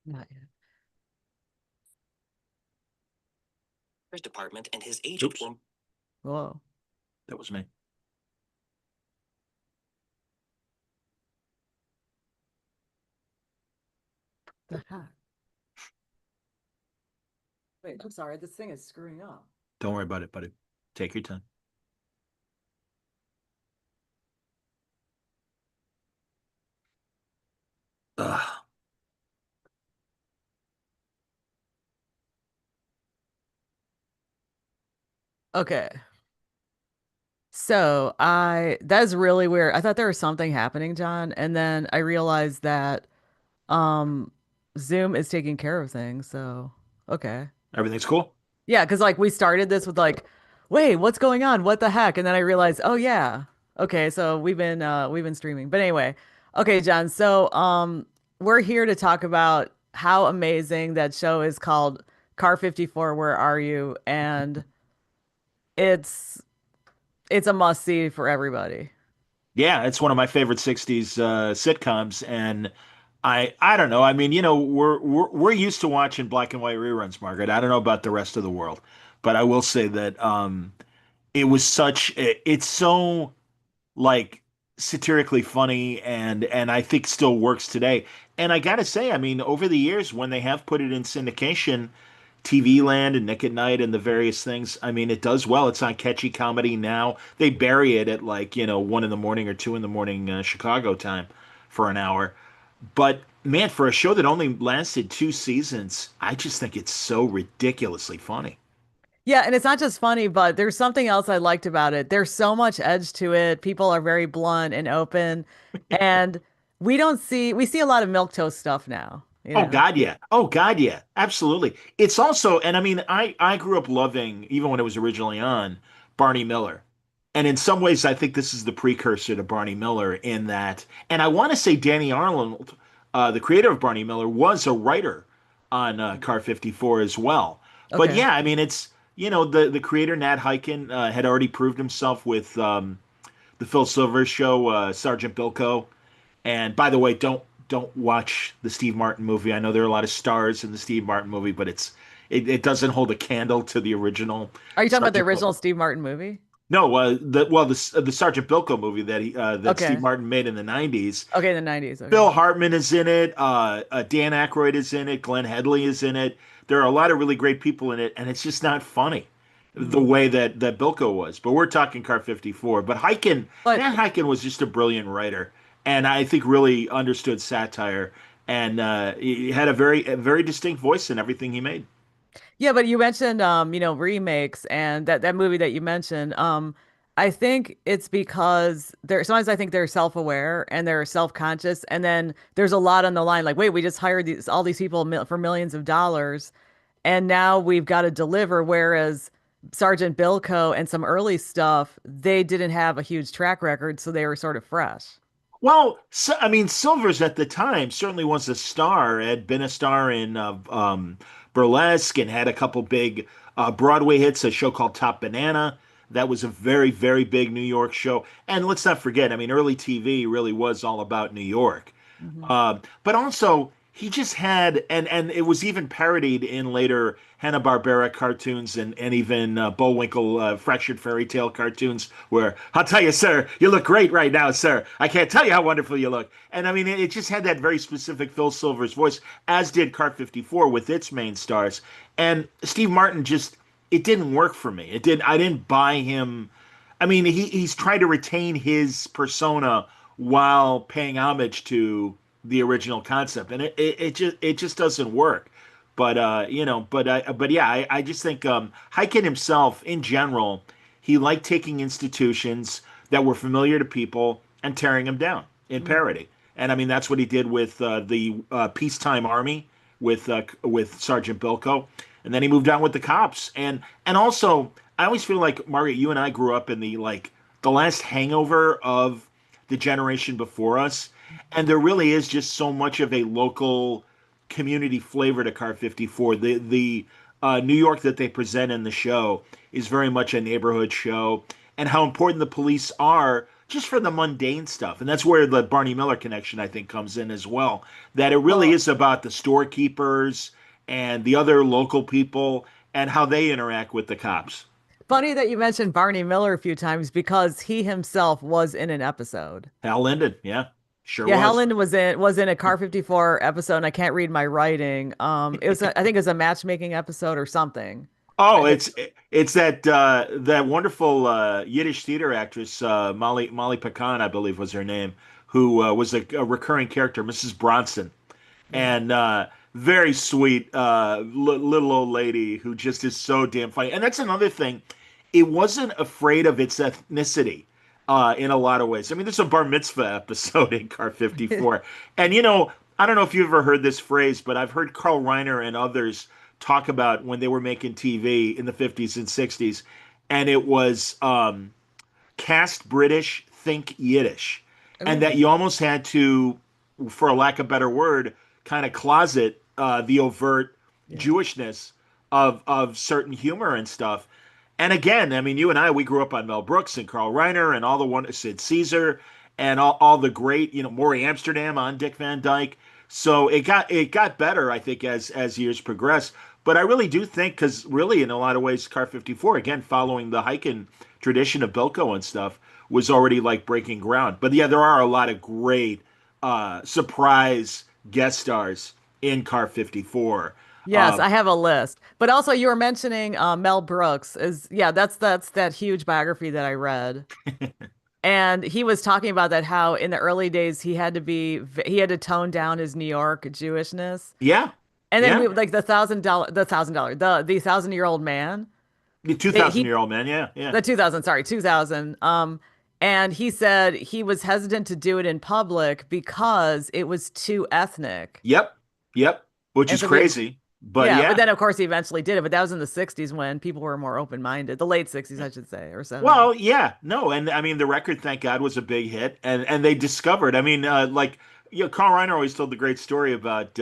Not yet. Department and his agent Oops, were Whoa. that was me. The heck? Wait, I'm sorry. This thing is screwing up. Don't worry about it, buddy. Take your time. Ugh. Okay. So that's really weird. I thought there was something happening, John, and then I realized that um Zoom is taking care of things. So okay. Everything's cool? Yeah, because like we started this with like, wait, what's going on? What the heck? And then I realized, oh yeah. Okay, so we've been streaming. But anyway, okay, John. So we're here to talk about how amazing that show is called Car 54, Where Are You? And it's it's a must see for everybody. Yeah, it's one of my favorite 60s sitcoms, and I don't know. I mean, we're used to watching black and white reruns, Margaret. I don't know about the rest of the world, but I will say that it's so like satirically funny, and I think still works today. And I gotta say, I mean, over the years when they have put it in syndication, TV Land and Nick at Night and the various things, I mean, it does well. It's on Catchy Comedy now. They bury it at like, 1 in the morning or 2 in the morning Chicago time for an hour. But man, for a show that only lasted 2 seasons, I just think it's so ridiculously funny. Yeah, and it's not just funny, but there's something else I liked about it. There's so much edge to it. People are very blunt and open, and we see a lot of milquetoast stuff now, you Oh know. God, yeah. Oh God, yeah. Absolutely. It's also, and I mean, I grew up loving, even when it was originally on, Barney Miller. And in some ways, I think this is the precursor to Barney Miller in that, and I want to say Danny Arnold, the creator of Barney Miller, was a writer on Car 54 as well. But Okay. yeah, I mean, it's, the creator, Nat Hiken, had already proved himself with the Phil Silvers show, Sergeant Bilko. And by the way, don't watch the Steve Martin movie. I know there are a lot of stars in the Steve Martin movie, but it doesn't hold a candle to the original Are you talking about the Sergeant original Bilko. Steve Martin movie? No, the Sergeant Bilko movie that Steve Okay. Martin made in the '90s. Okay, in the 90s. Okay. Phil Hartman is in it. Dan Aykroyd is in it. Glenn Headley is in it. There are a lot of really great people in it, and it's just not funny the Mhm. way that Bilko was. But we're talking Car 54. But But Nat Hiken was just a brilliant writer, and I think really understood satire, and he had a very distinct voice in everything he made. yeah, but you mentioned remakes and that movie that you mentioned. I think it's because they're sometimes I think they're self-aware and they're self-conscious, and then there's a lot on the line. Like, wait, we just hired all these people for millions of dollars, and now we've got to deliver. Whereas Sergeant Bilko and some early stuff, they didn't have a huge track record, so they were sort of fresh. Well, so, I mean, Silvers at the time certainly was a star. Had been a star in Burlesque and had a couple big Broadway hits. A show called Top Banana that was a very, very big New York show. And let's not forget, I mean, early TV really was all about New York. Hmm. But also he just had, and it was even parodied in later Hanna-Barbera cartoons and even Bullwinkle fractured fairy tale cartoons, where I'll tell you, sir, you look great right now, sir. I can't tell you how wonderful you look. And I mean, it just had that very specific Phil Silvers voice, as did Car 54 with its main stars. And Steve Martin just, it didn't work for me. I didn't buy him. I mean, he's trying to retain his persona while paying homage to the original concept, and it just doesn't work. But but yeah, I just think Hyken himself, in general, he liked taking institutions that were familiar to people and tearing them down in Hmm. parody. And I mean, that's what he did with the peacetime army with Sergeant Bilko, and then he moved on with the cops. And also, I always feel like Margaret, you and I grew up in the last hangover of the generation before us, and there really is just so much of a local community flavor to Car 54. The New York that they present in the show is very much a neighborhood show, and how important the police are just for the mundane stuff. And that's where the Barney Miller connection, I think, comes in as well. That it really Well, is about the storekeepers and the other local people and how they interact with the cops. funny that you mentioned Barney Miller a few times because he himself was in an episode. Hal Linden, yeah, sure Yeah, was. Helen was in a Car 54 episode, and I can't read my writing. I think it was a matchmaking episode or something. I Oh, think. it's that wonderful Yiddish theater actress Molly Picon, I believe was her name, who was a recurring character, Mrs. Bronson, Yeah. and very sweet little old lady who just is so damn funny. And that's another thing; it wasn't afraid of its ethnicity in a lot of ways. I mean, there's a bar mitzvah episode in Car 54, and I don't know if you've ever heard this phrase, but I've heard Carl Reiner and others talk about when they were making TV in the 50s and 60s, and it was cast British, think Yiddish, and Oh, that you almost had to, for a lack of a better word, kind of closet the overt yeah. Jewishness of certain humor and stuff. And again, I mean, you and I, we grew up on Mel Brooks and Carl Reiner and all the one Sid Caesar and all the great, Maury Amsterdam on Dick Van Dyke. So it got better, I think, as years progressed. But I really do think, because really, in a lot of ways, Car 54, again, following the hiking tradition of Bilko and stuff, was already like breaking ground. But yeah, there are a lot of great surprise guest stars in Car 54. Yes, Uh, I have a list. But also, you were mentioning Mel Brooks is yeah, that's that huge biography that I read. And he was talking about that how in the early days he had to tone down his New York Jewishness. yeah, And then yeah. we like the 1,000-year-old man. The They, 2,000 he year old man, yeah, yeah. the 2000, sorry, 2000. And he said he was hesitant to do it in public because it was too ethnic. Yep, yep. Which And is so we crazy. But Yeah, but yeah. then of course he eventually did it, but that was in the 60s when people were more open-minded. The late 60s, I should say, or 70s. Well, yeah, no, and I mean the record, thank God, was a big hit, and they discovered. I mean, like Carl Reiner always told the great story about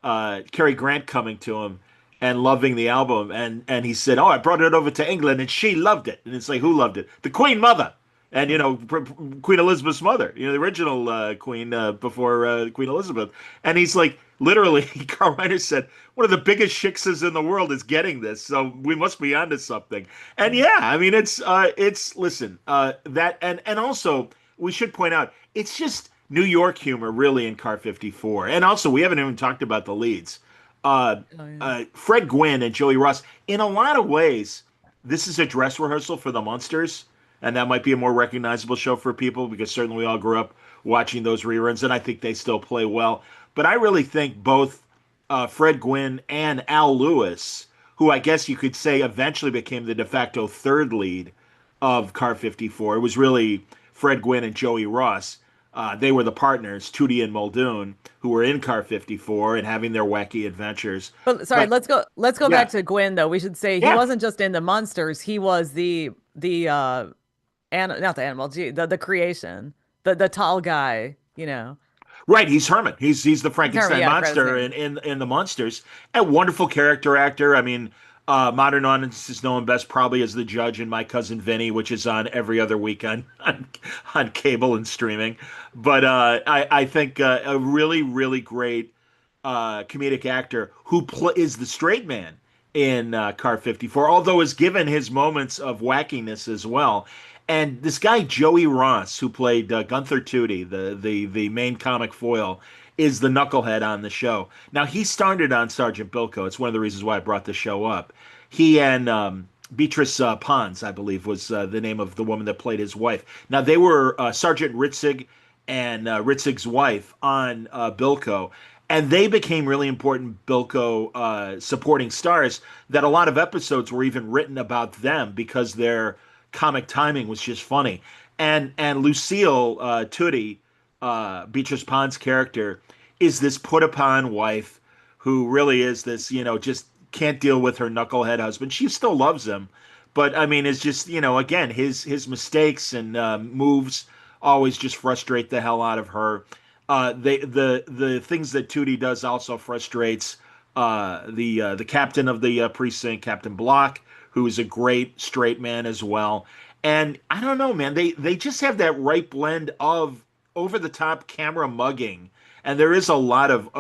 Cary Grant coming to him and loving the album, and he said, "Oh, I brought it over to England, and she loved it." And it's like, who loved it? The Queen Mother, and Right. Queen Elizabeth's mother, the original Queen before Queen Elizabeth. And he's like, literally, Carl Reiner said, one of the biggest shiksas in the world is getting this, so we must be onto something. And Yeah. yeah, I mean, it's listen, that and also we should point out it's just New York humor really in Car 54. And also we haven't even talked about the leads. Oh yeah. Fred Gwynn and Joey Ross. In a lot of ways, this is a dress rehearsal for the Munsters, and that might be a more recognizable show for people because certainly we all grew up watching those reruns, and I think they still play well. But I really think both Fred Gwynn and Al Lewis, who I guess you could say eventually became the de facto third lead of Car 54. It was really Fred Gwynn and Joey Ross. They were the partners, Tootie and Muldoon, who were in Car 54 and having their wacky adventures. But sorry, But let's go back yeah, to Gwyn though. We should say he yeah, wasn't just in the Munsters, he was not the animal, gee, the creation. The tall guy, right. He's Herman. He's the He's Herman, Frankenstein yeah, I forgot his monster name. in the Monsters. A wonderful character actor. I mean, modern audiences know him best probably as the judge in My Cousin Vinny, which is on every other week on cable and streaming. But I think a really really great comedic actor who is the straight man in Car 54, although is given his moments of wackiness as well. And this guy Joey Ross, who played Gunther Tootie, the main comic foil, is the knucklehead on the show. Now he started on Sergeant Bilko. It's one of the reasons why I brought the show up. He and Beatrice Pons, I believe, was the name of the woman that played his wife. Now they were Sergeant Ritzig and Ritzig's wife on Bilko, and they became really important Bilko supporting stars. That a lot of episodes were even written about them because their comic timing was just funny. And Lucille Tootie, Beatrice Pond's character, is this put upon wife who really is this, just can't deal with her knucklehead husband. She still loves him, but I mean, it's just, again, his mistakes and moves always just frustrate the hell out of her. The things that Tootie does also frustrates the captain of the precinct, Captain Block, who is a great straight man as well. And I don't know, man. They just have that right blend of over the top camera mugging, and there is a lot of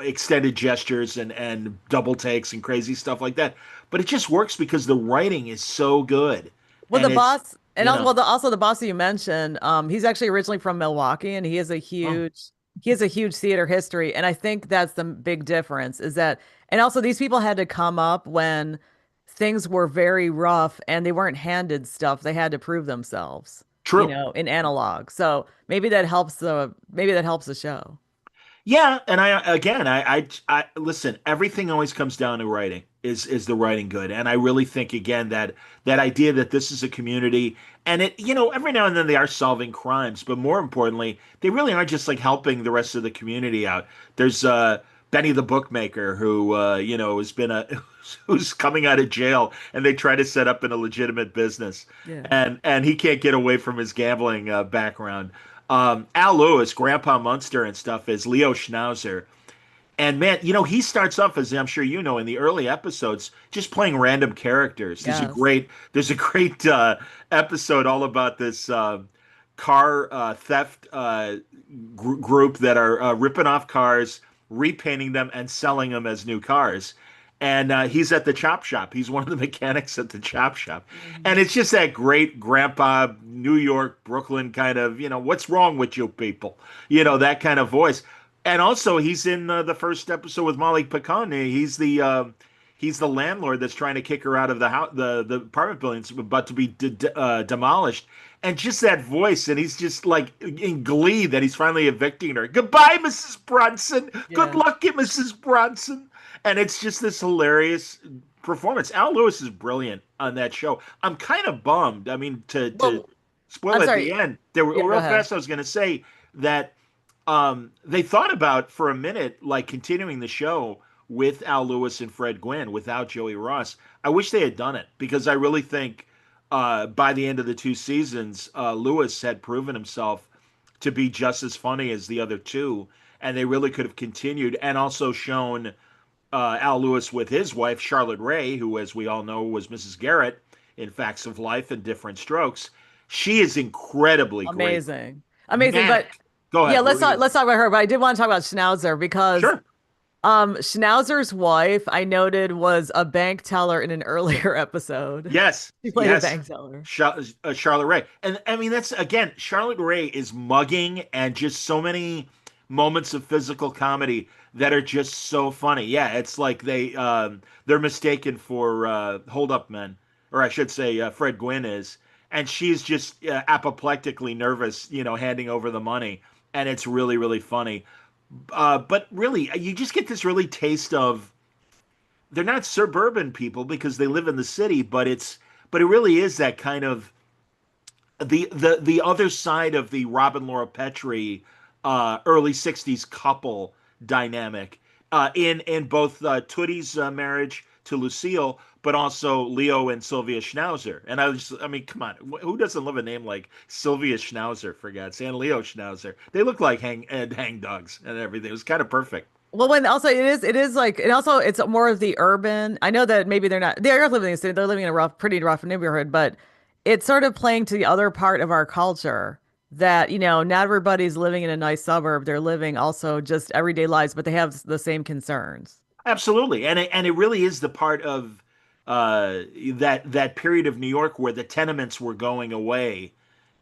extended gestures and double takes and crazy stuff like that. But it just works because the writing is so good, Well, and the it's boss, and you also, know, well, also the boss that you mentioned, he's actually originally from Milwaukee, and oh, he has a huge theater history, and I think that's the big difference is that, and also these people had to come up when things were very rough and they weren't handed stuff; they had to prove themselves, true. in analog. So maybe that helps the show. Yeah, and I listen. Everything always comes down to writing. Is the writing good? And I really think again that that idea that this is a community, and it every now and then they are solving crimes, but more importantly, they really are just like helping the rest of the community out. There's Benny the bookmaker who has been a who's coming out of jail, and they try to set up in a legitimate business, Yeah. and he can't get away from his gambling background. Al Lewis, Grandpa Munster, and stuff is Leo Schnauzer. And man, he starts off as I'm sure you know in the early episodes, just playing random characters. Yes. There's a great episode all about this car theft group that are ripping off cars, repainting them, and selling them as new cars. And he's at the chop shop. He's one of the mechanics at the chop shop. And Mhm. it's just that great grandpa, New York, Brooklyn kind of, what's wrong with you people? That kind of voice. And also, he's in the first episode with Malik Pakane. He's the landlord that's trying to kick her out of the house, the apartment building, about to be demolished. And just that voice, and he's just like in glee that he's finally evicting her. Goodbye, Mrs. Brunson. Good Yeah. luck, Mrs. Brunson. And it's just this hilarious performance. Al Lewis is brilliant on that show. I'm kind of bummed. I mean, to Well, spoil I'm at the sorry. end, there Yeah, were go real ahead. fast. I was going to say that they thought about for a minute like continuing the show with Al Lewis and Fred Gwynn without Joey Ross. I wish they had done it because I really think by the end of the two seasons, Lewis had proven himself to be just as funny as the other two, and they really could have continued and also shown Al Lewis with his wife Charlotte Ray, who, as we all know, was Mrs. Garrett in Facts of Life and Different Strokes. She is incredibly great, Amazing. Amazing. But manic. Go yeah, ahead. What were you? let's talk about her. But I did want to talk about Schnauzer because Sure. Schnauzer's wife, I noted, was a bank teller in an earlier episode. Yes, She played a yes. bank teller. Charlotte Ray. And I mean, that's again, Charlotte Ray is mugging and just so many moments of physical comedy that are just so funny. Yeah, it's like they're mistaken for hold up men, or I should say Fred Gwynn is, and she's just apoplectically nervous, handing over the money, and it's really really funny. But really, you just get this really taste of they're not suburban people because they live in the city, but it really is that kind of the other side of the Robin Laura Petrie early '60s couple dynamic in both Tootie's marriage to Lucille, but also Leo and Sylvia Schnauzer. And I mean, come on, who doesn't love a name like Sylvia Schnauzer for God's sake, and Leo Schnauzer? They look like hang dogs and everything. It was kind of perfect. Well, when also it is like, and also it's more of the urban. I know that maybe they are living in the city, they're living in a pretty rough neighborhood, but it's sort of playing to the other part of our culture that, not everybody's living in a nice suburb. They're living also just everyday lives, but they have the same concerns. Absolutely, and it really is the part of that period of New York where the tenements were going away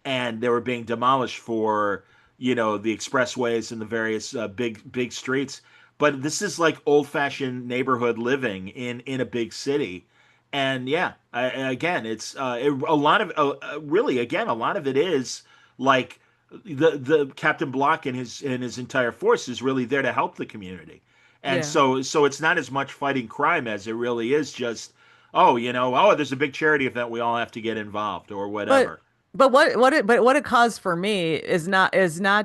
and they were being demolished for the expressways and the various big streets. But this is like old-fashioned neighborhood living in a big city, and yeah, again, it's a lot of really again a lot of it is like the Captain Block and his entire force is really there to help the community, and Yeah. so it's not as much fighting crime as it really is just oh there's a big charity event we all have to get involved or But whatever. what it caused for me is not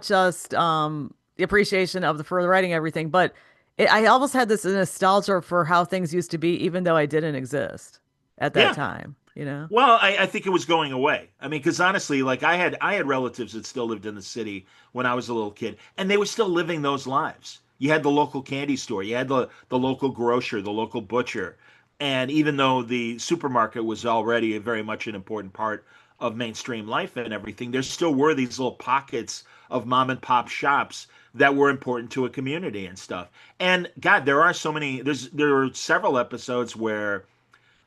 just the appreciation of the further writing and everything, but I almost had this nostalgia for how things used to be, even though I didn't exist at that Yeah. time, you know? Well, I think it was going away. I mean, because honestly, like I had relatives that still lived in the city when I was a little kid, and they were still living those lives. You had the local candy store, you had the local grocer, the local butcher, and even though the supermarket was already very much an important part of mainstream life and everything, there still were these little pockets of mom and pop shops that were important to a community and stuff. And God, there are so many. There are several episodes where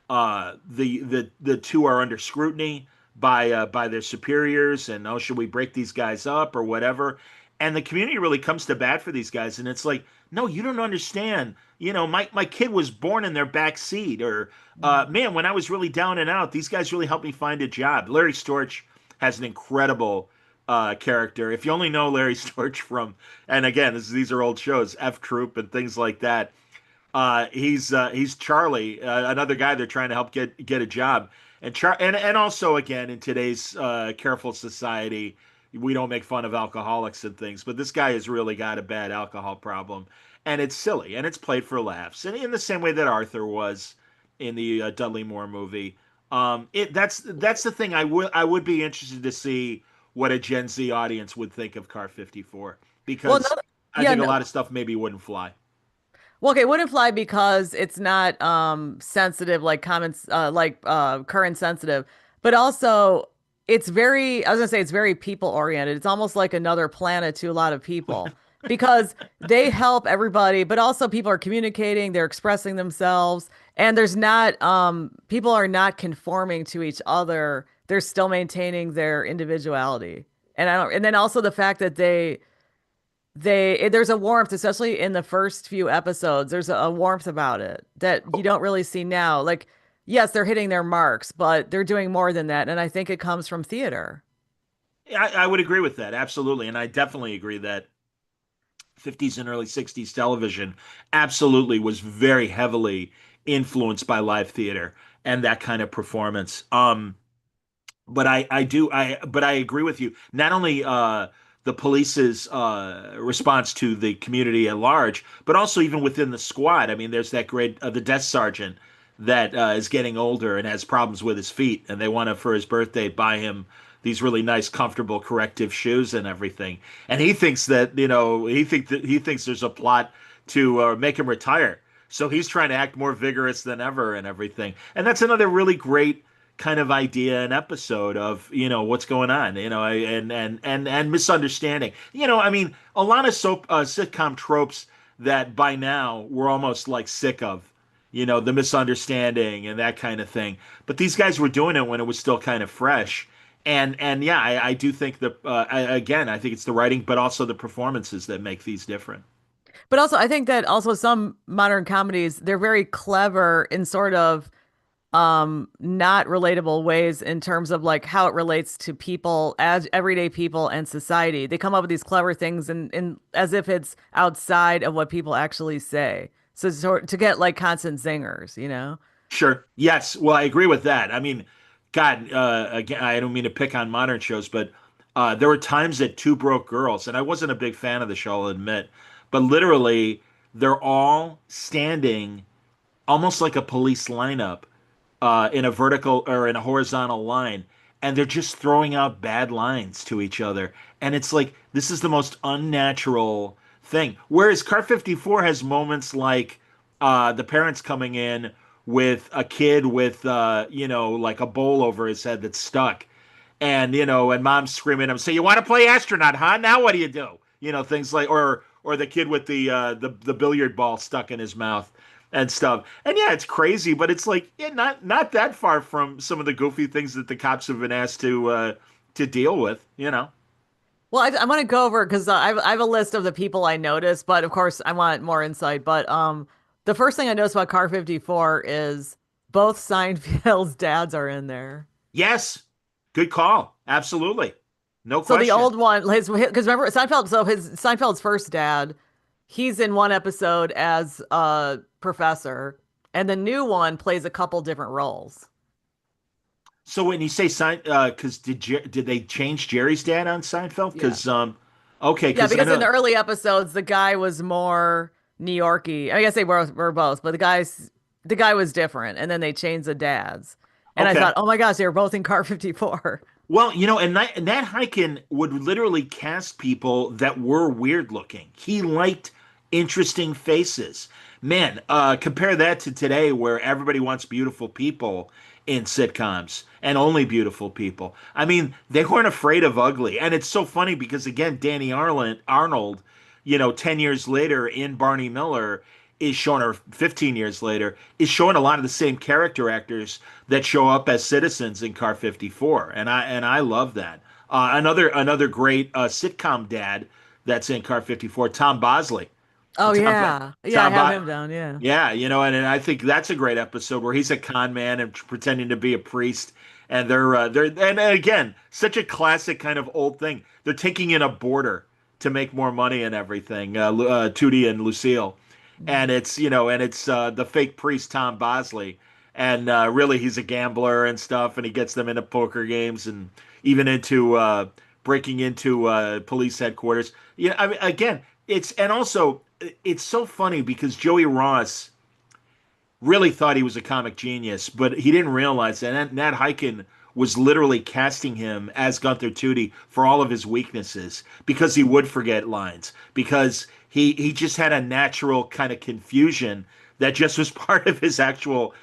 the two are under scrutiny by their superiors, and oh, should we break these guys up or whatever? And the community really comes to bat for these guys, and it's like, no, you don't understand. My kid was born in their back seat, or man, when I was really down and out, these guys really helped me find a job. Larry Storch has an incredible character. If you only know Larry Storch from, and again, these are old shows, F Troop and things like that. He's Charlie, another guy they're trying to help get a job, and also again in today's careful society, we don't make fun of alcoholics and things, but this guy has really got a bad alcohol problem, and it's silly and it's played for laughs, and in the same way that Arthur was in the Dudley Moore movie. That's the thing. I would be interested to see what a Gen Z audience would think of Car 54 Well, because no, I yeah, think a no, lot of stuff maybe wouldn't fly. well, okay, it wouldn't fly because it's not sensitive like comments current sensitive, but also it's very I was gonna say it's very people oriented. It's almost like another planet to a lot of people because they help everybody, but also people are communicating, they're expressing themselves, and there's not people are not conforming to each other. They're still maintaining their individuality. And I don't and then also the fact that there's a warmth, especially in the first few episodes. There's a warmth about it that you don't really see now. Like, yes, they're hitting their marks, but they're doing more than that. And I think it comes from theater. I would agree with that, absolutely. And I definitely agree that 50s and early 60s television absolutely was very heavily influenced by live theater and that kind of performance. But I agree with you. Not only the police's response to the community at large, but also even within the squad. I mean, there's that great the desk sergeant that is getting older and has problems with his feet, and they want to for his birthday buy him these really nice, comfortable corrective shoes and everything. And he thinks that he thinks there's a plot to make him retire. So he's trying to act more vigorous than ever and everything. And that's another really great kind of idea and episode of what's going on, and misunderstanding. I mean, a lot of sitcom tropes that by now we're almost like sick of, the misunderstanding and that kind of thing. But these guys were doing it when it was still kind of fresh. And yeah, I do think that again, I think it's the writing, but also the performances that make these different. But also, I think that also some modern comedies, they're very clever in sort of not relatable ways in terms of like how it relates to people as everyday people and society. They come up with these clever things and as if it's outside of what people actually say. So to get like constant zingers, you know? Sure. Yes. Well, I agree with that. I mean, God, again, I don't mean to pick on modern shows, but there were times that Two Broke Girls, and I wasn't a big fan of the show, I'll admit, but literally they're all standing almost like a police lineup in a vertical or in a horizontal line, and they're just throwing out bad lines to each other. And it's like, this is the most unnatural thing. Whereas Car 54 has moments like the parents coming in with a kid with, like a bowl over his head that's stuck. And mom's screaming at him, "So you want to play astronaut, huh? Now what do you do?" Things like, or the kid with the billiard ball stuck in his mouth and stuff. And yeah, it's crazy, but it's like not that far from some of the goofy things that the cops have been asked to deal with. Well, I want to go over because I have a list of the people I noticed, but of course I want more insight. But the first thing I noticed about Car 54 is both Seinfeld's dads are in there. Yes, good call. Absolutely. No So the question. old one, his because remember Seinfeld, so his Seinfeld's first dad, he's in one episode as a professor, and the new one plays a couple different roles. So when you say because did they change Jerry's dad on Seinfeld? Yeah. Because okay, Yeah, because I because in the know. early episodes, the guy was more New Yorky. I guess they were both, but the guy was different, and then they changed the dads. And I thought, Okay. oh my gosh, they were both in Car 54. Well, and that Hyken would literally cast people that were weird looking. He liked interesting faces. Man, compare that to today where everybody wants beautiful people. in sitcoms and only beautiful people. I mean, they weren't afraid of ugly. And it's so funny because again, Arnold, 10 years later in Barney Miller is showing, or 15 years later, is showing a lot of the same character actors that show up as citizens in Car 54. And I love that. Another great sitcom dad that's in Car 54, Tom Bosley. Oh Tom yeah. Yeah, I Tom have Bo- him down, yeah. yeah, and I think that's a great episode where he's a con man and pretending to be a priest, and they're and again such a classic kind of old thing. They're taking in a border to make more money and everything. Tootie and Lucille, Mhm. and it's the fake priest Tom Bosley, and really he's a gambler and stuff, and he gets them into poker games and even into breaking into police headquarters. I mean, again, it's so funny because Joey Ross really thought he was a comic genius, but he didn't realize that Nat Hiken was literally casting him as Gunther Tootie for all of his weaknesses because he would forget lines, because he just had a natural kind of confusion that just was part of his actual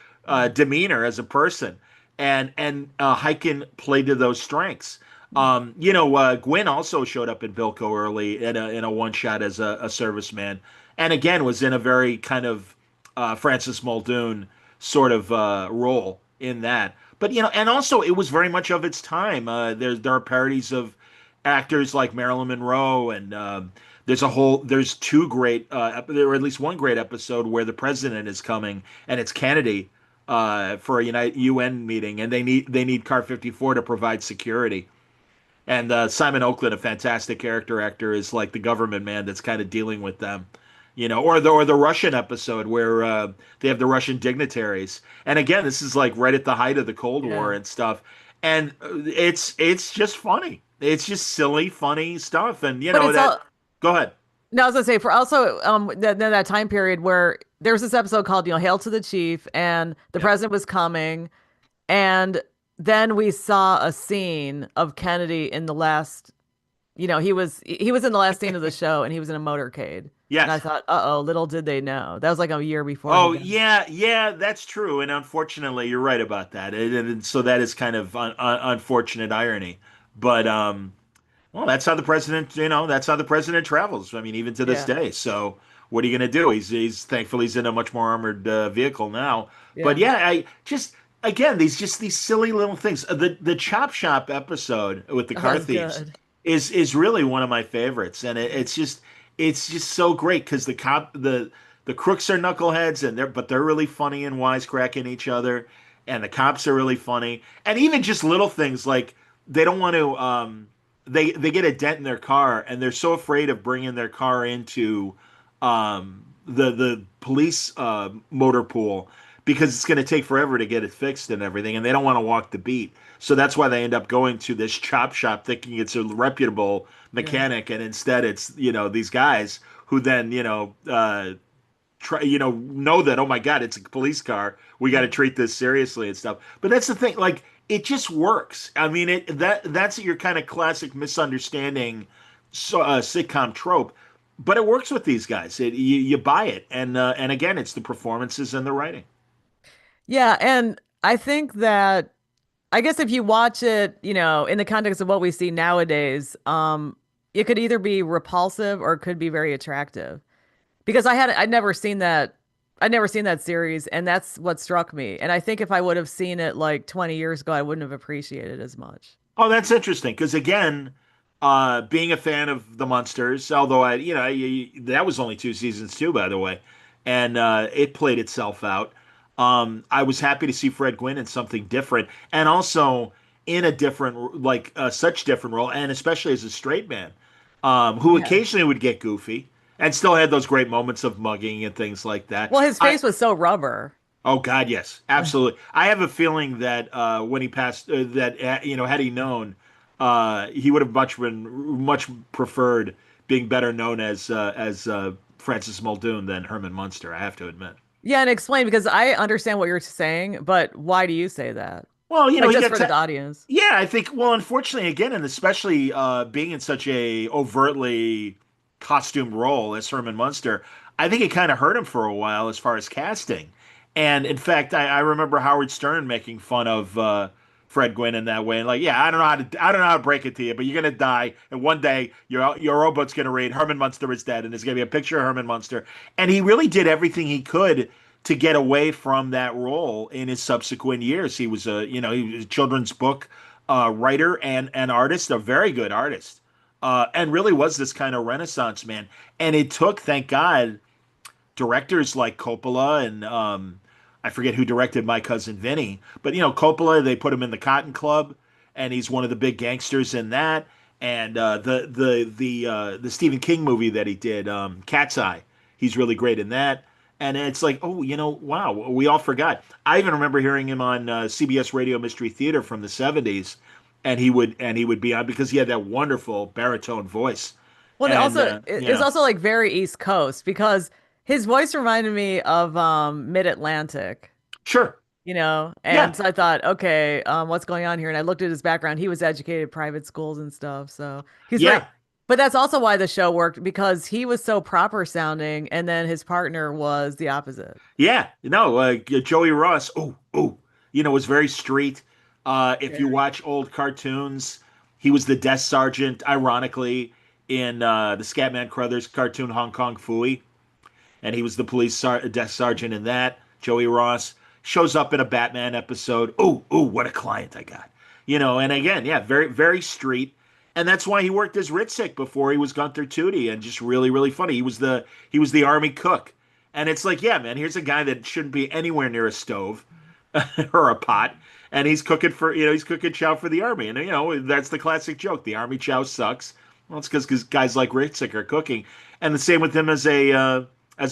demeanor as a person, and Hiken played to those strengths. Gwyn also showed up in Bilko early in a one shot as a serviceman, and again was in a very kind of Francis Muldoon sort of role in that. But and also it was very much of its time. There are parodies of actors like Marilyn Monroe, and there's two great, there or at least one great episode where the president is coming and it's Kennedy for a UN meeting, and they need Car 54 to provide security. And Simon Oakland, a fantastic character actor, is like the government man that's kind of dealing with them, or the Russian episode where they have the Russian dignitaries. And again, this is like right at the height of the Cold War Yeah. and stuff. And it's just funny. It's just silly, funny stuff. And But it's that. all Go ahead. no, I was gonna say for also that time period where there was this episode called, Hail to the Chief, and the Yep. president was coming, and then we saw a scene of Kennedy in the last, he was in the last scene of the show and he was in a motorcade. And I Yes. thought, uh-oh, little did they know. That was like a year before he Oh died. yeah, yeah, that's true. And unfortunately, you're right about that. And so that is kind of unfortunate irony. But well, that's how the president travels. I mean, even to this Yeah. day. So what are you going to do? He's thankfully he's in a much more armored vehicle now. But Yeah. yeah, I just again these silly little things. The Chop Shop episode with the Oh, that car was thieves good. is really one of my favorites, and it's just so great because the crooks are knuckleheads, and they're really funny and wisecracking each other, and the cops are really funny, and even just little things like they don't want to they get a dent in their car, and they're so afraid of bringing their car into the police motor pool because it's going to take forever to get it fixed and everything, and they don't want to walk the beat. So that's why they end up going to this chop shop thinking it's a reputable Yeah. mechanic, and instead it's these guys who then try know that, oh my god, it's a police car, we got to Mhm. treat this seriously and stuff. But that's the thing, like it just works. I mean, that's your kind of classic misunderstanding sitcom trope, but it works with these guys. You buy it, and again, it's the performances and the writing. Yeah, and I think that I guess if you watch it, in the context of what we see nowadays, it could either be repulsive or it could be very attractive. Because I'd never seen that series, and that's what struck me. And I think if I would have seen it like 20 years ago, I wouldn't have appreciated it as much. Oh, that's interesting because again, being a fan of the Munsters, although that was only two seasons too, by the way, and it played itself out. I was happy to see Fred Gwynn in something different, and also in a different, like such different role, and especially as a straight man, who Yeah. occasionally would get goofy and still had those great moments of mugging and things like that. Well, his I face was so rubber. Oh God, yes, absolutely. I have a feeling that when he passed, that had he known, he would have much preferred being better known as Francis Muldoon than Herman Munster. I have to admit. Yeah, and explain because I understand what you're saying, but why do you say that? Well, Like he just got for the audience. yeah. I think well, unfortunately, again, and especially being in such a overtly costumed role as Herman Munster, I think it kind of hurt him for a while as far as casting. And in fact, I remember Howard Stern making fun of Fred Gwynn in that way, and like, yeah, I don't know how to break it to you, but you're gonna die, and one day your rowboat's gonna read Herman Munster is dead, and there's gonna be a picture of Herman Munster, and he really did everything he could to get away from that role in his subsequent years. He was he was a children's book writer and artist, a very good artist, and really was this kind of Renaissance man. And it took, thank God, directors like Coppola and I forget who directed My Cousin Vinny, but Coppola, they put him in the Cotton Club, and he's one of the big gangsters in that. And the Stephen King movie that he did, Cat's Eye, he's really great in that. And it's like, oh, wow, we all forgot. I even remember hearing him on CBS Radio Mystery Theater from the '70s, and he would be on because he had that wonderful baritone voice. Well, and And also it's yeah, also like very East Coast because his voice reminded me of Mid-Atlantic, sure, and yeah, so I thought, okay, what's going on here? And I looked at his background. He was educated at private schools and stuff, so he's very. yeah. But that's also why the show worked because he was so proper sounding, and then his partner was the opposite. Yeah, no, Joey Ross. Was very street. If you Very. watch old cartoons, he was the desk sergeant, ironically, in the Scatman Crothers cartoon Hong Kong Phooey, and he was the desk sergeant in that. Joey Ross shows up in a Batman episode. What a client I got. And again, yeah, very, very street. And that's why he worked as Ritzik before he was Gunther Tootie, and just really, really funny. He was the army cook. And it's like, yeah, man, here's a guy that shouldn't be anywhere near a stove or a pot, and he's cooking chow for the army. And that's the classic joke. The army chow sucks. Well, it's because guys like Ritzik are cooking. And the same with him as a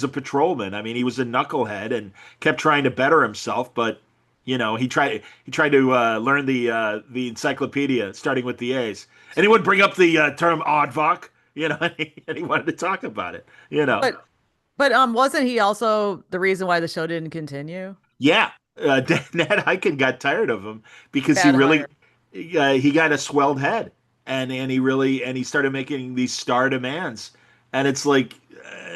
patrolman. I mean, he was a knucklehead and kept trying to better himself, but he tried to learn the encyclopedia starting with the A's, and he would bring up the term aardvark, and he wanted to talk about it. But wasn't he also the reason why the show didn't continue? Yeah, Ned Hiken got tired of him because he Bad really hire. he got a swelled head, and he started making these star demands, and it's like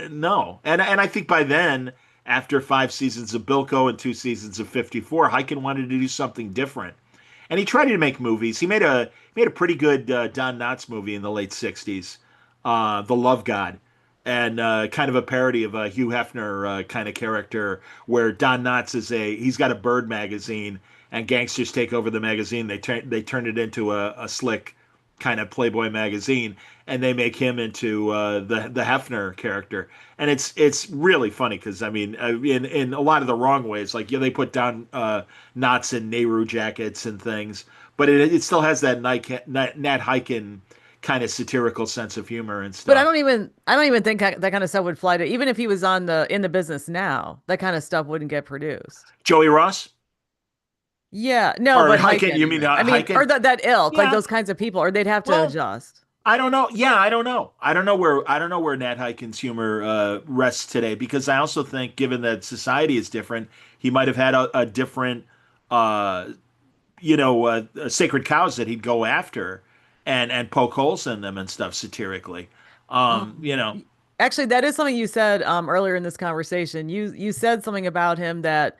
no, and I think by then, after 5 seasons of Bilko and 2 seasons of 54, Hiken wanted to do something different, and he tried to make movies. He made a pretty good Don Knotts movie in the late '60s, The Love God, and kind of a parody of a Hugh Hefner kind of character, where Don Knotts he's got a bird magazine, and gangsters take over the magazine. They turn it into a slick kind of Playboy magazine, and they make him into the Hefner character, and it's really funny because I mean, in a lot of the wrong ways, like they put down Knotts in Nehru jackets and things, but it still has that Nat Hiken kind of satirical sense of humor and But stuff. I don't even think that kind of stuff would fly to even if he was on the in the business now, that kind of stuff wouldn't get produced. Joey Ross Yeah, no, or but Hiken? Hyken You mean even. I mean, or Hiken? that ilk, like Yeah. those kinds of people, or they'd have to Well, adjust. I don't know. Yeah, I don't know. I don't know where Nat Hiken's humor rests today because I also think, given that society is different, he might have had a different, uh, sacred cows that he'd go after and poke holes in them and stuff satirically. Um, you know, Y- Actually, that is something you said earlier in this conversation. You said something about him that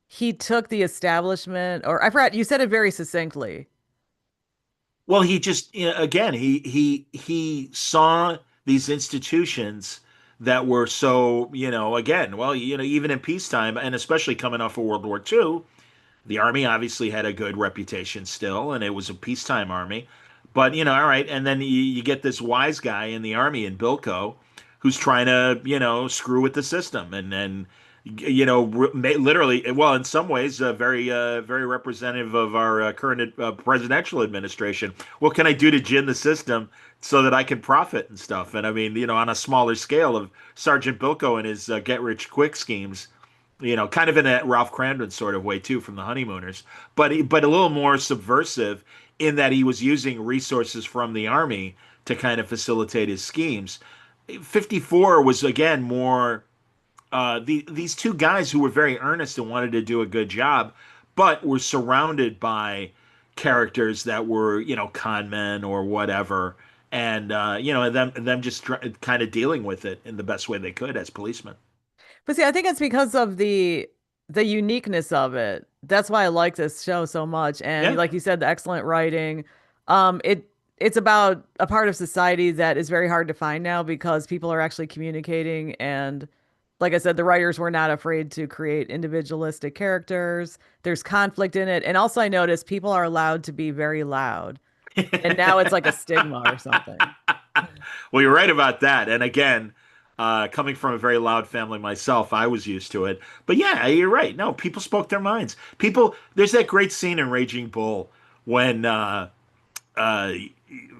he took the establishment, or I forgot, you said it very succinctly. well, he just again he saw these institutions that were so again well even in peacetime and especially coming off of World War II. The army obviously had a good reputation still, and it was a peacetime army. But all right, and then you get this wise guy in the army in Bilko, who's trying to screw with the system, and literally, well, in some ways, very representative of our current presidential administration. What can I do to gin the system so that I can profit and stuff? And I mean, on a smaller scale of Sergeant Bilko and his get rich quick schemes, kind of in that Ralph Cramden sort of way too from the Honeymooners, but a little more subversive in that he was using resources from the army to kind of facilitate his schemes. 54 was again more these two guys who were very earnest and wanted to do a good job, but were surrounded by characters that were con men or whatever, and them just kind of dealing with it in the best way they could as policemen. But see, I think it's because of the the uniqueness of it. That's why I like this show so much. And Yeah. like you said, the excellent writing. It's about a part of society that is very hard to find now because people are actually communicating. And like I said, the writers were not afraid to create individualistic characters. There's conflict in it. And also I noticed people are allowed to be very loud. And now it's like a stigma or something. Well, you're right about that. And again, coming from a very loud family myself, I was used to it. But yeah, you're right. No, people spoke their minds. People, there's that great scene in Raging Bull when uh,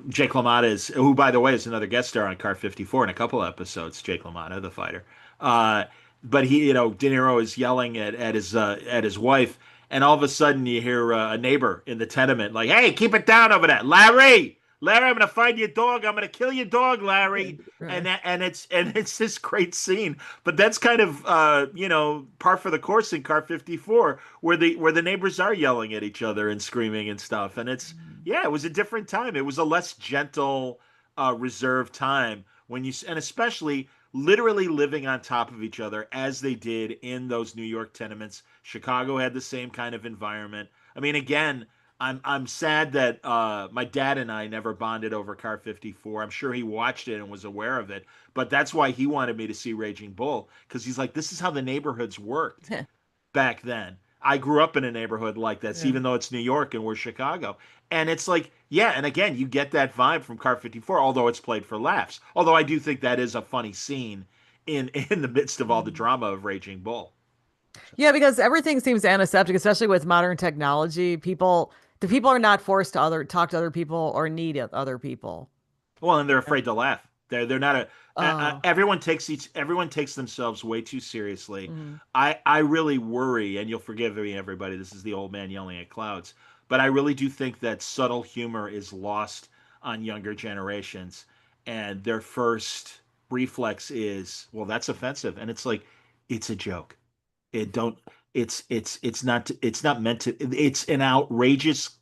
Jake LaMotta is, who by the way is another guest star on Car 54 in a couple episodes. Jake LaMotta, the fighter. Uh, but he, De Niro is yelling at his wife, and all of a sudden you hear a neighbor in the tenement like, "Hey, keep it down over there, Larry! Larry, I'm gonna find your dog. I'm gonna kill your dog, Larry." Right. And it's this great scene. But that's kind of par for the course in Car 54, where the neighbors are yelling at each other and screaming and stuff. And it's yeah, it was a different time. It was a less gentle, reserved time when and especially literally living on top of each other as they did in those New York tenements. Chicago had the same kind of environment. I mean, again, I'm sad that my dad and I never bonded over Car 54. I'm sure he watched it and was aware of it, but that's why he wanted me to see Raging Bull because he's like, this is how the neighborhoods worked back then. I grew up in a neighborhood like this, Yeah. even though it's New York and we're Chicago. And it's like, yeah, and again, you get that vibe from Car 54, although it's played for laughs. Although I do think that is a funny scene in the midst of all the Mhm. drama of Raging Bull. Yeah, because everything seems antiseptic, especially with modern technology. The people are not forced to talk to other people or need other people. Well, and they're afraid to laugh. They're not Oh, everyone takes themselves way too seriously. mm, I really worry, and you'll forgive me, everybody. This is the old man yelling at clouds, but I really do think that subtle humor is lost on younger generations, and their first reflex is, well, that's offensive, and it's like, it's a joke. It don't. It's not meant to. It's an outrageous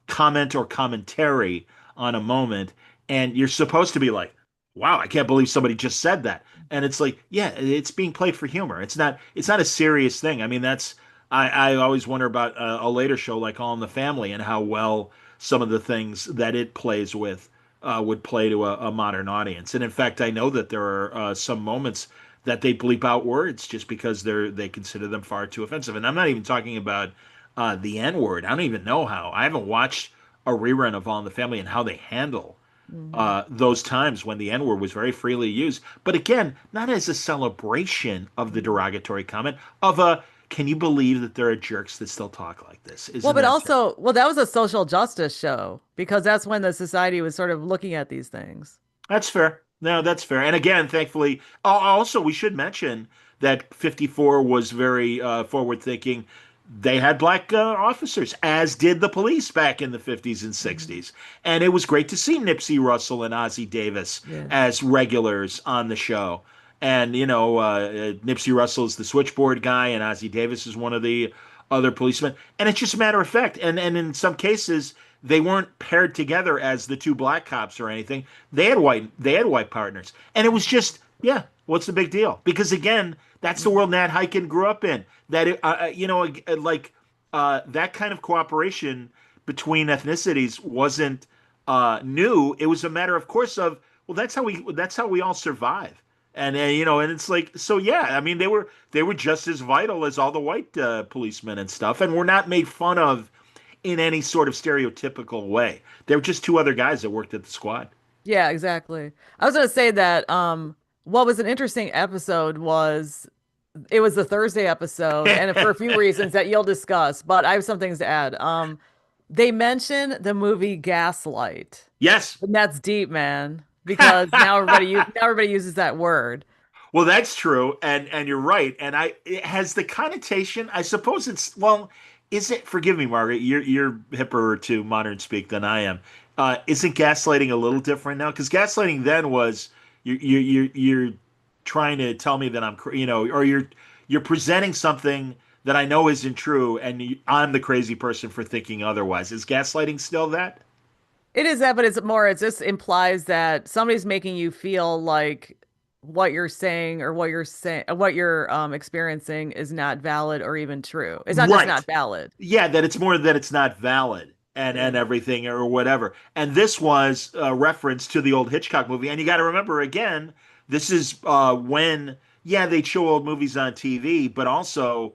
comment or commentary on a moment, and you're supposed to be like, "Wow, I can't believe somebody just said that." And it's like, yeah, it's being played for humor. It's not a serious thing. I mean, that's I always wonder about a later show like All in the Family and how well some of the things that it plays with would play to a modern audience. And in fact, I know that there are some moments that they bleep out words just because they consider them far too offensive. And I'm not even talking about the N word. I don't even know how. I haven't watched a rerun of All in the Family and how they handle mhm. those times when the N word was very freely used. But again, not as a celebration of the Mhm. derogatory comment, of a can you believe that there are jerks that still talk like this? Well, Isn't but that sad? also, well, that was a social justice show because that's when the society was sort of looking at these things. That's fair. No, that's fair. And again, thankfully, also we should mention that 54 was very forward thinking. They had black officers, as did the police back in the 50s and Mhm. 60s. And it was great to see Nipsey Russell and Ozzie Davis Yeah. as regulars on the show. And, Nipsey Russell is the switchboard guy, and Ozzie Davis is one of the other policemen. And it's just a matter of fact. And in some cases, they weren't paired together as the two black cops or anything. They had white partners, and it was just yeah. What's the big deal? Because again, that's the Mhm. world Nat Hiken grew up in. That kind of cooperation between ethnicities wasn't new. It was a matter, of course, of well, that's how we all survive. And it's like so yeah. I mean, they were just as vital as all the white policemen and stuff, and were not made fun of in any sort of stereotypical way. They were just two other guys that worked at the squad. Yeah, exactly. I was going to say that what was an interesting episode was it was the Thursday episode, and for a few reasons that you'll discuss, but I have some things to add. They mention the movie Gaslight, Yes. and that's deep, man, because now everybody uses that word. Well, that's true, and you're right. And it has the connotation. I suppose it's well. Is it? Forgive me, Margaret. You're hipper to modern speak than I am. Isn't gaslighting a little different now? Because gaslighting then was you're trying to tell me that or you're presenting something that I know isn't true, and I'm the crazy person for thinking otherwise. Is gaslighting still that? It is that, but it just implies that somebody's making you feel what you're saying or what you're experiencing is not valid or even true. It's not just Right. not valid. Yeah, that it's more that it's not valid and Yeah. everything or whatever. And this was a reference to the old Hitchcock movie. And you got to remember again, this is when yeah they show old movies on TV, but also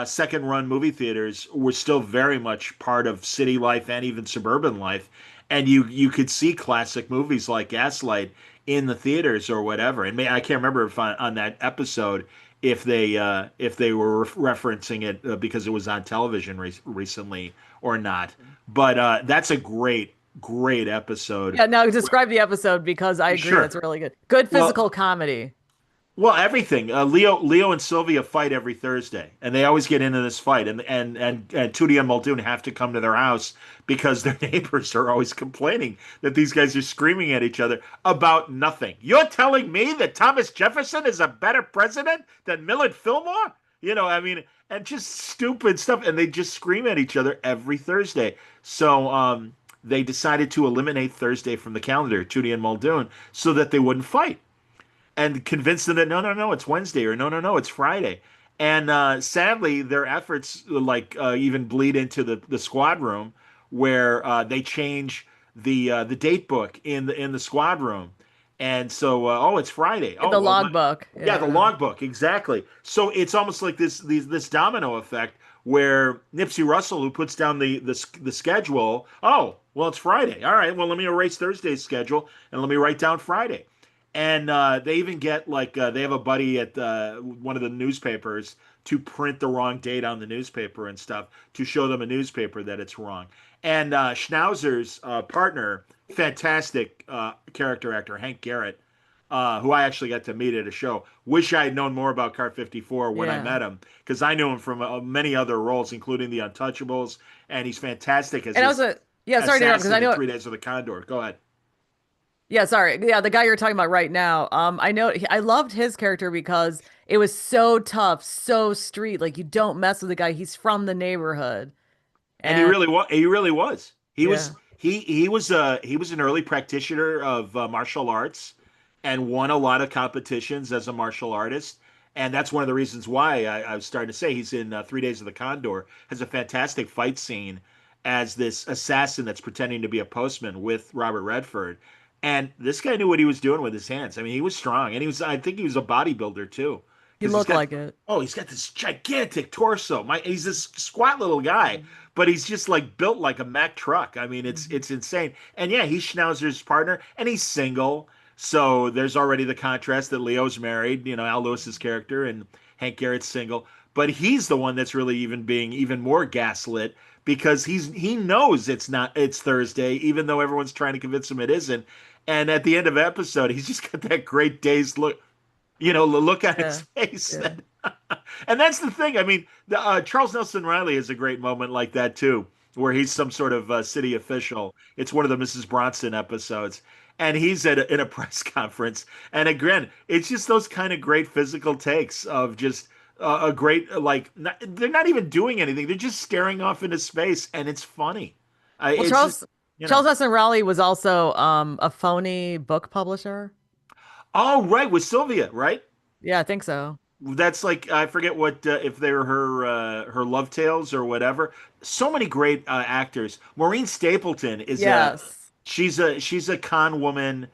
second run movie theaters were still very much part of city life and even suburban life. And you could see classic movies like Gaslight in the theaters or whatever. And I can't remember if on that episode if they were referencing it because it was on television recently or not. But that's a great episode. Yeah, now describe the episode because I agree Sure. that's really good. Good Well, physical comedy. well, everything. Leo and Sylvia fight every Thursday, and they always get into this fight. And Tootie and Muldoon have to come to their house because their neighbors are always complaining that these guys are screaming at each other about nothing. You're telling me that Thomas Jefferson is a better president than Millard Fillmore? You know, I mean, and just stupid stuff. And they just scream at each other every Thursday. So they decided to eliminate Thursday from the calendar, Tootie and Muldoon, so that they wouldn't fight and convince them that no, it's Wednesday or no, it's Friday. And sadly, their efforts even bleed into the squad room where they change the date book in the squad room. And so, oh, it's Friday. In Oh, the well, logbook. yeah, the Yeah. logbook exactly. So it's almost like this domino effect where Nipsey Russell, who puts down the schedule, oh, well, it's Friday. All right, well, let me erase Thursday's schedule and let me write down Friday. And they even get they have a buddy at one of the newspapers to print the wrong date on the newspaper and stuff to show them a newspaper that it's wrong. And Schnauzer's partner, fantastic character actor Hank Garrett, who I actually got to meet at a show. Wish I had known more about Car 54 when I Yeah. met him because I knew him from many other roles, including The Untouchables, and he's fantastic as And I this was yeah, sorry to interrupt because I assassin in know 3 Days of the Condor. Go ahead. yeah, sorry. Yeah, the guy you're talking about right now. I know I loved his character because it was so tough, so street. Like you don't mess with the guy. He's from the neighborhood. And he And really was. He really was. yeah, He was an early practitioner of martial arts, and won a lot of competitions as a martial artist. And that's one of the reasons why I was starting to say he's in 3 Days of the Condor. Has a fantastic fight scene as this assassin that's pretending to be a postman with Robert Redford. And this guy knew what he was doing with his hands. I mean, he was strong, and he was. I think he was a bodybuilder too, he because looked like it. he's got this gigantic torso. He's this squat little guy, but he's just like built like a Mack truck. I mean, Mhm. it's insane. And yeah, he's Schnauzer's partner, and he's single. So there's already the contrast that Leo's married, Al Lewis's character, and Hank Garrett's single. But he's the one that's really even being even more gaslit because he knows it's Thursday, even though everyone's trying to convince him it isn't. And at the end of the episode, he's just got that great dazed look, the look on his Yeah, face. yeah. And that's the thing. I mean, Charles Nelson Riley is a great moment like that too, where he's some sort of city official. It's one of the Mrs. Bronson episodes, and he's in a press conference. And again, it's just those kind of great physical takes of just a great they're not even doing anything; they're just staring off into space, and it's funny. Well, It's just you Charles know. Nesson Raleigh was also a phony book publisher. Oh, right, with Sylvia, right? Yeah, I think so. That's like I forget what if they were her love tales or whatever. So many great actors. Maureen Stapleton is a Yes. she's a con woman.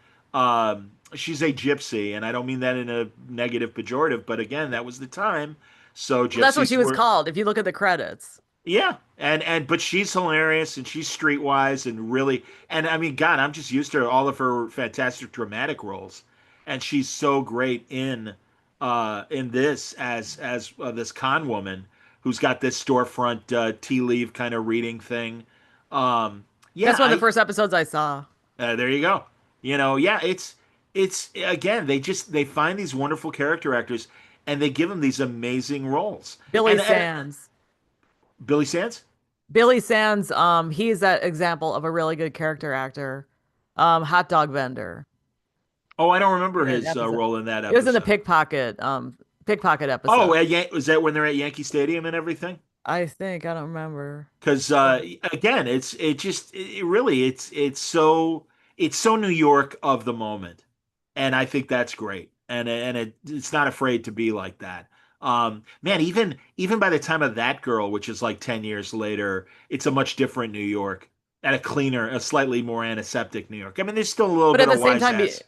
She's a gypsy, and I don't mean that in a negative pejorative, but again, that was the time. So Well, that's what gypsies she was were called. If you look at the credits, yeah, and but she's hilarious and she's streetwise and really and I mean God, I'm just used to all of her fantastic dramatic roles, and she's so great in this as this con woman who's got this storefront tea leaf kind of reading thing. Yeah, that's one of the first episodes I saw. there you go. Yeah, it's again they find these wonderful character actors and they give them these amazing roles. Billy And Sands. Billy Sands. Billy Sands, he's that example of a really good character actor. Hot dog vendor. Oh, I don't remember In an his episode. role in that It was in the episode. pickpocket Oh, episode. Was that when they're at Yankee Stadium and everything? I think I don't remember. Because But again, it really it's so New York of the moment, and I think that's great. it's not afraid to be like that. Man, even by the time of That Girl, which is like 10 years later, it's a much different New York and a cleaner, a slightly more antiseptic New York. I mean, there's still a little But at bit the of same wise time, ass,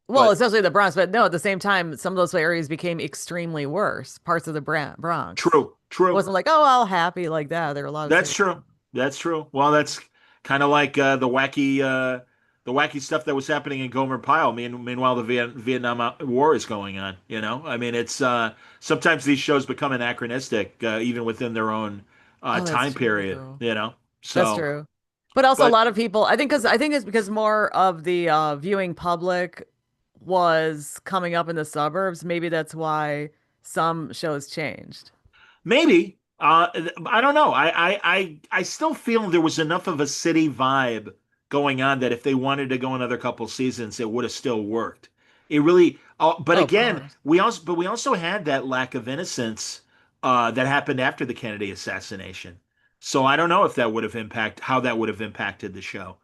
well, but especially the Bronx, but no, at the same time, some of those areas became extremely worse, parts of the Bronx. true, It true. wasn't like, oh, all happy like that. There were a lot of That's cities. true. That's true. Well, that's kind of like the wacky stuff that was happening in Gomer Pyle. Meanwhile, the Vietnam War is going on. You know, I mean, it's sometimes these shows become anachronistic, even within their own Oh, that's time period. true. You know, That's so true. But also a but lot of people, I think it's because more of the viewing public was coming up in the suburbs. Maybe that's why some shows changed. maybe. I don't know. I still feel there was enough of a city vibe going on that if they wanted to go another couple seasons, it would have still worked. It really, but Oh, of again, course. we also had that lack of innocence that happened after the Kennedy assassination. So I don't know if that would have how that would have impacted the show.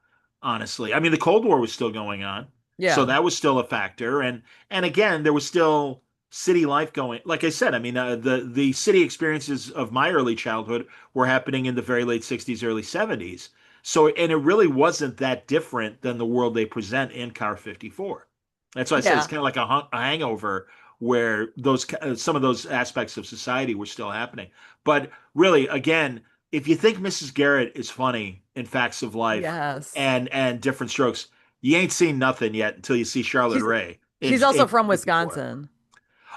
Honestly, I mean, the Cold War was still going on, so Yeah. that was still a factor, and again, there was still city life going. Like I said, I mean, the city experiences of my early childhood were happening in the very late '60s, early '70s. So, and it really wasn't that different than the world they present in Car 54. That's why I said it's Yeah. kind of like a hangover where those some of those aspects of society were still happening. But really, again, if you think Mrs. Garrett is funny in Facts of Life Yes. and Different Strokes, you ain't seen nothing yet until you see Charlotte She's Ray she's also in from 54. Wisconsin.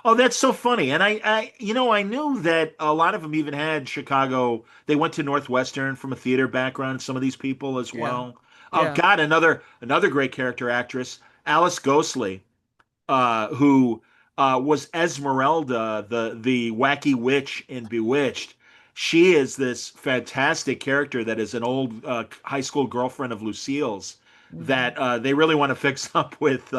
Oh, that's so funny. And I knew that a lot of them even had Chicago. They went to Northwestern from a theater background, some of these people as Yeah. well. Oh Yeah. God, another great character actress, Alice Ghostley, who was Esmeralda, the wacky witch in Bewitched. She is this fantastic character that is an old high school girlfriend of Lucille's Mhm. that they really want to fix up with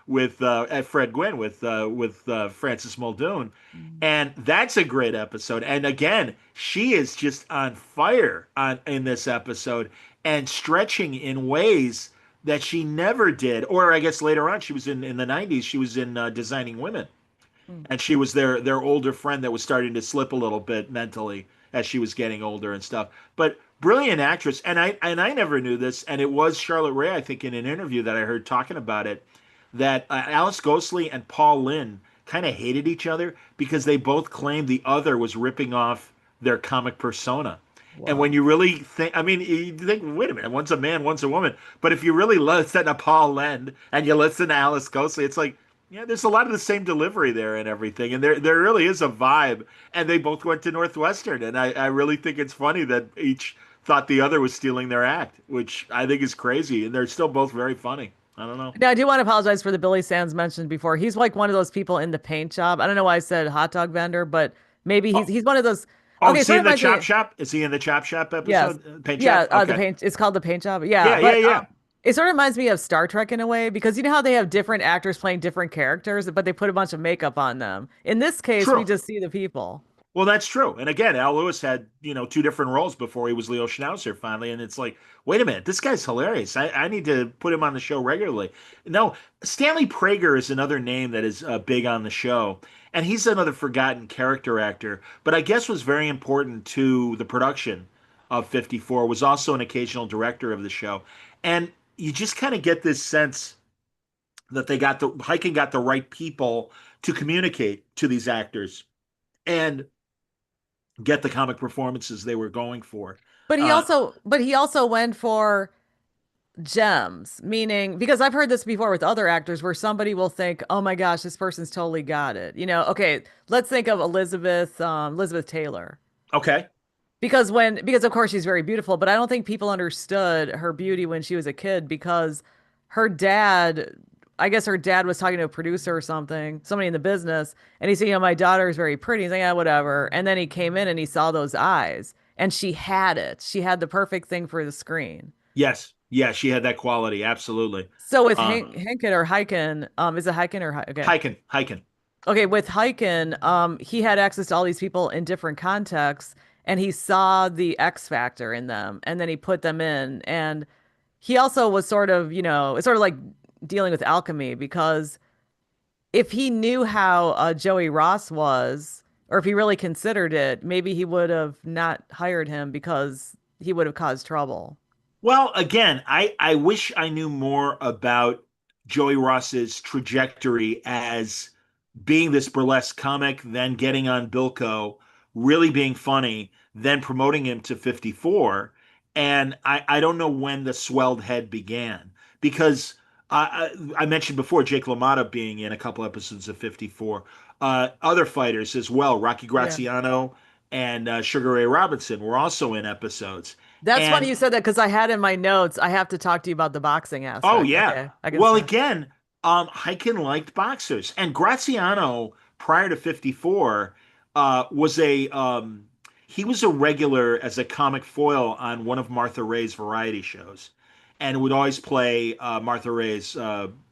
Fred Gwynn with Francis Muldoon, Mhm. and that's a great episode. And again, she is just on fire on in this episode and stretching in ways that she never did. Or I guess later on, she was in the '90s. She was in Designing Women, Mm. and she was their older friend that was starting to slip a little bit mentally as she was getting older and stuff. But brilliant actress, and I never knew this, and it was Charlotte Rae, I think, in an interview that I heard talking about it, that Alice Ghostley and Paul Lynde kind of hated each other because they both claimed the other was ripping off their comic persona. And when Wow. you really think, I mean, you think, wait a minute, one's a man, one's a woman. But if you really listen to Paul Lynde and you listen to Alice Ghostley, it's like, yeah, there's a lot of the same delivery there and everything, and there really is a vibe. And they both went to Northwestern, and I really think it's funny that each thought the other was stealing their act, which I think is crazy. And they're still both very funny. I don't know. Now, I do want to apologize for the Billy Sands mentioned before. He's like one of those people in the paint shop. I don't know why I said hot dog vendor, but maybe Oh, he's one of those. oh, Okay, is he sort in of the reminds Chop me. Shop? Is he in the Chop Shop Yes. episode? Paint Yeah, Shop? Okay. it's called the paint job. Yeah, Yeah, yeah, but yeah. it sort of reminds me of Star Trek in a way because you know how they have different actors playing different characters, but they put a bunch of makeup on them. In this case, we True. just see the people. Well, that's true. And again, Al Lewis had, two different roles before he was Leo Schnauzer finally. And it's like, wait a minute, this guy's hilarious. I need to put him on the show regularly. No, Stanley Prager is another name that is big on the show. And he's another forgotten character actor, but I guess was very important to the production of 54, was also an occasional director of the show. And you just kind of get this sense that Hiking got the right people to communicate to these actors. And get the comic performances they were going for. Uh, But he also went for gems, meaning because I've heard this before with other actors where somebody will think, "Oh my gosh, this person's totally got it." You know, okay, let's think of Elizabeth Taylor. okay. Because of course she's very beautiful, but I don't think people understood her beauty when she was a kid because her dad, I guess her dad was talking to a producer or something, somebody in the business, and he said, my daughter is very pretty. He's like, yeah, whatever. And then he came in and he saw those eyes, and she had it. She had the perfect thing for the screen. Yes. Yeah, she had that quality. Absolutely. So with Uh, Hankin or Hyken, is it Hyken or okay? hiking. Okay, with Hyken, he had access to all these people in different contexts, and he saw the X factor in them, and then he put them in. And he also was sort of, it's sort of like dealing with alchemy because if he knew how Joey Ross was, or if he really considered it, maybe he would have not hired him because he would have caused trouble. Well, again, I wish I knew more about Joey Ross's trajectory as being this burlesque comic, then getting on Bilko, really being funny, then promoting him to 54. And I don't know when the swelled head began because I mentioned before Jake LaMotta being in a couple episodes of 54. Other fighters as well, Rocky Yeah. Graziano and Sugar Ray Robinson were also in episodes. That's funny And you said that because I had in my notes, I have to talk to you about the boxing oh aspect. yeah. Okay, I can Well, start. again, Hyken liked boxers, and Graziano prior to 54 was a he was a regular as a comic foil on one of Martha Ray's variety shows, and would always play Martha Ray's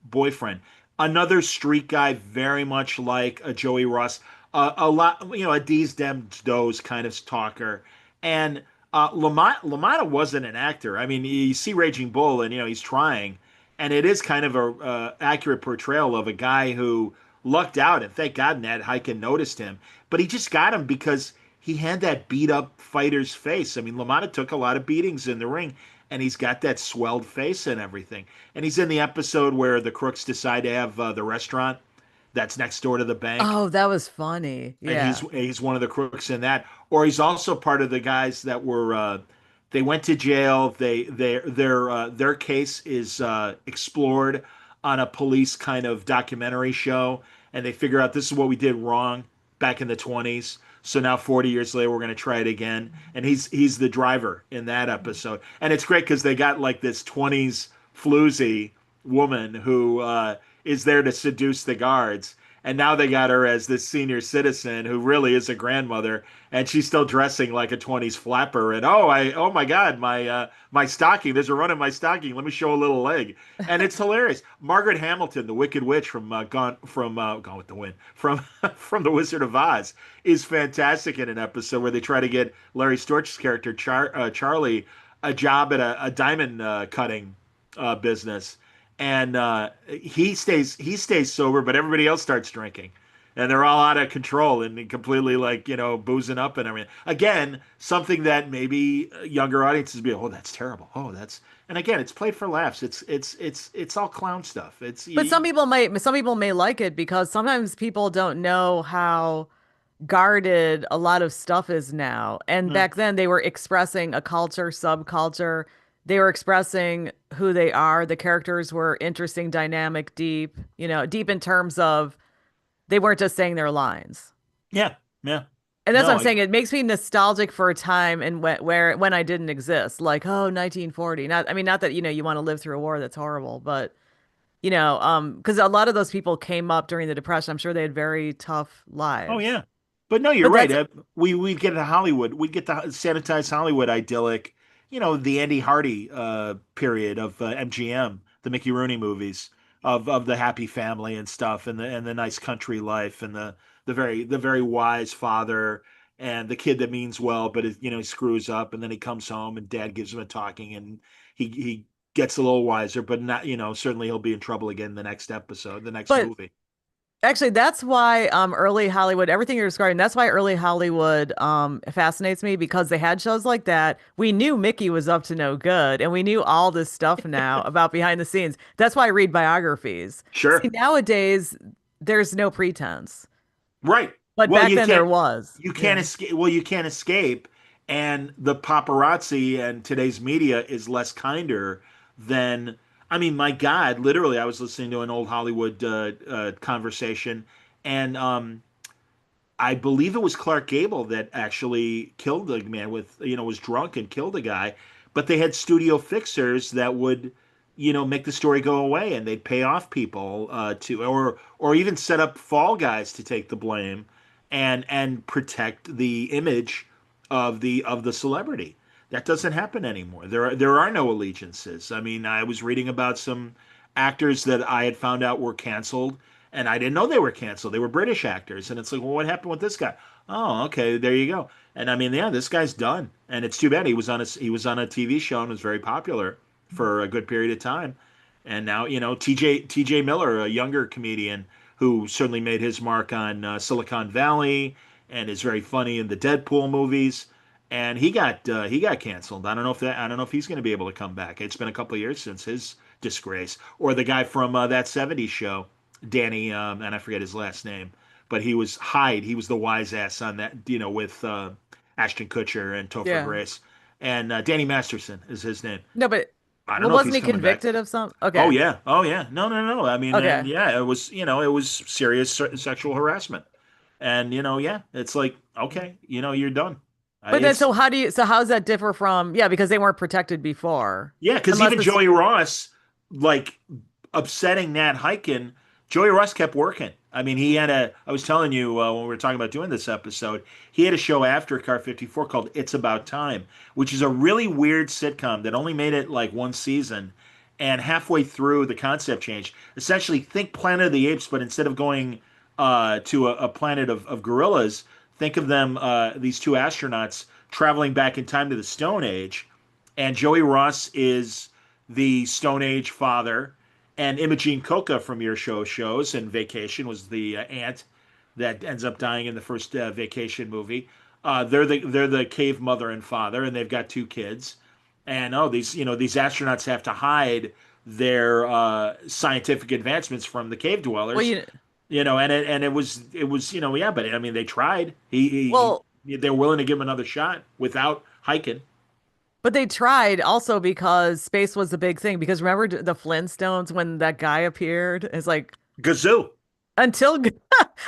boyfriend. Another street guy, very much like a Joey Ross, a lot, a D's Dems Does kind of talker, and LaMotta wasn't an actor. I mean, you see Raging Bull, and he's trying, and it is kind of a accurate portrayal of a guy who lucked out, and thank God Ned Hyken noticed him. But he just got him because he had that beat up fighter's face. I mean, LaMotta took a lot of beatings in the ring, and he's got that swelled face and everything. And he's in the episode where the crooks decide to have the restaurant that's next door to the bank, Oh, that was funny. and he's Yeah. he's one of the crooks in that. Or he's also part of the guys that were they went to jail. Their case is explored on a police kind of documentary show, and they figure out this is what we did wrong back in the 20s. So now 40 years later, we're going to try it again. And he's the driver in that episode, and it's great because they got like this 20s floozy woman who is there to seduce the guards, and now they got her as this senior citizen who really is a grandmother, and she's still dressing like a 20s flapper. And oh my god, my stocking, there's a run in my stocking, let me show a little leg. And it's hilarious. Margaret Hamilton, the Wicked Witch from Gone with the Wind, from from The Wizard of Oz, is fantastic in an episode where they try to get Larry Storch's character Charlie a job at a diamond cutting business, and he stays sober, but everybody else starts drinking, and they're all out of control and completely like boozing up and everything. Again, something that maybe younger audiences be, oh, that's terrible. Oh, that's, and again, it's played for laughs. It's all clown stuff. It's But some people may like it because sometimes people don't know how guarded a lot of stuff is now. And mm, back then they were expressing a culture, subculture. They were expressing who they are. The characters were interesting, dynamic, deep, deep in terms of they weren't just saying their lines. yeah, yeah. And that's what No, I'm saying. It makes me nostalgic for a time and when I didn't exist. Like, oh, 1940. Not, I mean, not that, you want to live through a war that's horrible, but because a lot of those people came up during the Depression. I'm sure they had very tough oh lives. yeah, but no, you're But right. that's We'd get to Hollywood. We'd get the sanitized Hollywood idyllic. The Andy Hardy period of MGM, the Mickey Rooney movies of the happy family and stuff, and the nice country life, and the very wise father, and the kid that means well, but he screws up, and then he comes home, and dad gives him a talking, and he gets a little wiser, but not, certainly he'll be in trouble again in the next episode, the next but movie. actually that's why early Hollywood, everything you're describing, that's why early Hollywood fascinates me because they had shows like that. We knew Mickey was up to no good, and we knew all this stuff now about behind the scenes. That's why I read biographies. See, Sure. nowadays there's no pretense, Right. but Well, back you then there can't was. you can't Yeah. escape. Well, you can't escape, and the paparazzi and today's media is less kinder than. I mean, my God, literally, I was listening to an old Hollywood conversation, and I believe it was Clark Gable that actually killed the man was drunk and killed a guy, but they had studio fixers that would, make the story go away, and they'd pay off people or even set up fall guys to take the blame and protect the image of the celebrity. That doesn't happen anymore. There are no allegiances. I mean, I was reading about some actors that I had found out were canceled, and I didn't know they were canceled. They were British actors, and it's like, well, what happened with this guy? Oh, okay, there you go. And I mean, yeah, this guy's done, and it's too bad. He was on a TV show and was very popular for a good period of time, and now TJ Miller, a younger comedian, who certainly made his mark on Silicon Valley and is very funny in the Deadpool movies. And he got canceled. I don't know if he's going to be able to come back. It's been a couple of years since his disgrace. Or the guy from that '70s show, Danny, and I forget his last name, but he was Hyde. He was the wise ass on that, with Ashton Kutcher and Topher Yeah. Grace. And Danny Masterson is his name. No, but I don't well, know if wasn't he's he coming back. convicted of some? Oh Okay. yeah, oh yeah. No, no, no. I mean, and Okay. yeah, it was, it was serious sexual harassment. And yeah, it's like, okay, you're done. But then, It's so how does that differ from, yeah, because they weren't protected before. Yeah, because Unless even it's, Joey Ross, like upsetting Nat Hiken, Joey Ross kept working. I mean, I was telling you when we were talking about doing this episode, he had a show after Car 54 called It's About Time, which is a really weird sitcom that only made it like one season. And halfway through, the concept changed. Essentially, think Planet of the Apes, but instead of going to a planet of gorillas, think of them, these two astronauts, traveling back in time to the Stone Age, and Joey Ross is the Stone Age father, and Imogene Coca from your shows, and Vacation was the aunt that ends up dying in the first Vacation movie. They're the cave mother and father, and they've got two kids. And these astronauts have to hide their scientific advancements from the cave well, dwellers. And it was yeah, but I mean they tried. well, They're willing to give him another shot without hiking. but they tried also because space was a big thing. Because remember the Flintstones when that guy appeared? It's like Gazoo. until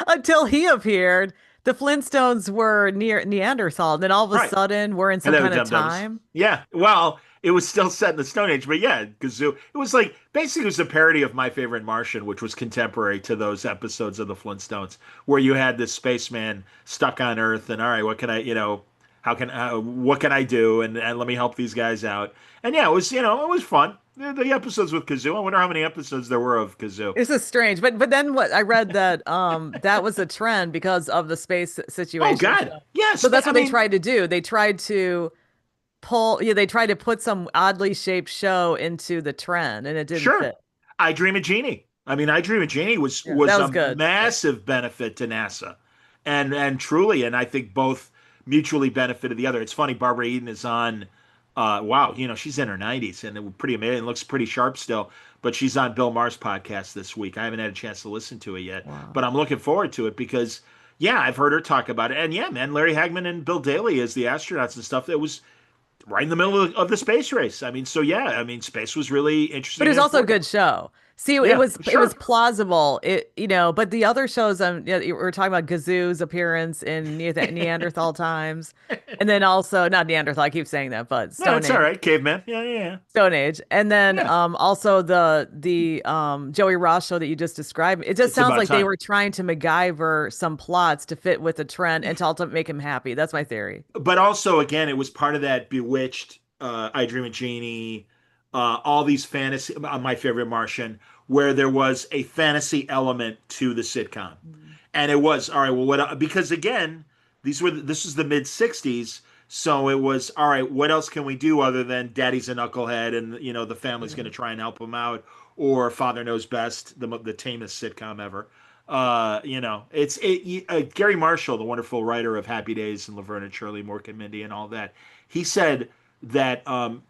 until he appeared, the Flintstones were near Neanderthal. And then all of a Right. sudden, we're in And some they were kind of dum-dums. time. Yeah. Well, it was still set in the Stone Age, but yeah, Gazoo. It was like basically it was a parody of My Favorite Martian, which was contemporary to those episodes of the Flintstones, where you had this spaceman stuck on Earth, and all right, what can I, what can I do, and let me help these guys out. And yeah, it was fun. The episodes with Kazoo. I wonder how many episodes there were of Kazoo. This is strange, but then what I read that that was a trend because of the space Oh situation. God, yes. So that's I what they mean, tried to do. They tried to pull, yeah, they tried to put some oddly shaped show into the trend, and it didn't sure. fit. I Dream of Jeannie. I mean, I Dream of Jeannie was Yeah, that was was a good. Yeah. massive benefit to NASA, and truly, and I think both mutually benefited the other. It's funny, Barbara Eden is on. Wow, she's in her 90s and it pretty amazing. Looks pretty sharp still, but she's on Bill Maher's podcast this week. I haven't had a chance to listen to it yet, Wow. but I'm looking forward to it because, yeah, I've heard her talk about it, and yeah, man, Larry Hagman and Bill Daly as the astronauts and stuff. It was right in the middle of the space race. I mean, so yeah, I mean, space was really But interesting it and was also a important. good show. See, Yeah, it was sure. plausible. But the other shows, yeah, we were talking about Gazoo's appearance in Neanderthal times, and then also not Neanderthal. I keep saying that, but No, Stone it's all Age. right, caveman. Yeah, yeah, yeah. Stone Age. And then Yeah, also the Joey Ross show that you just described. It just it's sounds about like they time. were trying to MacGyver some plots to fit with the trend and to ultimately make him happy. That's my theory. But also, again, it was part of that Bewitched, I Dream of Jeannie, all these fantasy. My Favorite Martian, where there was a fantasy element to the sitcom, Mhm. and it was all right. Well, what? Because again, this is the mid '60s, so it was all right. What else can we do other than Daddy's a knucklehead, and the family's going Yeah. to try and help him out, or Father Knows Best, the tamest sitcom ever. Gary Marshall, the wonderful writer of Happy Days and Laverne and Shirley, Mork and Mindy, and all that. He said that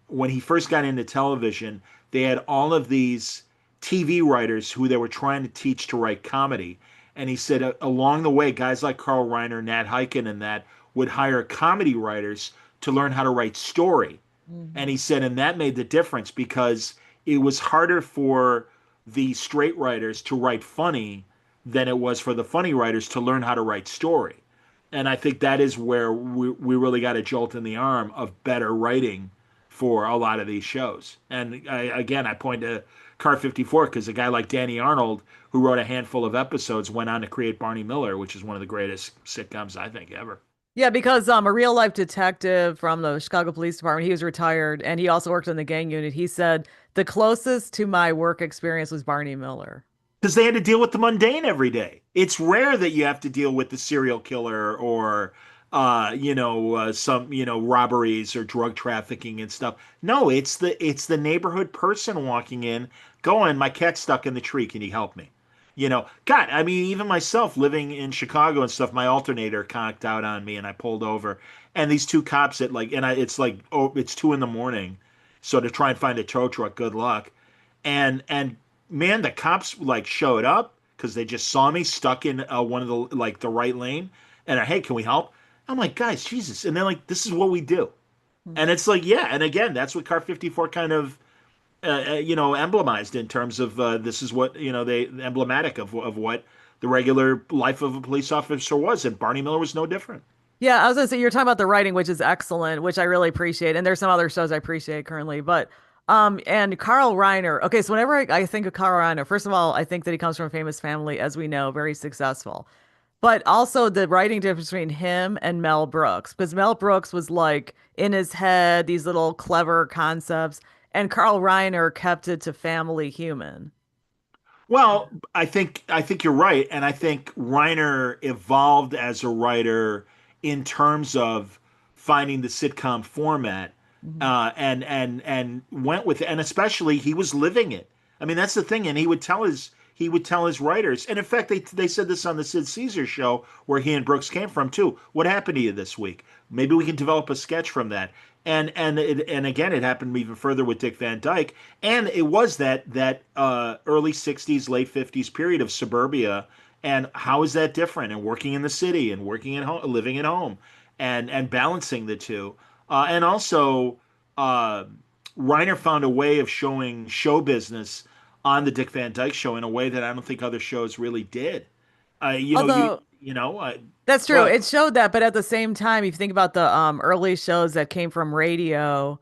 when he first got into television, they had all of these TV writers who they were trying to teach to write comedy. And he said along the way, guys like Carl Reiner, Nat Hiken, and that would hire comedy writers to learn how to write story. And Mhm. he said, and that made the difference because it was harder for the straight writers to write funny than it was for the funny writers to learn how to write story. And I think that is where we really got a jolt in the arm of better writing for a lot of these shows. And again, I point to Car 54 because a guy like Danny Arnold, who wrote a handful of episodes, went on to create Barney Miller, which is one of the greatest sitcoms I think ever. Yeah, because a real life detective from the Chicago Police Department, he was retired and he also worked in the gang unit. He said the closest to my work experience was Barney Miller. Because they had to deal with the mundane every day. It's rare that you have to deal with the serial killer or some robberies or drug trafficking and stuff. No, it's the neighborhood person walking in, going, my cat's stuck in the tree. Can you help me? God, I mean, even myself living in Chicago and stuff, my alternator conked out on me and I pulled over. And these two cops at like, and I, it's like, oh, it's 2 in the morning. So to try and find a tow truck, good luck. And man, the cops like showed up because they just saw me stuck in one of the like the right lane. And hey, can we help? I'm like, guys, Jesus. And they're like, this is what we do. And it's like, yeah. And again, that's what Car 54 kind of emblemized in terms of this is what they emblematic of what the regular life of a police officer was, and Barney Miller was no different. Yeah, I was gonna say you're talking about the writing, which is excellent, which I really appreciate. And there's some other shows I appreciate currently, but and Carl Reiner. Okay, so whenever I think of Carl Reiner, first of all, I think that he comes from a famous family, as we know, very successful. But also the writing difference between him and Mel Brooks, because Mel Brooks was like in his head, these little clever concepts, and Carl Reiner kept it to family human. Well, I think you're right, and I think Reiner evolved as a writer in terms of finding the sitcom format, Mhm. and went with it, and especially he was living it. I mean, that's the thing, and he would tell his writers, and in fact, they said this on the Sid Caesar show where he and Brooks came from too. What happened to you this week? Maybe we can develop a sketch from that. And again, it happened even further with Dick Van Dyke, and it was that early '60s, late '50s period of suburbia, and how is that different? And working in the city and working at home, living at home, and balancing the two, and also uh, Reiner found a way of showing show business on the Dick Van Dyke Show in a way that I don't think other shows really did. You know, you Although you know, that's true, but it showed that, but at the same time, if you think about the early shows that came from radio,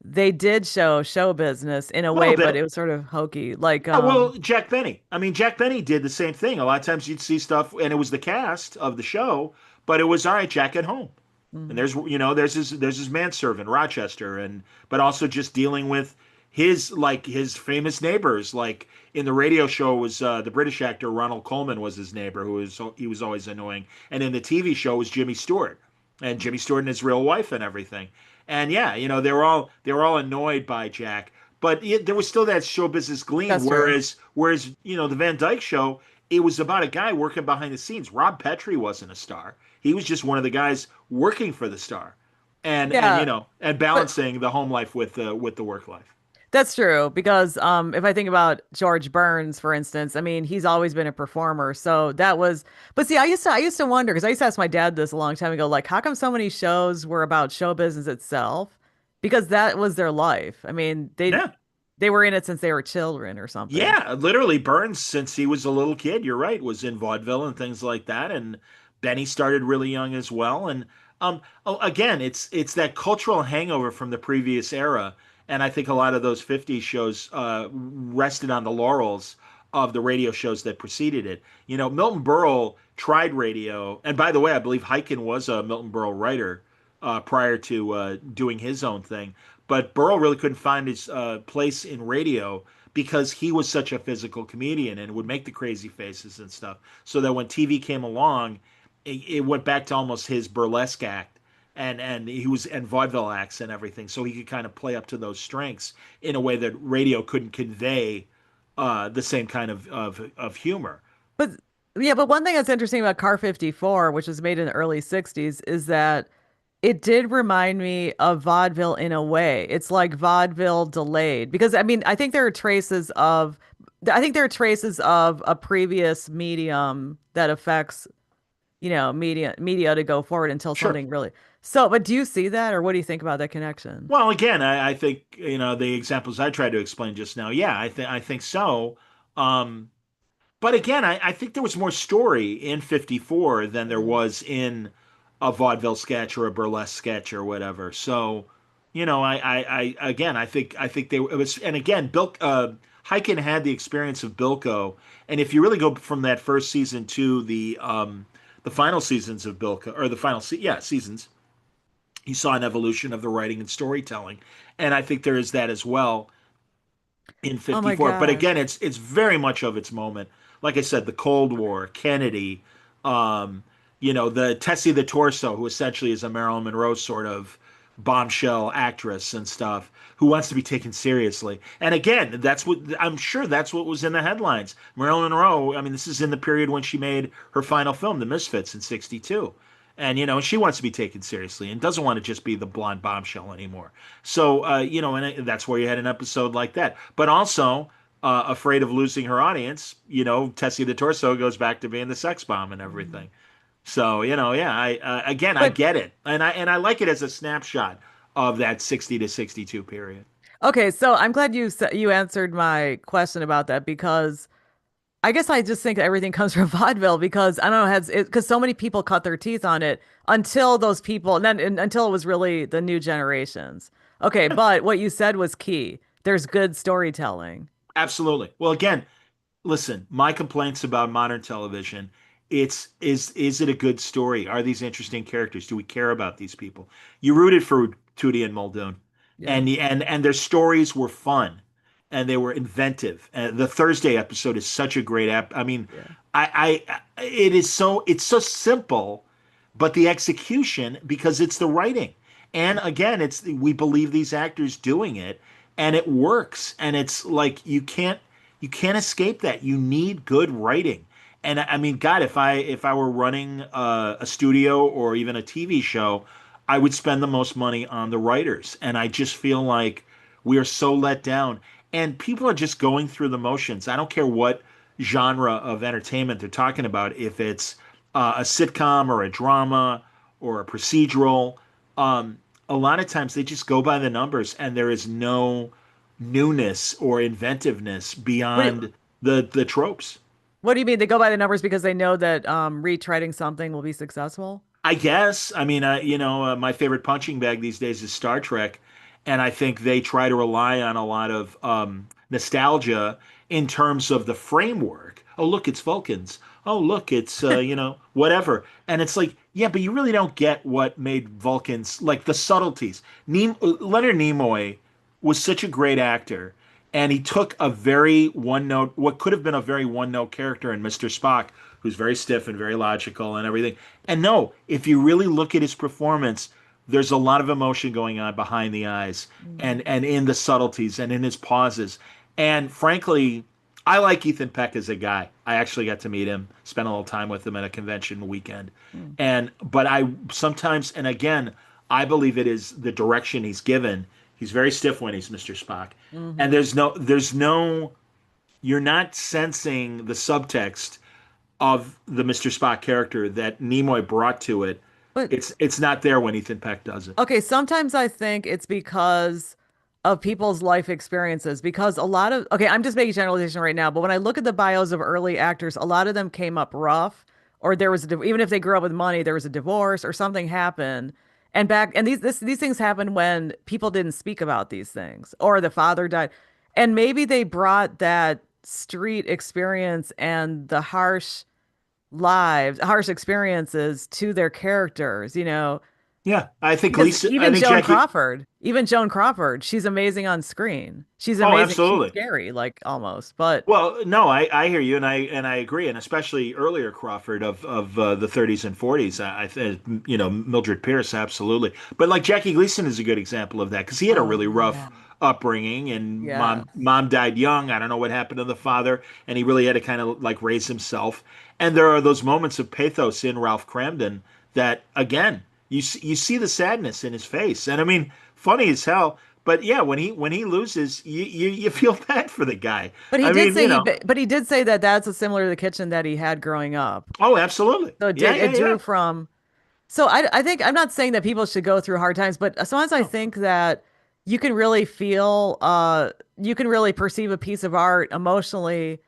they did show business in a a little way, but bit. it was sort of hokey. Like Yeah, well, Jack Benny. I mean, Jack Benny did the same thing. A lot of times you'd see stuff, and it was the cast of the show, but it was all right, Jack at home. And mhm. there's his manservant Rochester, and but also just dealing with his famous neighbors. Like in the radio show was the British actor Ronald Colman was his neighbor, he was always annoying, and in the TV show was Jimmy Stewart, and Jimmy Stewart and his real wife and everything. And yeah, they were all annoyed by Jack, but there was still that show business gleam. That's true. Whereas the Van Dyke Show, it was about a guy working behind the scenes. Rob Petrie wasn't a star. He was just one of the guys working for the star, and Yeah, and but balancing the home life with the work life. that's true because if I think about George Burns, for instance, I mean, he's always been a performer. So that was, but see, I used to wonder because I used to ask my dad this a long time ago, like, how come so many shows were about show business itself? Because that was their life. I mean, Yeah. they were in it since they were children or something. Yeah, literally Burns, since he was a little kid, you're right, was in vaudeville and things like that. And Benny started really young as well. And again, it's that cultural hangover from the previous era. And I think a lot of those '50s shows rested on the laurels of the radio shows that preceded it. Milton Berle tried radio, and by the way, I believe Hyken was a Milton Berle writer prior to doing his own thing. But Berle really couldn't find his place in radio because he was such a physical comedian and would make the crazy faces and stuff. So that when TV came along, it went back to almost his burlesque act, and he was and vaudeville acts and everything. So he could kind of play up to those strengths in a way that radio couldn't convey the same kind of humor. But yeah, but one thing that's interesting about Car 54, which was made in the early 60s, is that it did remind me of vaudeville in a way. It's like vaudeville delayed because I mean, I think there are traces of a previous medium that affects, media to go forward until Sure. something really. So, but do you see that or what do you think about that connection? Well, again, I think the examples I tried to explain just now. Yeah, I think so. Um, But again, I think there was more story in '54 than there Mhm. was in a vaudeville sketch or a burlesque sketch or whatever. So, again, I think it was, and again, Bill Hyken had the experience of Bilko, and if you really go from that first season to the final seasons of Bilko, or the seasons, you saw an evolution of the writing and storytelling, and I think there is that as well in Oh my '54. But gosh. again, it's very much of its moment. Like I said, the Cold War, Kennedy, um, the Tessie the Torso, who essentially is a Marilyn Monroe sort of bombshell actress and stuff who wants to be taken seriously. And again, that's what I'm sure that's what was in the headlines. Marilyn Monroe, I mean, this is in the period when she made her final film, The Misfits in 62. And she wants to be taken seriously and doesn't want to just be the blonde bombshell anymore. So and that's where you had an episode like that. But also afraid of losing her audience, Tessie the Torso goes back to being the sex bomb and Mhm. everything. So, yeah, I But get it. And I like it as a snapshot of that 60 to 62 period. okay, so I'm glad you answered my question about that because I guess I just think everything comes from vaudeville because I don't know, has it because so many people cut their teeth on it until those people and until it was really the new generations. Okay, but what you said was key. There's good storytelling. Absolutely. Well, again, listen, my complaints about modern television, it's is it a good story? Are these interesting characters? Do we care about these people? You rooted for Tootie and Muldoon, Yeah. and their stories were fun, and they were inventive. The Thursday episode is such a great I mean, Yeah. it's so simple, but the execution because it's the writing, and again, it's we believe these actors doing it, and it works, and it's like you can't escape that. You need good writing. And I mean, God, if I were running a studio or even a TV show, I would spend the most money on the writers. And I just feel like we are so let down. And people are just going through the motions. I don't care what genre of entertainment they're talking about, if it's a sitcom or a drama or a procedural. Um, a lot of times they just go by the numbers, and there is no newness or inventiveness What do, beyond the tropes. what do you mean? They go by the numbers because they know that retreading something will be successful? I guess. I mean, my favorite punching bag these days is Star Trek, and I think they try to rely on a lot of nostalgia in terms of the framework. Oh, look, it's Vulcans. Oh, look, it's whatever. And it's like, yeah, but you really don't get what made Vulcans like the subtleties. Leonard Nimoy was such a great actor, and he took a very one note, what could have been a very one note character in Mr. Spock, who's very stiff and very logical and everything. And no, if you really look at his performance, there's a lot of emotion going on behind the eyes Mm, and in the subtleties and in his pauses. And frankly, I like Ethan Peck as a guy. I actually got to meet him, spent a little time with him at a convention weekend. mm, But I sometimes, and again, I believe it is the direction he's given. He's very stiff when he's Mr. Spock. And hmm you're not sensing the subtext of the Mr. Spock character that Nimoy brought to it. But It's not there when Ethan Peck does it. okay, sometimes I think it's because of people's life experiences. Because a lot of, okay, I'm just making generalization right now, but when I look at the bios of early actors, a lot of them came up rough, or there was even if they grew up with money, there was a divorce or something happened. And these things happen when people didn't speak about these things, or the father died, and maybe they brought that street experience and the harsh experiences to their characters, you know. Yeah, Because I even think Jackie. Joan Crawford, she's amazing on screen. She's Oh, amazing. She's absolutely. scary, like almost. But Well, no, I hear you, and I agree, and especially earlier Crawford of the 30s and 40s. I think Mildred Pierce, absolutely. But like Jackie Gleason is a good example of that because he had a oh really yeah, rough upbringing, and yeah, mom died young. I don't know what happened to the father, and he really had to kind of like raise himself. And there are those moments of pathos in Ralph Cramden that again you see the sadness in his face, and I mean, funny as hell. But yeah, when he loses, you feel bad for the guy. but he I did mean, say but he did say that that's a similar to the kitchen that he had growing up. oh, absolutely. So Yeah, yeah, it yeah. drew from. So I think I'm not saying that people should go through hard times, but sometimes I No, think that you can really feel you can really perceive a piece of art emotionally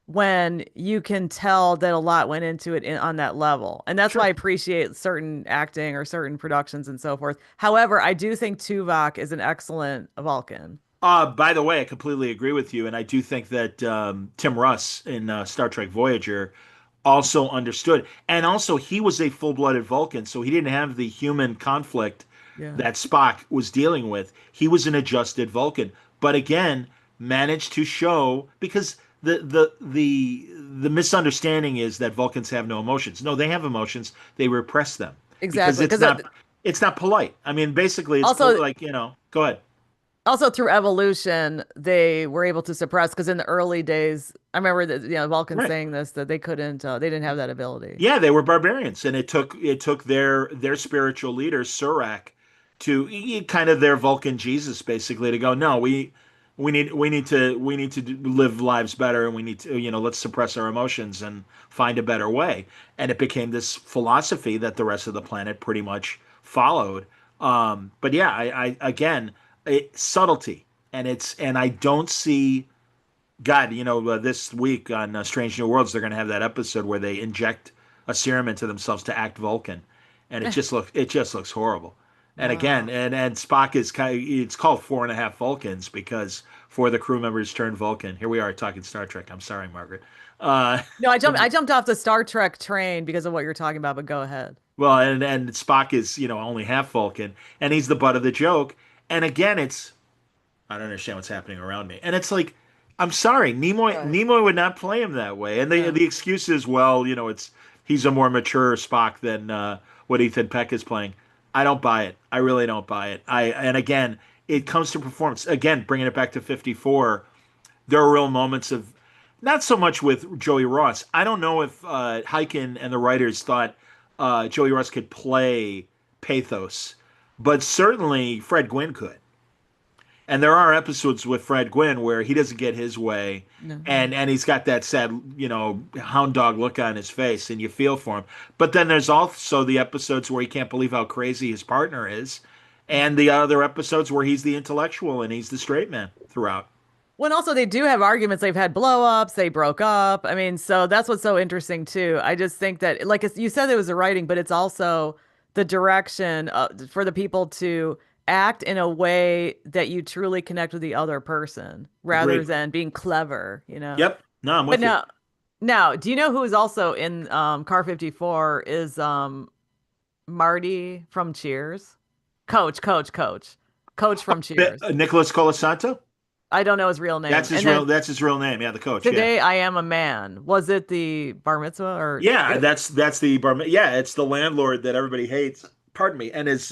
when you can tell that a lot went into it on that level. And that's why I sure. appreciate certain acting or certain productions and so forth. However, I do think Tuvok is an excellent Vulcan. By the way, I completely agree with you, and I do think that Tim Russ in Star Trek Voyager also understood, and also he was a full-blooded Vulcan, so he didn't have the human conflict Yeah. that Spock was dealing with. He was an adjusted Vulcan, but again, managed to show because the misunderstanding is that Vulcans have no emotions. No, they have emotions. They repress them because Exactly. it's Because not. it's not polite. I mean, basically, it's Also, like, go ahead. also through evolution, they were able to suppress because in the early days, I remember that Vulcan Right. saying this that they couldn't, they didn't have that ability. Yeah, they were barbarians, and it took their spiritual leader Surak to kind of their Vulcan Jesus basically to go. No, we need to live lives better, and we need to let's suppress our emotions and find a better way. And it became this philosophy that the rest of the planet pretty much followed. But yeah, I again subtlety, and I don't see. God, this week on Strange New Worlds, they're going to have that episode where they inject a serum into themselves to act Vulcan, and it just looks horrible. And again, Wow. and Spock is it's called 4.5 Vulcans because four of the crew members turned Vulcan. Here we are talking Star Trek. I'm sorry, Margaret. Uh, No, I but jumped I jumped off the Star Trek train because of what you're talking about, but go ahead. well, and Spock is only half Vulcan, and he's the butt of the joke. And again, I don't understand what's happening around me. And it's like, I'm sorry, Right. Nimoy would not play him that way. And the No. the excuse is, well, it's he's a more mature Spock than what Ethan Peck is playing. I don't buy it. I really don't buy it. And again, it comes to performance. Again, bringing it back to 54, there are real moments of not so much with Joey Ross. I don't know if Hyken and the writers thought Joey Ross could play pathos, but certainly Fred Gwynn could. And there are episodes with Fred Gwynn where he doesn't get his way, No. and he's got that sad, hound dog look on his face, and you feel for him. But then there's also the episodes where he can't believe how crazy his partner is, and the other episodes where he's the intellectual and he's the straight man throughout. When also they do have arguments. They've had blow-ups, they broke up. I mean, so that's what's so interesting too. I just think that, like you said, it was the writing, but it's also the direction for the people to act in a way that you truly connect with the other person rather Agreed. than being clever, you know? Yep. No, I'm But with you. now, do you know who is also in Car 54 is Marty from Cheers? Coach from Cheers. Nicholas Colasanto. I don't know his real That's name. his And real. then That's his real name. Yeah, the coach. Yeah. Today I Am a Man. Was it the bar mitzvah or Yeah, that's the bar. Yeah, it's the landlord that everybody hates. Pardon me. And his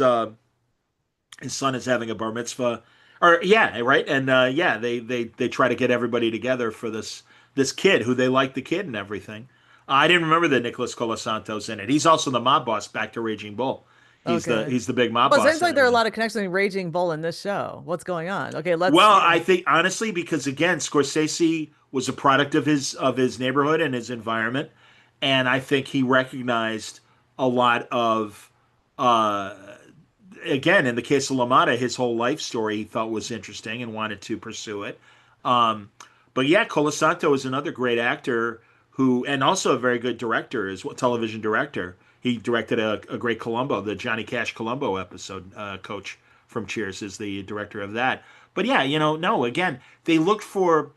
son is having a bar mitzvah, or yeah, right. And yeah, they try to get everybody together for this kid who they like the kid and everything. I didn't remember that Nicholas Colasanto's in it. He's also the mob boss back to Raging Bull. He's the okay. he's the big mob Well, it boss seems and like there are a everything. lot of connections in Raging Bull in this show. What's going on? Okay, let's, Well, I think honestly, because again, Scorsese was a product of his neighborhood and his environment, and I think he recognized a lot of uh, again, in the case of LaMotta, his whole life story he thought was interesting and wanted to pursue it. Um, but yeah, Colasanto is another great actor who, and also a very good director, is what television director. He directed a great Columbo, the Johnny Cash Columbo episode. Coach from Cheers is the director of that. But yeah, no, again, they looked for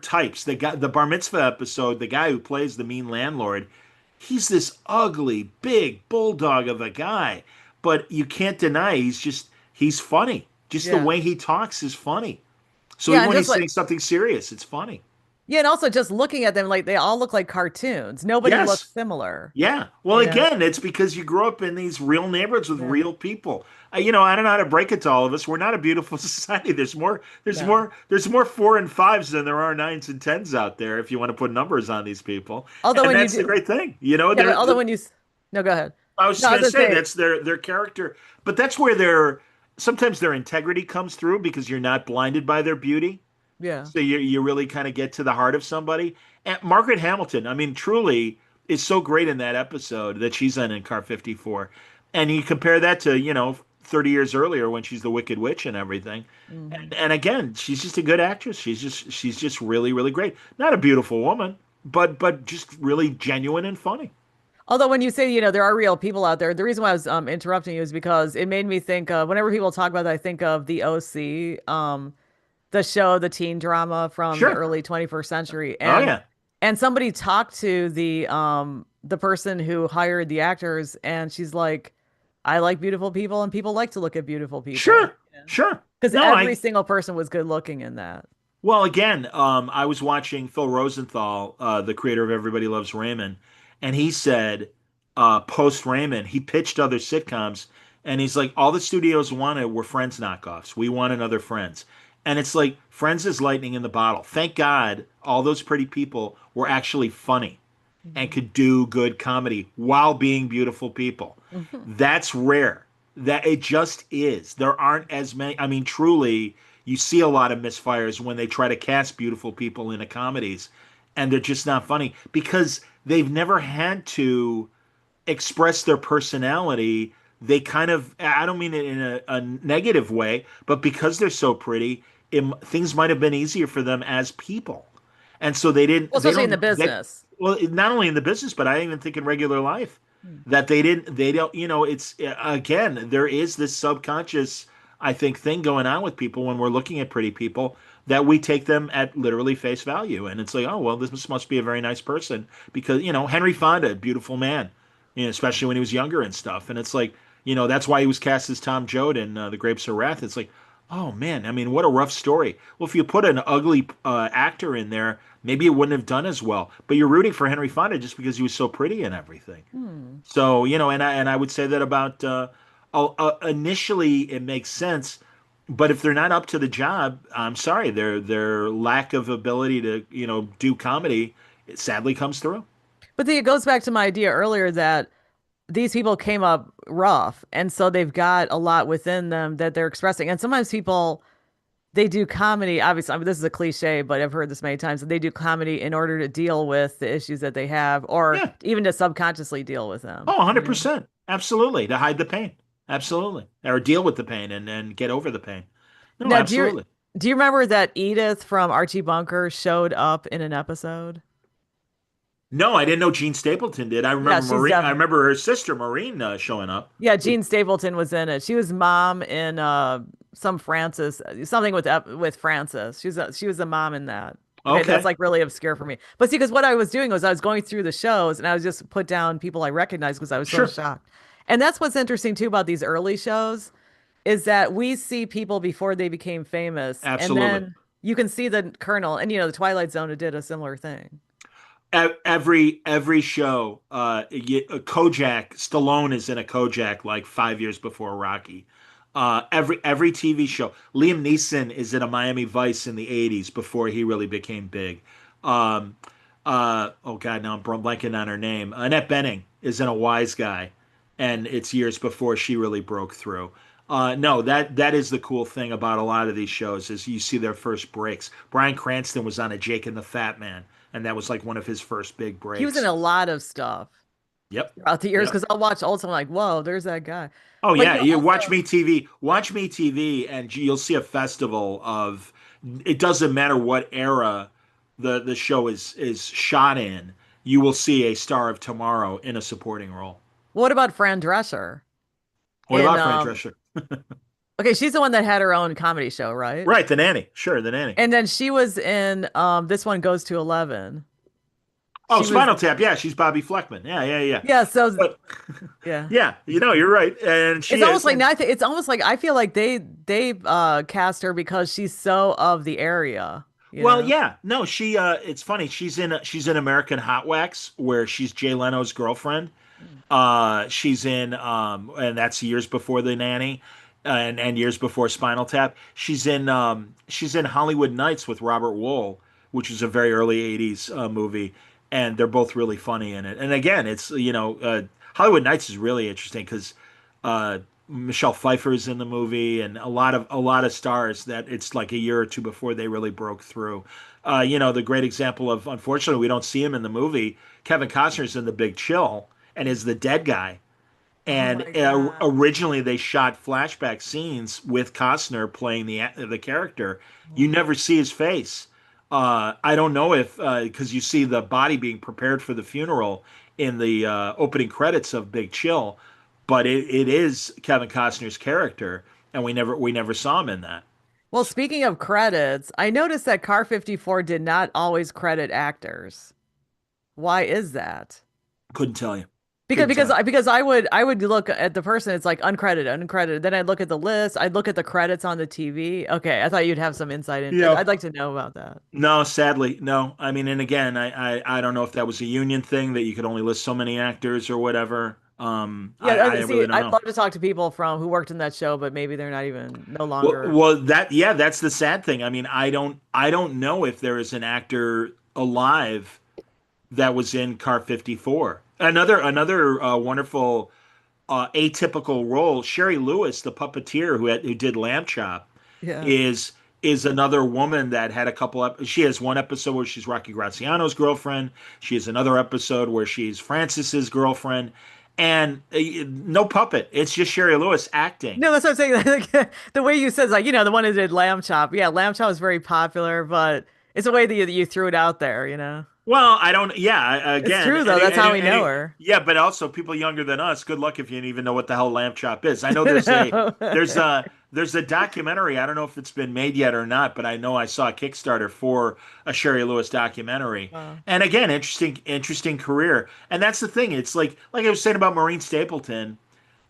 types. The Bar Mitzvah episode, the guy who plays the mean landlord, he's this ugly, big bulldog of a guy, but you can't deny he's funny. Just the yeah. way he talks is funny. So Yeah, even and when just he's like saying something serious, it's funny. yeah, and also just looking at them like they all look like cartoons. Nobody looks Yes. similar, Yeah. Well, you know? again, it's because you grew up in these real neighborhoods with Yeah. real people. I don't know how to break it to all of us. We're not a beautiful society. There's more. There's No. more. There's more 4 and 5s than there are 9s and 10s out there. If you want to put numbers on these people, Although and when you that's the do great thing. You know, yeah, but they're although when you no, go ahead. I was No, just I was gonna gonna say say, that's their character, but that's where their sometimes their integrity comes through because you're not blinded by their beauty. yeah. So you really kind of get to the heart of somebody. And Margaret Hamilton, I mean, truly is so great in that episode that she's in Car 54. And you compare that to 30 years earlier when she's the Wicked Witch and everything. Hmm. And again, she's just a good actress. She's just really really great. Not a beautiful woman, but just really genuine and funny. Although when you say, there are real people out there, the reason why I was interrupting you is because it made me think whenever people talk about that, I think of the OC, the show, the teen drama from the Sure. early 21st century. Oh And yeah. somebody talked to the person who hired the actors and she's like, I like beautiful people and people like to look at beautiful people. Sure. Sure. Because No, every I single person was good looking in that. Well, again, I was watching Phil Rosenthal, the creator of Everybody Loves Raymond, and he said, post Raymond, he pitched other sitcoms, And he's like, all the studios wanted were Friends knockoffs. We want another Friends. And it's like, Friends is lightning in the bottle. Thank God all those pretty people were actually funny and Mhm. could do good comedy while being beautiful people. Mhm. That's rare. That it just is. There aren't as many. I mean, truly, you see a lot of misfires when they try to cast beautiful people into comedies, and they're just not funny because they've never had to express their personality. They kind of, I don't mean it in a negative way, but because they're so pretty, things might have been easier for them as people. And so Well, they especially in the don't, they, business. well, not only in the business, but I even think in regular life Mm. that they don't, it's, again, there is this subconscious, I think, thing going on with people when we're looking at pretty people that we take them at literally face value. And it's like, oh, well, this must be a very nice person because, Henry Fonda, beautiful man, especially when he was younger and stuff. And it's like, that's why he was cast as Tom Joad in The Grapes of Wrath. It's like, oh man, I mean, what a rough story. Well, if you put an ugly actor in there, maybe it wouldn't have done as well. But you're rooting for Henry Fonda just because he was so pretty and everything. Hmm. So, and I would say that about initially it makes sense, but if they're not up to the job, I'm sorry, their lack of ability to, do comedy, it sadly comes through. But then it goes back to my idea earlier that these people came up rough, and so they've got a lot within them that they're expressing. And sometimes people they do comedy. Obviously, I mean, this is a cliche, but I've heard this many times that they do comedy in order to deal with the issues that they have, or Yeah. even to subconsciously deal with them. Oh, You know. 100%. Absolutely. To hide the pain. Absolutely. Or deal with the pain and get over the pain. No, Now, absolutely. do you remember that Edith from Archie Bunker showed up in an episode? No, I didn't know Gene Stapleton did. I Yeah, remember she's Maureen. I definitely. remember her sister Maureen showing up. Yeah, Jean Stapleton was in it. She was mom in some Francis something with Francis. She was the mom in that. Okay, that's Okay, like really obscure for me. But see, because what I was doing was I was going through the shows and I was just put down people I recognized because I was so sure, shocked. And that's what's interesting too about these early shows is that we see people before they became famous, and absolutely. then you can see the kernel. And the Twilight Zone did a similar thing. Every show, Kojak Stallone is in a Kojak like 5 years before Rocky. Every TV show, Liam Neeson is in a Miami Vice in the '80s before he really became big. Um, oh God, now I'm blanking on her name. Annette Bening is in a Wise Guy, and it's years before she really broke through. No, that is the cool thing about a lot of these shows is you see their first breaks. Bryan Cranston was on a Jake and the Fat Man, and that was like one of his first big He was in breaks. a lot of stuff Yep. throughout the years Yep. because I'll watch old stuff. I'm like, whoa, there's that guy. Oh But yeah, you watch also, me TV, and you'll see a festival of. It doesn't matter what era the show is shot in. You will see a star of tomorrow in a supporting role. what about Fran Drescher? What In about Fran Drescher? Okay, she's the one that had her own comedy show, right? Right, the nanny. Sure, the nanny. And then she was in This One Goes to 11. Oh, She was Spinal Tap. Yeah, she's Bobby Fleckman. Yeah, yeah, yeah. yeah, so But yeah. yeah, you're right, and It's she almost is. like And now it's almost like I feel like they cast her because she's so of the area, you well, know. yeah, no, she. It's funny. She's in American Hot Wax, where she's Jay Leno's girlfriend. Mm. She's in, and that's years before the nanny, and years before Spinal Tap. She's in Hollywood Nights with Robert Wool, which is a very early '80s movie, and they're both really funny in it. And again, it's Hollywood Nights is really interesting because Michelle Pfeiffer's in the movie, and a lot of stars that it's like a year or two before they really broke through. The great example of, unfortunately we don't see him in the movie. Kevin Costner's in The Big Chill and is the dead guy. Oh And my God. originally they shot flashback scenes with Costner playing the character. You Oh. never see his face. I don't know if because you see the body being prepared for the funeral in the opening credits of Big Chill, but it is Kevin Costner's character, and we never saw him in that. Well, speaking of credits, I noticed that Car 54 did not always credit actors. Why is that? Couldn't tell you. Because Couldn't because tell you. I because I would look at the person, it's like uncredited, uncredited. Then I'd look at the list, I'd look at the credits on the TV. Okay, I thought you'd have some insight in. Yeah. I'd like to know about that. No, sadly, no. I mean, and again, I don't know if that was a union thing that you could only list so many actors or whatever. Yeah, I see, really don't I'd know. love to talk to people from who worked in that show, but maybe they're not even no Well, longer. well, that yeah, that's the sad thing. I mean, I don't know if there is an actor alive that was in Car 54. Another wonderful atypical role. Sherry Lewis, the puppeteer who did Lamb Chop, Yeah. is is another woman that had a couple up. She has one episode where she's Rocky Graziano's girlfriend. She has another episode where she's Francis's girlfriend, and no puppet. It's just Sherry Lewis acting. No, that's what I'm saying. Like, the way you said, like, the one that did Lamb Chop. Yeah, Lamb Chop was very popular, but it's the way that you threw it out there. Well, I don't. Yeah, It's again, true though. That's how we know her. yeah, but also people younger than us. Good luck if you even know what the hell lamb chop is. I know No. there's a documentary. I don't know if it's been made yet or not, but I know I saw a Kickstarter for a Sherry Lewis documentary. Wow. And again, interesting career. And that's the thing. It's like I was saying about Maureen Stapleton.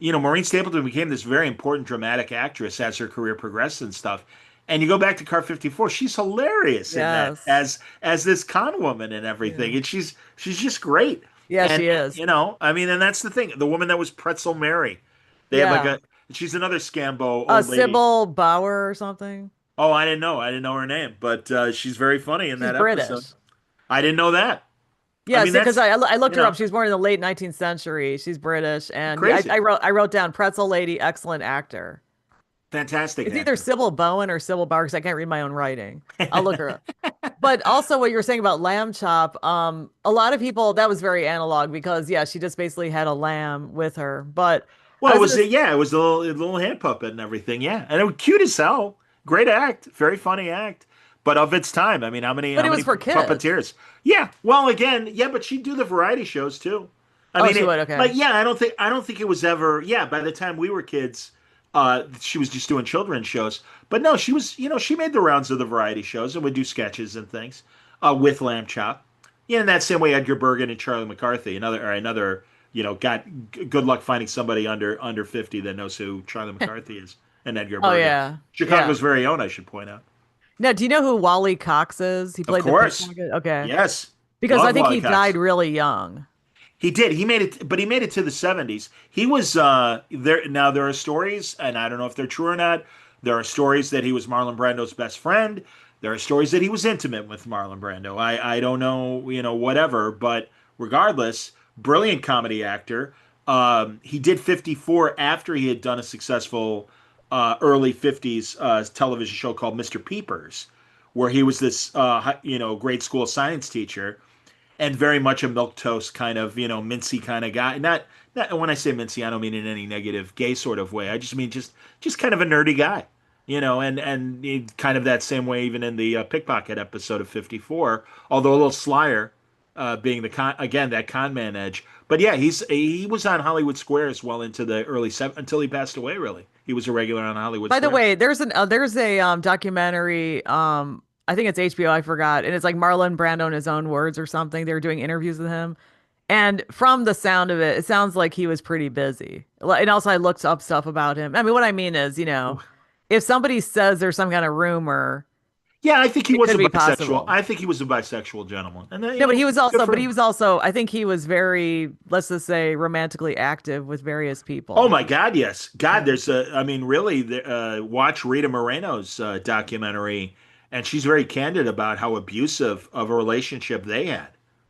Maureen Stapleton became this very important dramatic actress as her career progressed and stuff. And you go back to Car 54, she's hilarious in that Yes. as this con woman and Yeah. everything. And she's just great. Yeah, And she is. I mean, and that's the thing. The woman that was Pretzel Mary. They had like Yeah. a she's another scambo old lady. Sybil Bauer or something. Oh, I didn't know. I didn't know her name, but she's very funny in She's that episode. British. I didn't know that. I Yeah, mean, see, because that's, I looked you her up. know, She was born in the late 19th century. She's British, and yeah, crazy. I wrote down Pretzel Lady, excellent actor. Fantastic It's either actor. Sybil Bowen or Sybil Bauer because I can't read my own writing. I'll look her up. But also what you were saying about lamb chop, a lot of people that was very analog because yeah, she just basically had a lamb with her. But I Well, was gonna, it was a little hand puppet and everything, yeah, and it was cute as hell. Great act, very funny act, but of its time. I mean, but how it was many for kids. puppeteers? Yeah, well, again, yeah, but she'd do the variety shows too. I Oh, mean, she would. Okay. yeah, I don't think it was ever. Yeah, by the time we were kids, she was just doing children's shows. But no, she was, she made the rounds of the variety shows and would do sketches and things with Lamb Chop. Yeah, in that same way, Edgar Bergen and Charlie McCarthy, another, got good luck finding somebody under 50 that knows who Charlie McCarthy is and Edgar Oh Bergen. yeah, yeah. Chicago's very own, I should point out. Now, do you know who Wally Cox is? He Of played the course. pickpocket. Okay, Yes. because I Love think Wally he Cox. died really young. He did. He made it, but he made it to the 70s. He was there. Now there are stories, and I don't know if they're true or not. There are stories that he was Marlon Brando's best friend. There are stories that he was intimate with Marlon Brando. I don't know, whatever. But regardless, brilliant comedy actor. He did 54 after he had done a successful early 50s television show called Mr. Peepers, where he was this grade school science teacher and very much a milk toast kind of, mincy kind of guy. Not when I say mincy, I don't mean in any negative gay sort of way. I just mean just kind of a nerdy guy, and kind of that same way even in the pickpocket episode of 54, although a little slyer, being the con again that con man edge. But yeah, he was on Hollywood Squares well into the early seven until he passed away. Really, he was a regular on Hollywood By the Squares. way, there's a documentary. I think it's HBO. I forgot, and it's like Marlon Brando in his own words or something. They were doing interviews with him, and from the sound of it, it sounds like he was pretty busy. And also, I looked up stuff about him. I mean, what I mean is, if somebody says there's some kind of rumor, Yeah, I think he it was could a be bisexual. possible. I think he was a bisexual gentleman, and No, but he was good also, for but he him. was also, I think he was very, let's just say, romantically active with various Oh people. my God, yes. God, Yeah. I mean, really, watch Rita Moreno's documentary, and she's very candid about how abusive of a relationship they had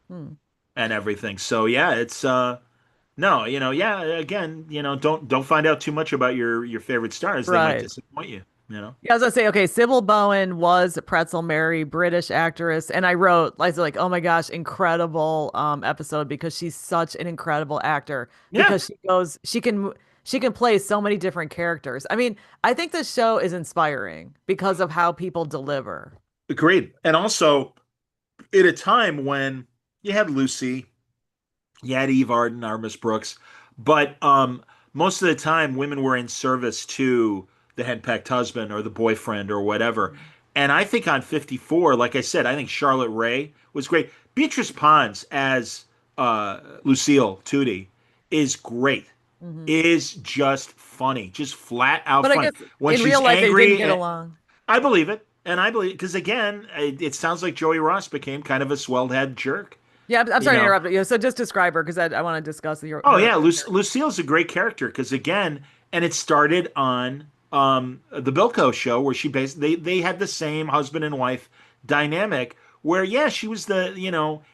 Hmm. and everything. So yeah, it's no, yeah. Again, don't find out too much about your favorite stars; they might Right. disappoint you. You know. Yeah, I was gonna say, okay, Sybil Bowen was Pretzel Mary, British actress, and I wrote, I was like, oh my gosh, incredible episode because she's such an incredible actor Yeah, because she can play so many different characters. I mean, I think this show is inspiring because of how people deliver. agreed. And also, at a time when you had Lucy, you had Eve Arden, our Miss Brooks, but most of the time women were in service to the henpecked husband or the boyfriend or whatever. And I think on 54, like I said, I think Charlotte Rae was great. Beatrice Pons as Lucille Tootie is great. Hmm. Is just funny, just flat out But I funny. guess When in she's real life they didn't angry, get along. I believe it. And I believe because again, it sounds like Joey Ross became kind of a swelled head jerk Yeah, I'm You sorry to know, interrupt you. So just describe her because I want to discuss oh her yeah, character. Lucille's a great character because again, and it started on the Bilko show where they had the same husband and wife dynamic where yeah, she was the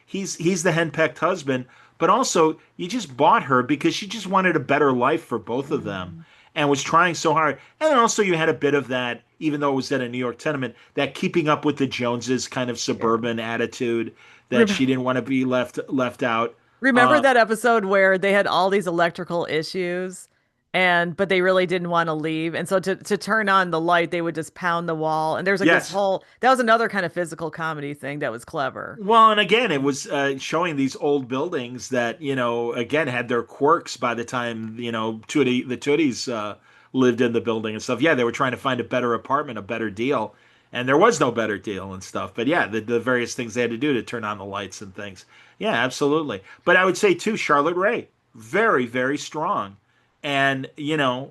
he's the henpecked husband, but also you just bought her because she just wanted a better life for both of them Mhm. and was trying so hard. And then also you had a bit of that, even though it was at a New York tenement, that keeping up with the Joneses kind of Yeah. suburban attitude that Rem- she didn't want to be left out. Remember Uh, that episode where they had all these electrical issues and but they really didn't want to leave. And so to turn on the light, they would just pound the wall. And there's like this yes. whole that was another kind of physical comedy thing that was clever. Well, and again, it was showing these old buildings that, again, had their quirks by the time, the Tooties lived in the building and stuff. Yeah, they were trying to find a better apartment, a better deal, and there was no better deal and stuff. But yeah, the various things they had to do to turn on the lights and things. Yeah, absolutely. But I would say too, Charlotte Rae, very, very strong, and and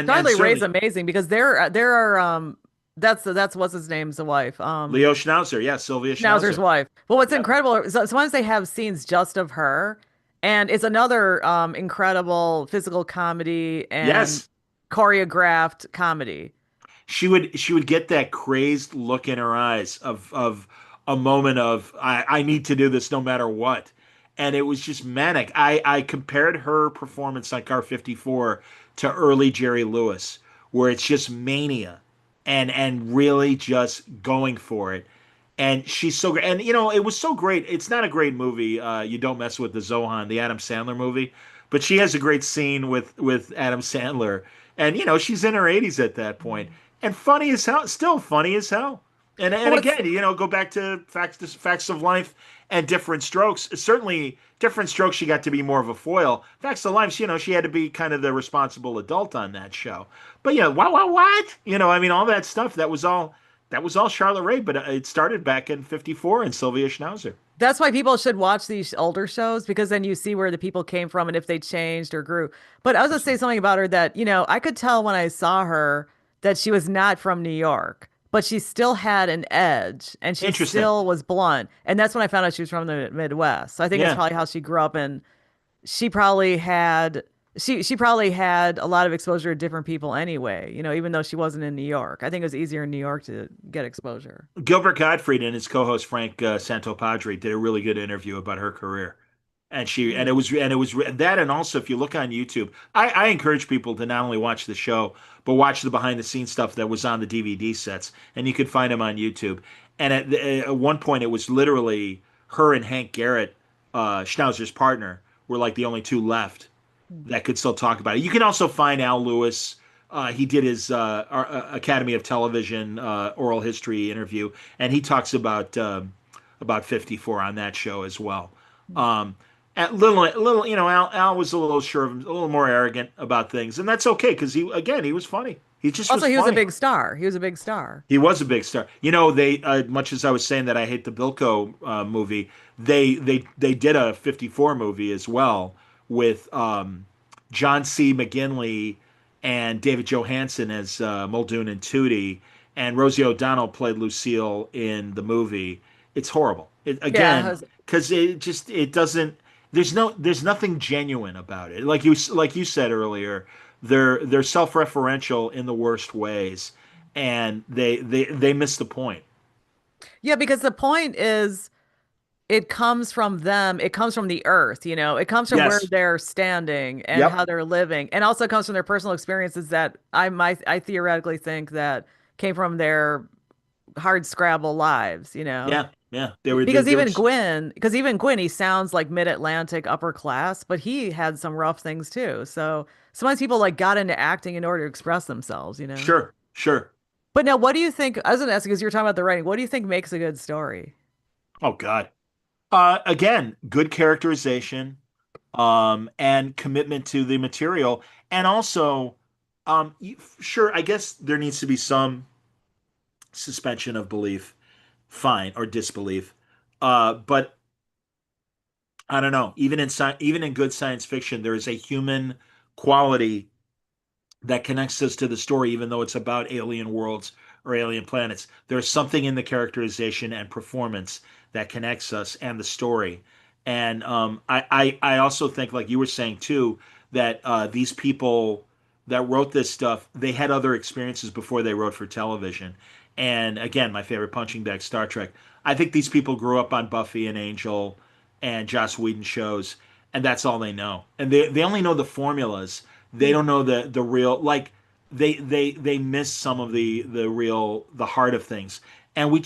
Charlotte Ray's certainly amazing because there are that's what's his name's the wife. Leo Schnauzer, yeah, Sylvia Schnauzer's Schnauzer. wife. Well, what's Yep. incredible is sometimes they have scenes just of her, and it's another incredible physical comedy and Yes. choreographed comedy. She would get that crazed look in her eyes of a moment of I need to do this no matter what. And it was just manic. I compared her performance on Car 54 to early Jerry Lewis, where it's just mania and really just going for it. And she's so great. And it was so great. It's not a great movie. You don't mess with the Zohan, the Adam Sandler movie, but she has a great scene with Adam Sandler, and she's in her 80s at that point, and funny as hell, still funny as hell. And Well, and what's again, go back to facts of life and different strokes. Certainly, different strokes. She got to be more of a foil. Facts of life. She had to be kind of the responsible adult on that show. But yeah, what? I mean, all that stuff. That was all Charlotte Rae, but it started back in '54 in Sylvia Schnauzer. That's why people should watch these older shows because then you see where the people came from and if they changed or grew. But I was gonna say Absolutely. something about her that, I could tell when I saw her that she was not from New York, but she still had an edge and she Interesting. still was blunt. And that's when I found out she was from the Midwest. So I think it's Yeah. probably how she grew up and she probably had she probably had a lot of exposure to different people anyway, even though she wasn't in New York. I think it was easier in New York to get exposure. Gilbert Gottfried and his co-host Frank Santopadre did a really good interview about her career, and she and it was that, and also if you look on YouTube, I encourage people to not only watch the show but watch the behind the scenes stuff that was on the DVD sets, and you can find them on YouTube. And at one point, it was literally her and Hank Garrett, Schnauzer's partner, were like the only two left that could still talk about it. You can also find Al Lewis. He did his Academy of Television oral history interview, and he talks about 54 on that show as well. Um, at little, Al was a little sure of him, a little more arrogant about things, and that's okay because he was funny. He just was Also, he was a funny. big star. He was a big star. He was a big star. They much as I was saying that I hate the Bilko movie, they did a 54 movie as well with John C. McGinley and David Johansen as Muldoon and Tootie, and Rosie O'Donnell played Lucille in the movie. It's horrible. Yeah, Again, because it doesn't. There's nothing genuine about it. Like you said earlier, they're self-referential in the worst ways, and they miss the point. yeah, because the point is it comes from them. It comes from the earth, it comes from where Yes. they're standing and Yep. how they're living. And also comes from their personal experiences that I theoretically think that came from their hard scrabble lives. Yeah. Yeah. They were they, Because they were even Gwyn, he sounds like mid-Atlantic upper class, but he had some rough things too. So sometimes people like got into acting in order to express themselves. sure, sure. But now, what do you think? I was going to ask you because you were talking about the writing. What do you think makes a good story? Oh God. Again, good characterization, and commitment to the material, and also, sure, I guess there needs to be some suspension of belief, fine, or disbelief. But I don't know. Even in good science fiction, there is a human quality that connects us to the story, even though it's about alien worlds or alien planets. There's something in the characterization and performance that connects us and the story. And I also think, like you were saying too, that these people that wrote this stuff, they had other experiences before they wrote for television. And again, my favorite punching bag, Star Trek. I think these people grew up on Buffy and Angel and Joss Whedon shows, and that's all they know. And they only know the formulas. They don't know the real, like they miss some of the real, the heart of things. And we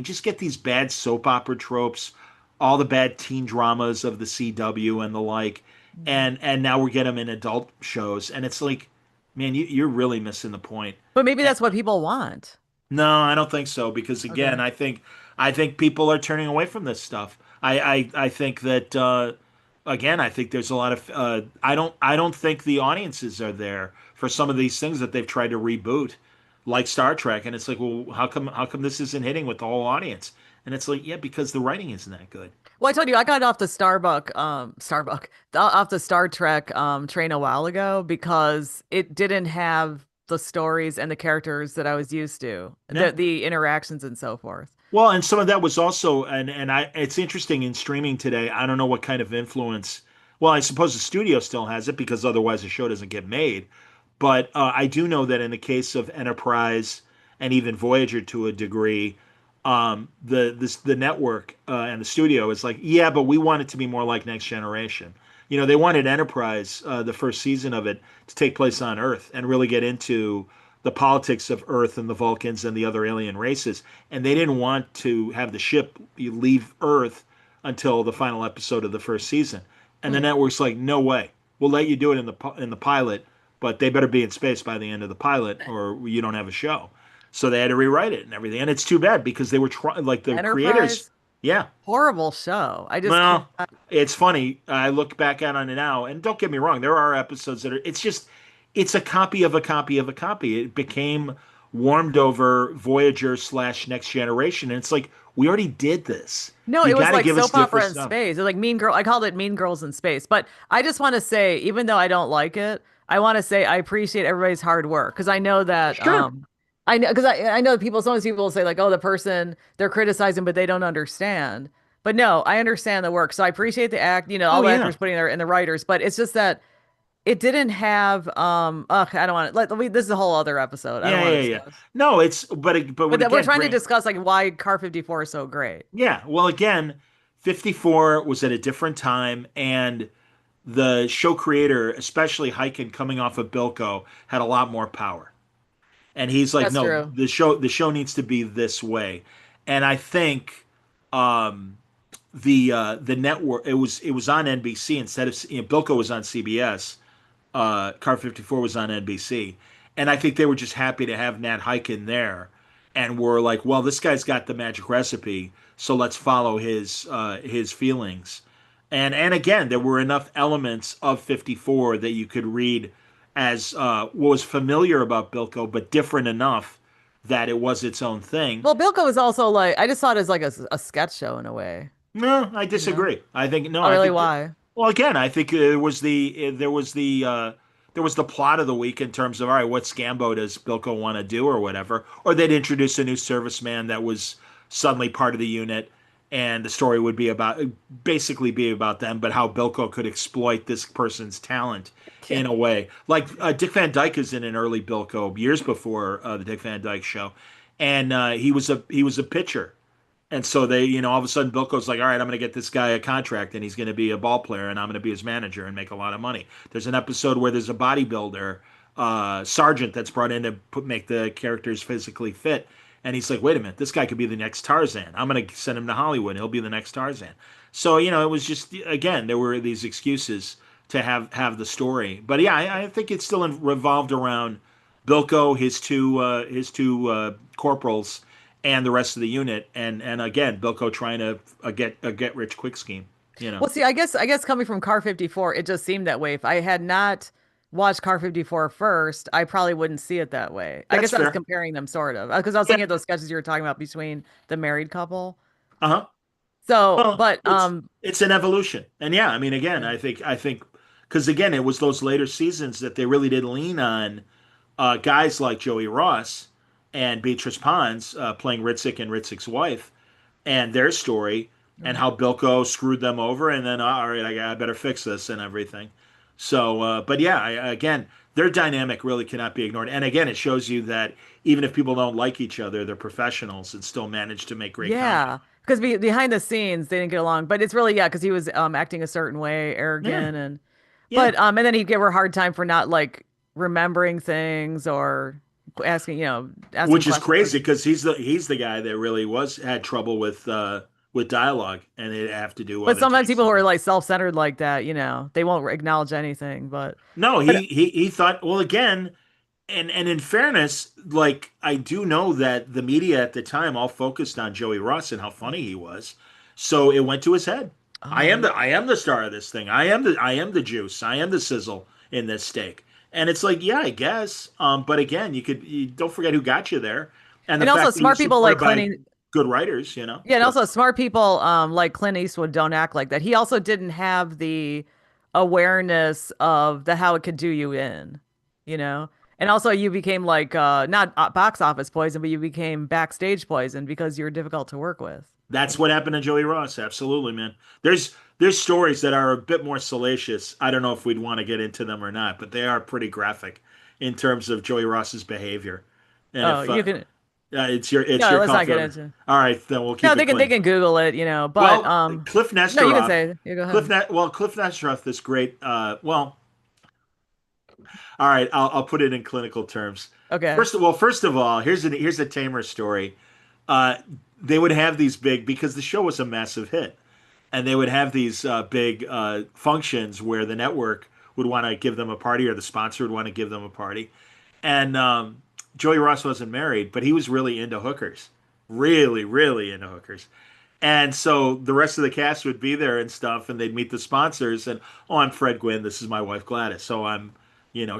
just get these bad soap opera tropes, all the bad teen dramas of the CW and the like, Mhm. and now we get them in adult shows, and it's like, man, you're really missing the point. But maybe And that's what people want. no, I don't think so because again, Okay. I think people are turning away from this stuff. I think that again, I think there's a lot of I don't think the audiences are there for some of these things that they've tried to reboot, like Star Trek, and it's like, well, how come this isn't hitting with the whole audience? And it's like, yeah, because the writing isn't that good. Well, I told you I got off the off the Star Trek train a while ago because it didn't have the stories and the characters that I was used to, Yeah. the interactions and so forth. Well, and some of that was also, and it's interesting in streaming today. I don't know what kind of influence. Well, I suppose the studio still has it because otherwise the show doesn't get made. But I do know that in the case of Enterprise and even Voyager to a degree, the network and the studio is like, yeah, but we want it to be more like Next Generation. They wanted Enterprise, the first season of it, to take place on Earth and really get into the politics of Earth and the Vulcans and the other alien races. And they didn't want to have the ship leave Earth until the final episode of the first season. And the Hmm. network's like, no way. We'll let you do it in the pilot, but they better be in space by the end of the pilot, or you don't have a show. So they had to rewrite it and everything. And it's too bad because they were trying, like the creators. Enterprise, Yeah. horrible show. I just could Well, not. it's funny. I look back on it now, and don't get me wrong, there are episodes that are. It's a copy of a copy of a copy. It became warmed over Voyager slash Next Generation, and it's like we already did this. No, You it was got to like give us soap different opera in stuff. space. It was like Mean Girl. I called it Mean Girls in Space. But I just want to say, even though I don't like it, I want to say I appreciate everybody's hard work because I know that Sure. I know because I know people. Sometimes people will say like, "Oh, the person they're criticizing, but they don't understand." But no, I understand the work, so I appreciate the act. All Oh the yeah. actors putting their and the writers. But it's just that it didn't have. Ugh, I don't want to. This is a whole other episode. I don't Yeah, want to yeah, yeah. discuss. No, but But when that we're again, trying to grant. discuss like why Car 54 is so great. Yeah. Well, again, 54 was at a different time, and the show creator, especially Hyken coming off of Bilko, had a lot more power. And he's like, That's no, true. the show needs to be this way. And I think um, the network, it was on NBC instead of, Bilko was on CBS. Car 54 was on NBC, and I think they were just happy to have Nat Hiken there, and were like, well, this guy's got the magic recipe, so let's follow his feelings. And again, there were enough elements of 54 that you could read as what was familiar about Bilko, but different enough that it was its own thing. Well, Bilko was also like I just saw it as like a sketch show in a way, No, I you know? disagree. I think no, Oh, I really? think that, Why? well, again, I think there was the plot of the week in terms of, all right, what Scambo does Bilko want to do or whatever, or they'd introduce a new serviceman that was suddenly part of the unit, and the story would basically be about them, but how Bilko could exploit this person's talent Yeah. in a way. Like Dick Van Dyke is in an early Bilko years before the Dick Van Dyke show, and he was a pitcher, and so they, all of a sudden, Bilko's like, all right, I'm going to get this guy a contract and he's going to be a ball player and I'm going to be his manager and make a lot of money. There's an episode where there's a bodybuilder, sergeant that's brought in to make the characters physically fit. And he's like, wait a minute, this guy could be the next Tarzan. I'm going to send him to Hollywood. He'll be the next Tarzan. So, it was just, again, there were these excuses to have the story. But yeah, I think it's still revolved around Bilko, his two corporals, and the rest of the unit. And again, Bilko trying to get a get rich quick scheme. You know, Well, see, I guess coming from Car 54, it just seemed that way. If I had not watched Car 54 first, I probably wouldn't see it that way. I that's guess I was fair. comparing them sort of because I was Yeah. thinking of those sketches you were talking about between the married couple. Uh huh. So, Well, but it's an evolution, and yeah, I mean, again, yeah. I think because again, it was those later seasons that they really did lean on guys like Joey Ross and Beatrice Pons playing Ritzik and Ritzik's wife and their story. and how Bilko screwed them over, and then all right, I better fix this and everything. So, but yeah, again, their dynamic really cannot be ignored. And again, it shows you that even if people don't like each other, they're professionals and still manage to make great comedy. Yeah, because behind the scenes they didn't get along, but it's really, yeah, because he was acting a certain way, Yeah, arrogant, and yeah. and then he'd give her a hard time for not like remembering things or asking, asking Which is questions. crazy because he's the guy that really was had trouble with dialogue, and they have to do But other sometimes takes people and who are things. like self-centered like that, they won't acknowledge anything. No, But he thought, well, again, and in fairness, like I do know that the media at the time all focused on Joey Ross and how funny he was, so it went to his head. oh, I am the star of this thing. I am the juice. I am the sizzle in this steak. And it's like, yeah, I guess. But again, you don't forget who got you there, and the and also fact that he smart was people like supported Clint. by good writers. You know, Yeah, and go. also smart people like Clint Eastwood don't act like that. He also didn't have the awareness of the how it could do you in, you know? And also you became like not box office poison, but you became backstage poison because you're difficult to work with. That's what happened to Joey Ross. Absolutely, man. There's stories that are a bit more salacious. I don't know if we'd want to get into them or not, but they are pretty graphic in terms of Joey Ross's behavior. And Oh, if you can it's no, your let's call not for get the, into. all right, then we'll No, keep it they clean. can Google it, but Well, Cliff no, you can Nesteroff, say it. You go ahead. Cliff Nesteroff, this great. All right, I'll put it in clinical terms. Okay. First of all, here's a tamer story. Uh, they would have these big because the show was a massive hit, and they would have these big functions where the network would want to give them a party or the sponsor would want to give them a party. And Joey Ross wasn't married, but he was really into hookers, really, really into hookers. And so the rest of the cast would be there and stuff, and they'd meet the sponsors. And oh, I'm Fred Gwynn. This is my wife Gladys. So I'm,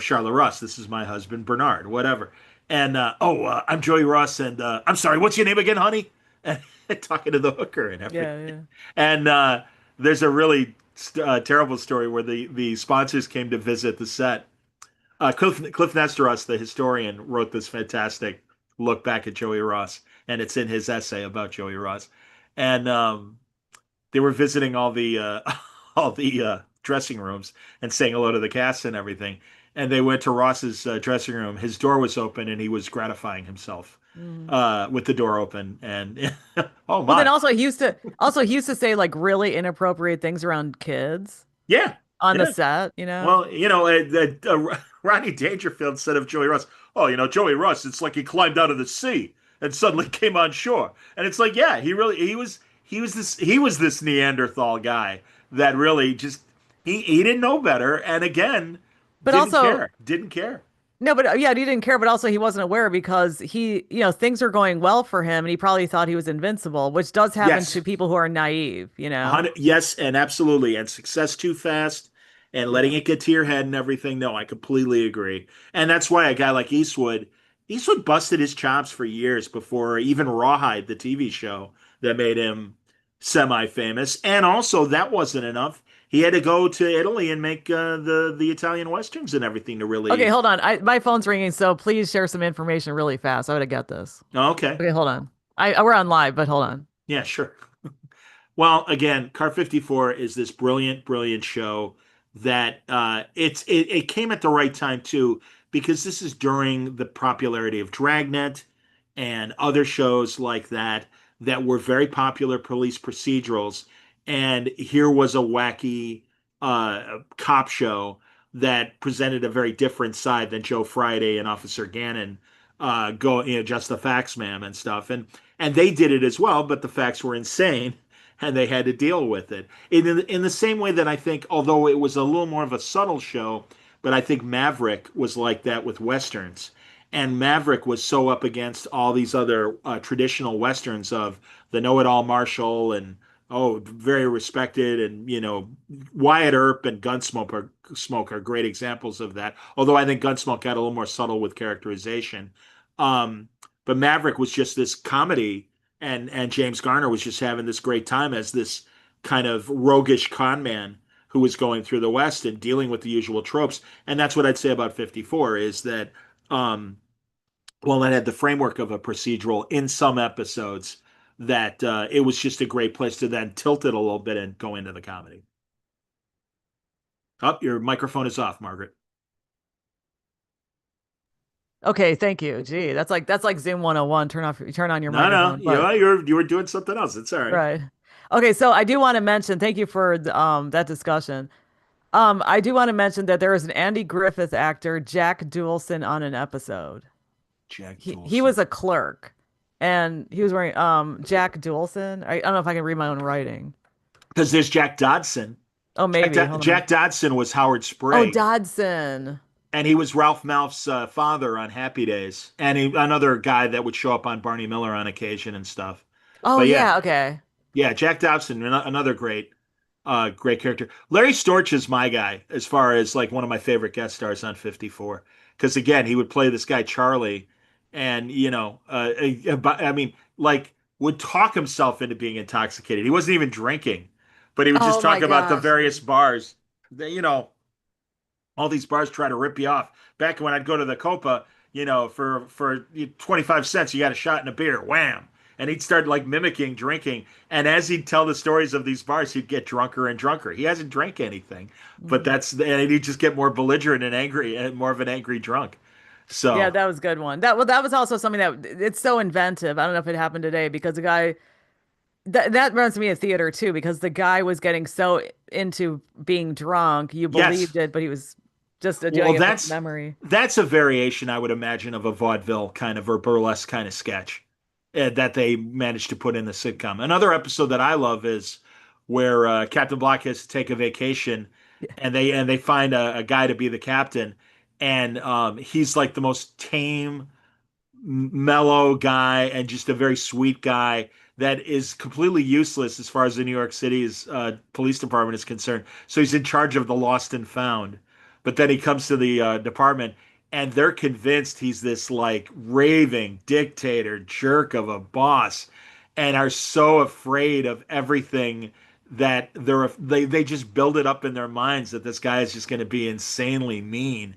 Charlotte Russ. This is my husband Bernard. Whatever. And I'm Joey Ross. And I'm sorry. What's your name again, honey? And talking to the hooker and Yeah, everything. yeah. And there's a really terrible story where the sponsors came to visit the set. Cliff Nesteros, the historian, wrote this fantastic look back at Joey Ross, and it's in his essay about Joey Ross. And they were visiting all the all the dressing rooms and saying hello to the cast and everything. And they went to Ross's dressing room. His door was open, and he was gratifying himself Mhm. with the door open. And oh Well, then my, also he used to say like really inappropriate things around kids yeah, on the yeah. set. Well, Ronnie Dangerfield said of Joey Ross, "Oh, Joey Ross, it's like he climbed out of the sea and suddenly came on shore." And it's like, yeah, he was this Neanderthal guy that really just he didn't know better, and again, But also, didn't care. no, but yeah, he didn't care, but also he wasn't aware because things are going well for him and he probably thought he was invincible, which does happen to Yes, people who are naive. yes, and absolutely, and success too fast, and letting Yeah. it get to your head and everything. No, I completely agree, and that's why a guy like Eastwood busted his chops for years before even Rawhide, the TV show that made him semi-famous, and also that wasn't enough. He had to go to Italy and make the Italian westerns and everything to Okay, really. hold on. My phone's ringing, so please share some information really fast. I would have got this. Oh, okay, Okay, hold on. We're on live, but hold on. yeah, sure. Well, again, Car 54 is this brilliant, brilliant show that it came at the right time too, because this is during the popularity of Dragnet and other shows like that that were very popular police procedurals. And here was a wacky cop show that presented a very different side than Joe Friday and Officer Gannon just the facts, ma'am, and stuff. And they did it as well, but the facts were insane and they had to deal with it. In the same way that I think, although it was a little more of a subtle show, but I think Maverick was like that with Westerns. And Maverick was so up against all these other traditional Westerns of the know it all Marshal and, oh, very respected. And, Wyatt Earp and Gunsmoke are great examples of that. Although I think Gunsmoke got a little more subtle with characterization. Um, but Maverick was just this comedy and James Garner was just having this great time as this kind of roguish con man who was going through the West and dealing with the usual tropes. And that's what I'd say about 54 is that um, well, it had the framework of a procedural in some episodes, that it was just a great place to then tilt it a little bit and go into the comedy. Oh, your microphone is off, Margaret. Okay, thank you. Gee, that's like Zoom 101. Turn on your No, no, microphone. But you were doing something else. It's all right. right. Okay, so I do want to mention, thank you for that discussion. I do want to mention that there was an Andy Griffith actor, Jack Doolson, on an episode. Jack He was Doolson. a clerk, and he was wearing Jack Doolson. I don't know if I can read my own writing. Because there's Jack Dodson. Oh, maybe. Hold on. Jack Dodson was Howard Oh, Sprague, Dodson. and he was Ralph Malph's father on Happy Days, and another guy that would show up on Barney Miller on occasion and stuff. Oh But yeah, yeah, okay. yeah, Jack Dodson, another great character. Larry Storch is my guy as far as like one of my favorite guest stars on 54. Because again, he would play this guy Charlie, and I mean, like would talk himself into being intoxicated. He wasn't even drinking, but he would just Oh my talk about the gosh. various bars. All these bars try to rip you off. Back when I'd go to the Copa, for 25 cents, you got a shot and a beer. Wham! And he'd start like mimicking drinking. And as he'd tell the stories of these bars, he'd get drunker and drunker. He hasn't drank anything, but Mhm. and he'd just get more belligerent and angry and more of an angry drunk. Yeah, So that was a good one. That was also something that it's so inventive. I don't know if it happened today because the guy that reminds me of theater too, because the guy was getting so into being drunk, you yes, believed it, but he was just well doing it from that's memory. that's a variation I would imagine of a vaudeville kind of or burlesque kind of sketch that they managed to put in the sitcom. Another episode that I love is where Captain Block has to take a vacation, and they find a guy to be the captain, and he's like the most tame, mellow guy and just a very sweet guy that is completely useless as far as the New York City's police department is concerned. So he's in charge of the lost and found. But then he comes to the department and they're convinced he's this like raving dictator jerk of a boss and are so afraid of everything that they just build it up in their minds that this guy is just going to be insanely mean.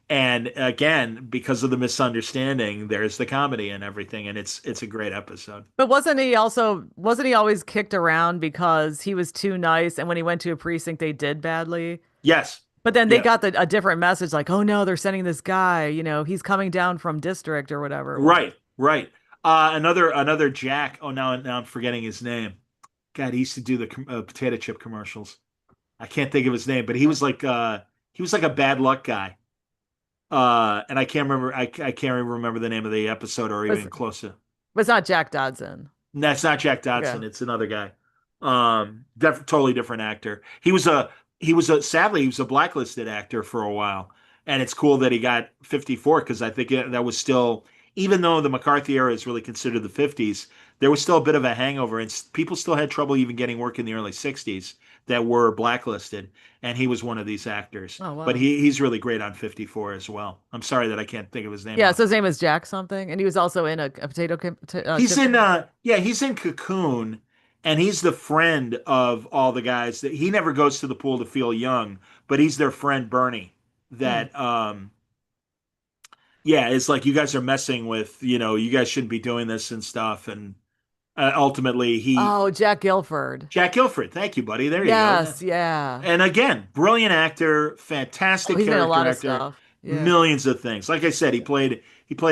And again, because of the misunderstanding, there's the comedy and everything, and it's a great episode. But wasn't he always kicked around because he was too nice and when he went to a precinct they did badly? Yes, But then they yeah, got a different message like, "Oh no, they're sending this guy, he's coming down from district or whatever it was." right, right. Another Jack. Oh, now I'm forgetting his name. God, he used to do the potato chip commercials. I can't think of his name, but he was like a bad luck guy. And I can't remember. I can't even remember the name of the episode or But even close to. it's not Jack Dodson. That's not Jack Okay. Dodson. It's another guy. Totally different actor. Sadly he was a blacklisted actor for a while, and it's cool that he got 54 because I think that was still, even though the McCarthy era is really considered the 50s, there was still a bit of a hangover, and people still had trouble even getting work in the early 60s that were blacklisted, and he was one of these actors. Oh But wow. he's really great on 54 as well. I'm sorry that I can't think of his name Yeah, off. so his name is Jack something, and he was also in a potato He's chip in commercial. he's in Cocoon, and he's the friend of all the guys that he never goes to the pool to feel young, but he's their friend Bernie Hmm. that yeah, it's like you guys are messing with, you guys shouldn't be doing this and stuff, and ultimately Oh, Jack Gilford. Jack Guilford, thank you buddy, there you go. Yeah. Yes, yeah. And again, brilliant actor, Oh, fantastic he's been in a character lot of actor, stuff. Yeah. millions of things. Like I said, he played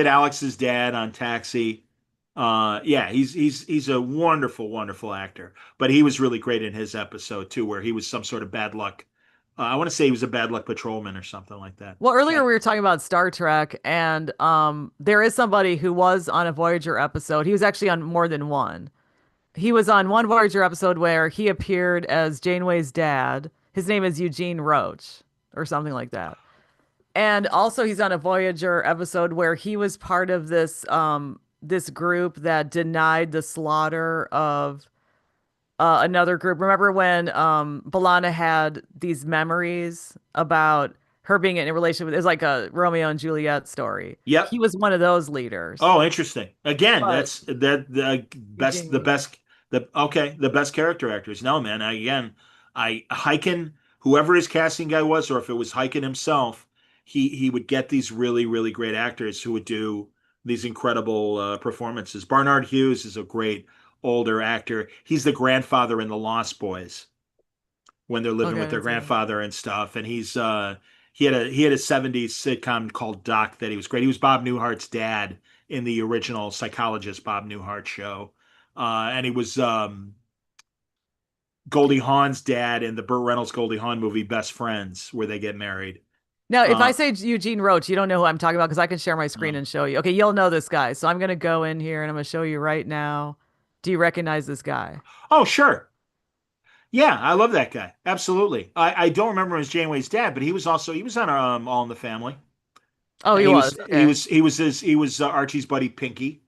Alex's dad on Taxi. Yeah, he's a wonderful, wonderful actor. But he was really great in his episode too, where he was some sort of bad luck. I want to say he was a bad luck patrolman or something like that. Well, earlier And we were talking about Star Trek, and there is somebody who was on a Voyager episode. He was actually on more than one. He was on one Voyager episode where he appeared as Janeway's dad. His name is Eugene Roach or something like that. And also he's on a Voyager episode where he was part of this group that denied the slaughter of another group. Remember when B'Elanna had these memories about her being in a relationship with, it was like a Romeo and Juliet story. yep. He was one of those leaders. Oh, interesting. Again, But that's the best, Eugene the Roach. best, the best character actors. No, man. I Hyken, whoever his casting guy was, or if it was Hyken himself, he would get these really, really great actors who would do these incredible performances. Barnard Hughes is a great older actor. He's the grandfather in The Lost Boys when they're living Okay, I with their didn't see that. grandfather and stuff. And he had a 70s sitcom called Doc that he was great. He was Bob Newhart's dad in the original psychologist Bob Newhart show. And he was Goldie Hawn's dad in the Burt Reynolds Goldie Hawn movie Best Friends, where they get married. Now, if I Uh, say Eugene Roach, you don't know who I'm talking about because I can share my screen um, and show you. Okay, you'll know this guy. So I'm going to go in here and I'm going to show you right now. Do you recognize this guy? oh, sure. Yeah, I love that guy. Absolutely. I don't remember him as Janeway's dad, but he was on All in the Family, Oh, and he was. Okay. he was Archie's buddy Pinky.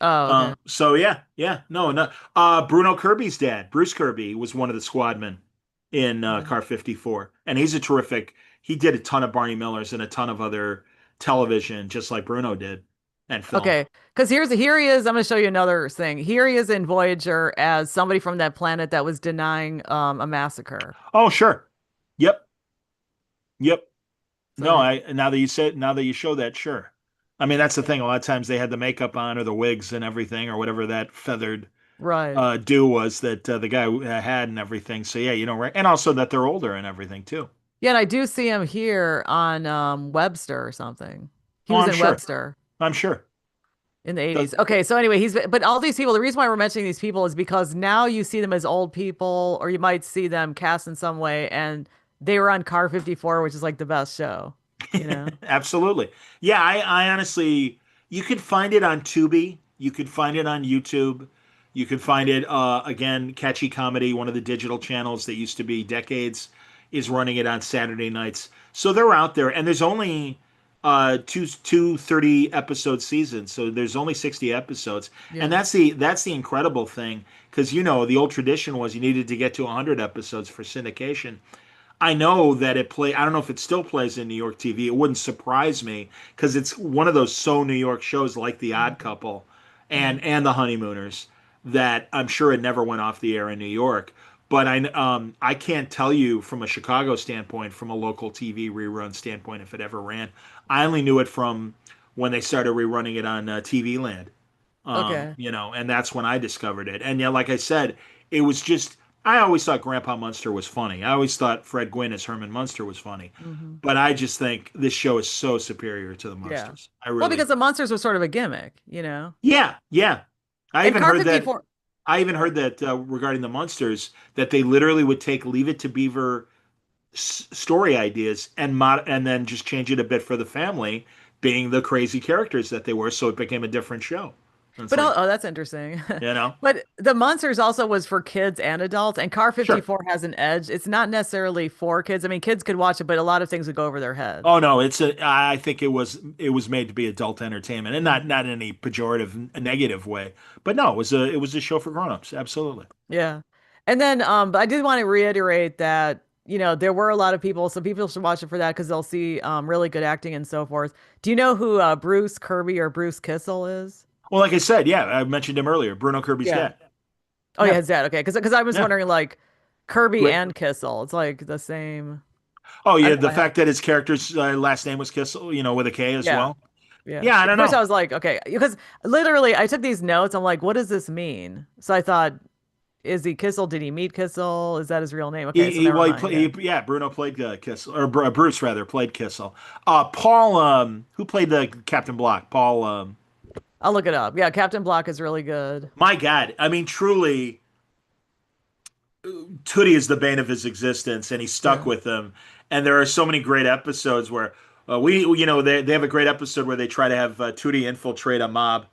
Oh, okay. So yeah, yeah, no, no. Bruno Kirby's dad, Bruce Kirby, was one of the squadmen in Okay. Car 54, and he's a terrific. He did a ton of Barney Millers and a ton of other television, just like Bruno did, and film. Okay. Because here he is. I'm going to show you another thing. Here he is in Voyager as somebody from that planet that was denying a massacre. Oh, sure. Yep, yep. So No, I now that you show that, sure. I mean, that's the thing. A lot of times they had the makeup on or the wigs and everything or whatever that feathered right. do was that the guy had and everything. So yeah, you know, right. And also that they're older and everything too. Yeah, and I do see him here on Webster or something. He Oh, was I'm in sure. Webster I'm sure. in the The- 80s. Okay, so anyway, but all these people, the reason why we're mentioning these people is because now you see them as old people, or you might see them cast in some way, and they were on Car 54, which is like the best show, you know? Absolutely. Yeah, I honestly, you could find it on Tubi. You could find it on YouTube. You could find it, again, Catchy Comedy, one of the digital channels that used to be Decades, is running it on Saturday nights. So they're out there, and there's only two 30 episode seasons, so there's only 60 episodes, and Yeah. that's the incredible thing, because you know the old tradition was you needed to get to 100 episodes for syndication. I know that it play. I don't know if it still plays in New York TV. It wouldn't surprise me because it's one of those so New York shows like The Odd Mhm. Couple Mhm. and The Honeymooners that I'm sure it never went off the air in New York. But I can't tell you from a Chicago standpoint, from a local TV rerun standpoint, if it ever ran. I only knew it from when they started rerunning it on TV Land, Okay. you know, and that's when I discovered it. And yeah, like I said, it was just I always thought Grandpa Munster was funny. I always thought Fred Gwynn as Herman Munster was funny. Hmm. But I just think this show is so superior to the Yeah. Munsters. I Well, really because do. the monsters was sort of a gimmick, you know? Yeah, yeah. I And even Car heard that 54, I even heard that regarding the Munsters that they literally would take Leave It to Beaver story ideas and then just change it a bit for the family, being the crazy characters that they were, so it became a different show. And it's but like, that's interesting. you know, But the monsters also was for kids and adults, and Car sure. 54 has an edge. It's not necessarily for kids. I mean, kids could watch it, but a lot of things would go over their head. Oh no, I think it was made to be adult entertainment and not Hmm. not in any pejorative negative way. But no, it was a show for grown-ups. Absolutely. Yeah. And then but I did want to reiterate that, there were a lot of people, so people should watch it for that because they'll see really good acting and so forth. Do you know who Bruce Kirby or Bruce Kissel is? Well, like I said, yeah, I mentioned him earlier. Bruno Kirby's Yeah. dad. Oh yeah, Yeah, his dad. Okay, because I was yeah. wondering like Kirby Great. and Kissel. It's like the same. Oh I yeah, don't know. the fact that his character's last name was Kissel, you know, with a K as Yeah. well. Yeah. Yeah, I At don't first I know. was like, okay, because literally I took these notes. I'm like, what does this mean? So I thought, is he Kissel? Did he meet Kissel? Is that his real name? Okay, so He never well, mind. Yeah. yeah, Bruno played Kissel, or Bruce rather played Kissel. Paul, who played the Captain Block? Paul, I'll look it up. Yeah, Captain Block is really good. my God, I mean, truly, Tootie is the bane of his existence, and he's stuck Yeah. with him. And there are so many great episodes where you know, they have a great episode where they try to have Tootie infiltrate a mob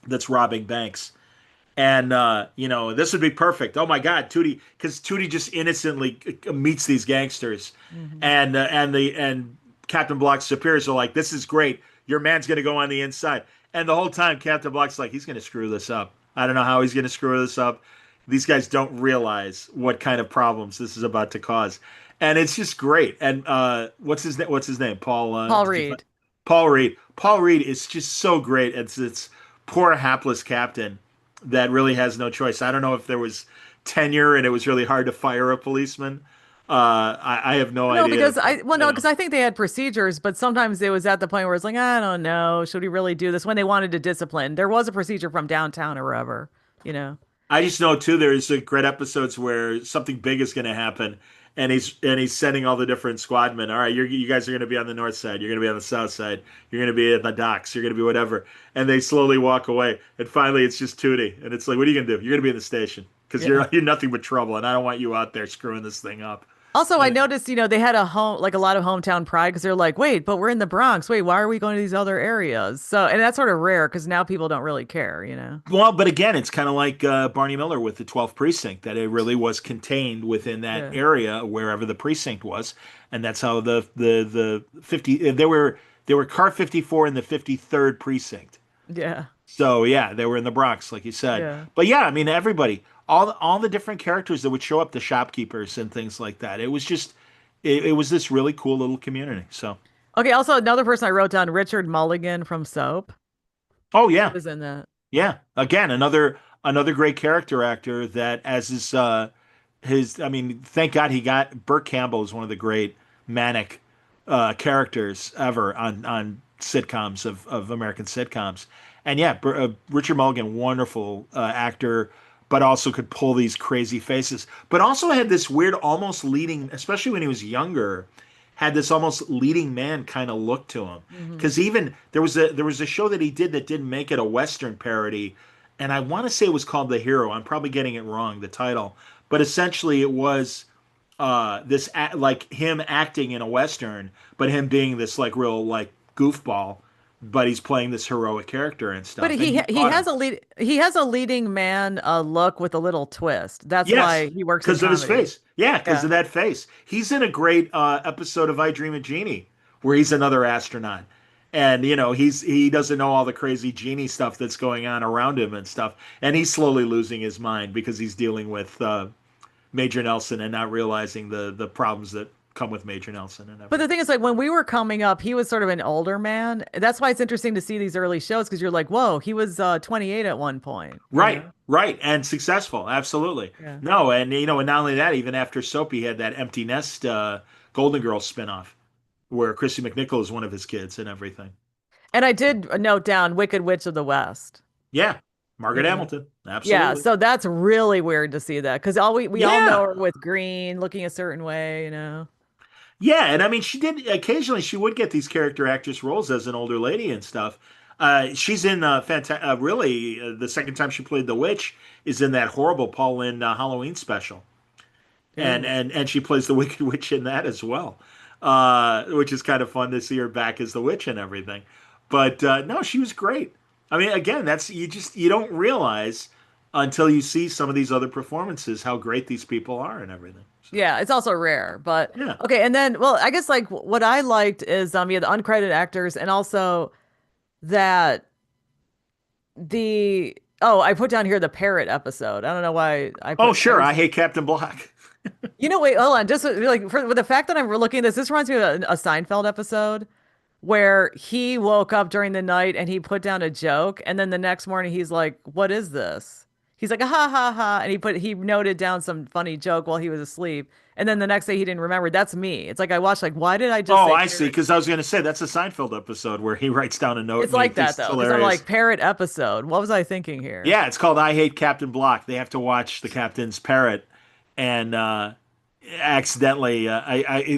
that's robbing banks. And you know, this would be perfect. Oh my God, Tootie, because Tootie just innocently meets these gangsters, Hmm. and Captain Block's superiors are like, "This is great. Your man's gonna go on the inside." And the whole time, Captain Block's like, "He's gonna screw this up. I don't know how he's gonna screw this up. These guys don't realize what kind of problems this is about to cause." And it's just great. And what's his name? What's his name? Paul? Paul Did you find Reed. Paul Reed? Paul Reed is just so great. It's poor hapless captain that really has no choice. I don't know if there was tenure and it was really hard to fire a policeman. I have no No, idea. because You no, know. because I think they had procedures, but sometimes it was at the point where it's like, I don't know, should we really do this? When they wanted to discipline, there was a procedure from downtown or wherever. you know? I just know too. There's great episodes where something big is going to happen, and he's sending all the different squadmen. All right, you guys are going to be on the north side. You're going to be on the south side. You're going to be at the docks. You're going to be whatever. And they slowly walk away, and finally it's just Tootie, and it's like, what are you going to do? You're going to be in the station because Yeah. you're nothing but trouble, and I don't want you out there screwing this thing up. Also, I And noticed, they had like a lot of hometown pride because they're like, wait, but we're in the Bronx. Wait, why are we going to these other areas? So, and that's sort of rare because now people don't really care, you know? well, but again, it's kind of like Barney Miller with the 12th precinct, that it really was contained within that Yeah. area wherever the precinct was, and that's how the 50 they were car 54 in the 53rd precinct. Yeah. So yeah, they were in the Bronx, like you said. Yeah. But yeah, I mean everybody, all the different characters that would show up, the shopkeepers and things like that. It was just it was this really cool little community. So Okay. Also, another person I wrote down, Richard Mulligan from Soap. oh He yeah, was in that. yeah. Again, another great character actor that as his I mean, thank God he got Burt Campbell is one of the great manic characters ever on sitcoms of American sitcoms. And yeah, Richard Mulligan, wonderful actor, but also could pull these crazy faces. But also had this weird, almost leading, especially when he was younger, had this almost leading man kind of look to him. Hmm. Because even there was a show that he did that didn't make it, a Western parody, and I want to say it was called The Hero. I'm probably getting it wrong, the title, but essentially it was like him acting in a Western, but him being this like real like goofball, but he's playing this heroic character and But stuff, and you he caught him. he has a leading man look with a little twist. That's Yes, why he works in because of his comedy. face. Yeah, because Yeah. of that face. He's in a great episode of I Dream of Jeannie where he's another astronaut. And he doesn't know all the crazy genie stuff that's going on around him and stuff, and he's slowly losing his mind because he's dealing with Major Nelson and not realizing the problems that come with Major Nelson and But the everything. thing is, like when we were coming up, he was sort of an older man. That's why it's interesting to see these early shows because you're like, whoa, he was 28 at one point, you Right, know? right, and successful, absolutely. Yeah. No, and not only that, even after Soap, he had that Empty Nest Golden Girls spinoff where Chrissy McNichol is one of his kids and everything. And I did note down Wicked Witch of the West. Yeah, Margaret You know? Hamilton, Yeah, absolutely. so that's really weird to see that because we all know Yeah, her with green, looking a certain way, you know. yeah, and I mean, she did occasionally. She would get these character actress roles as an older lady and stuff. She's in really the second time she played the witch is in that horrible Paul Lynde Halloween special. and Ooh. and and she plays the Wicked Witch in that as well, which is kind of fun to see her back as the witch and everything. But no, she was great. I mean, again, that's you don't realize until you see some of these other performances how great these people are and everything. So Yeah, it's also rare, but yeah. okay. And then, well, I guess like what I liked is yeah, the uncredited actors and also that the I put down here the parrot episode. I don't know why I Oh put that sure, I was hate Captain Block. wait, hold on. Just like with the fact that I'm looking at this, this reminds me of a Seinfeld episode where he woke up during the night and he put down a joke, and then the next morning he's like, "What is this?" He's like, "Ha ha ha," and he noted down some funny joke while he was asleep, and then the next day he didn't remember. That's me. It's like I watched like, why did I just Oh, say I see. parrot? Because I was going to say that's a Seinfeld episode where he writes down a note It's and he like that thinks it's though, because I'm hilarious. like parrot episode. What was I thinking here? Yeah, it's called I Hate Captain Block. They have to watch the captain's parrot, and accidentally,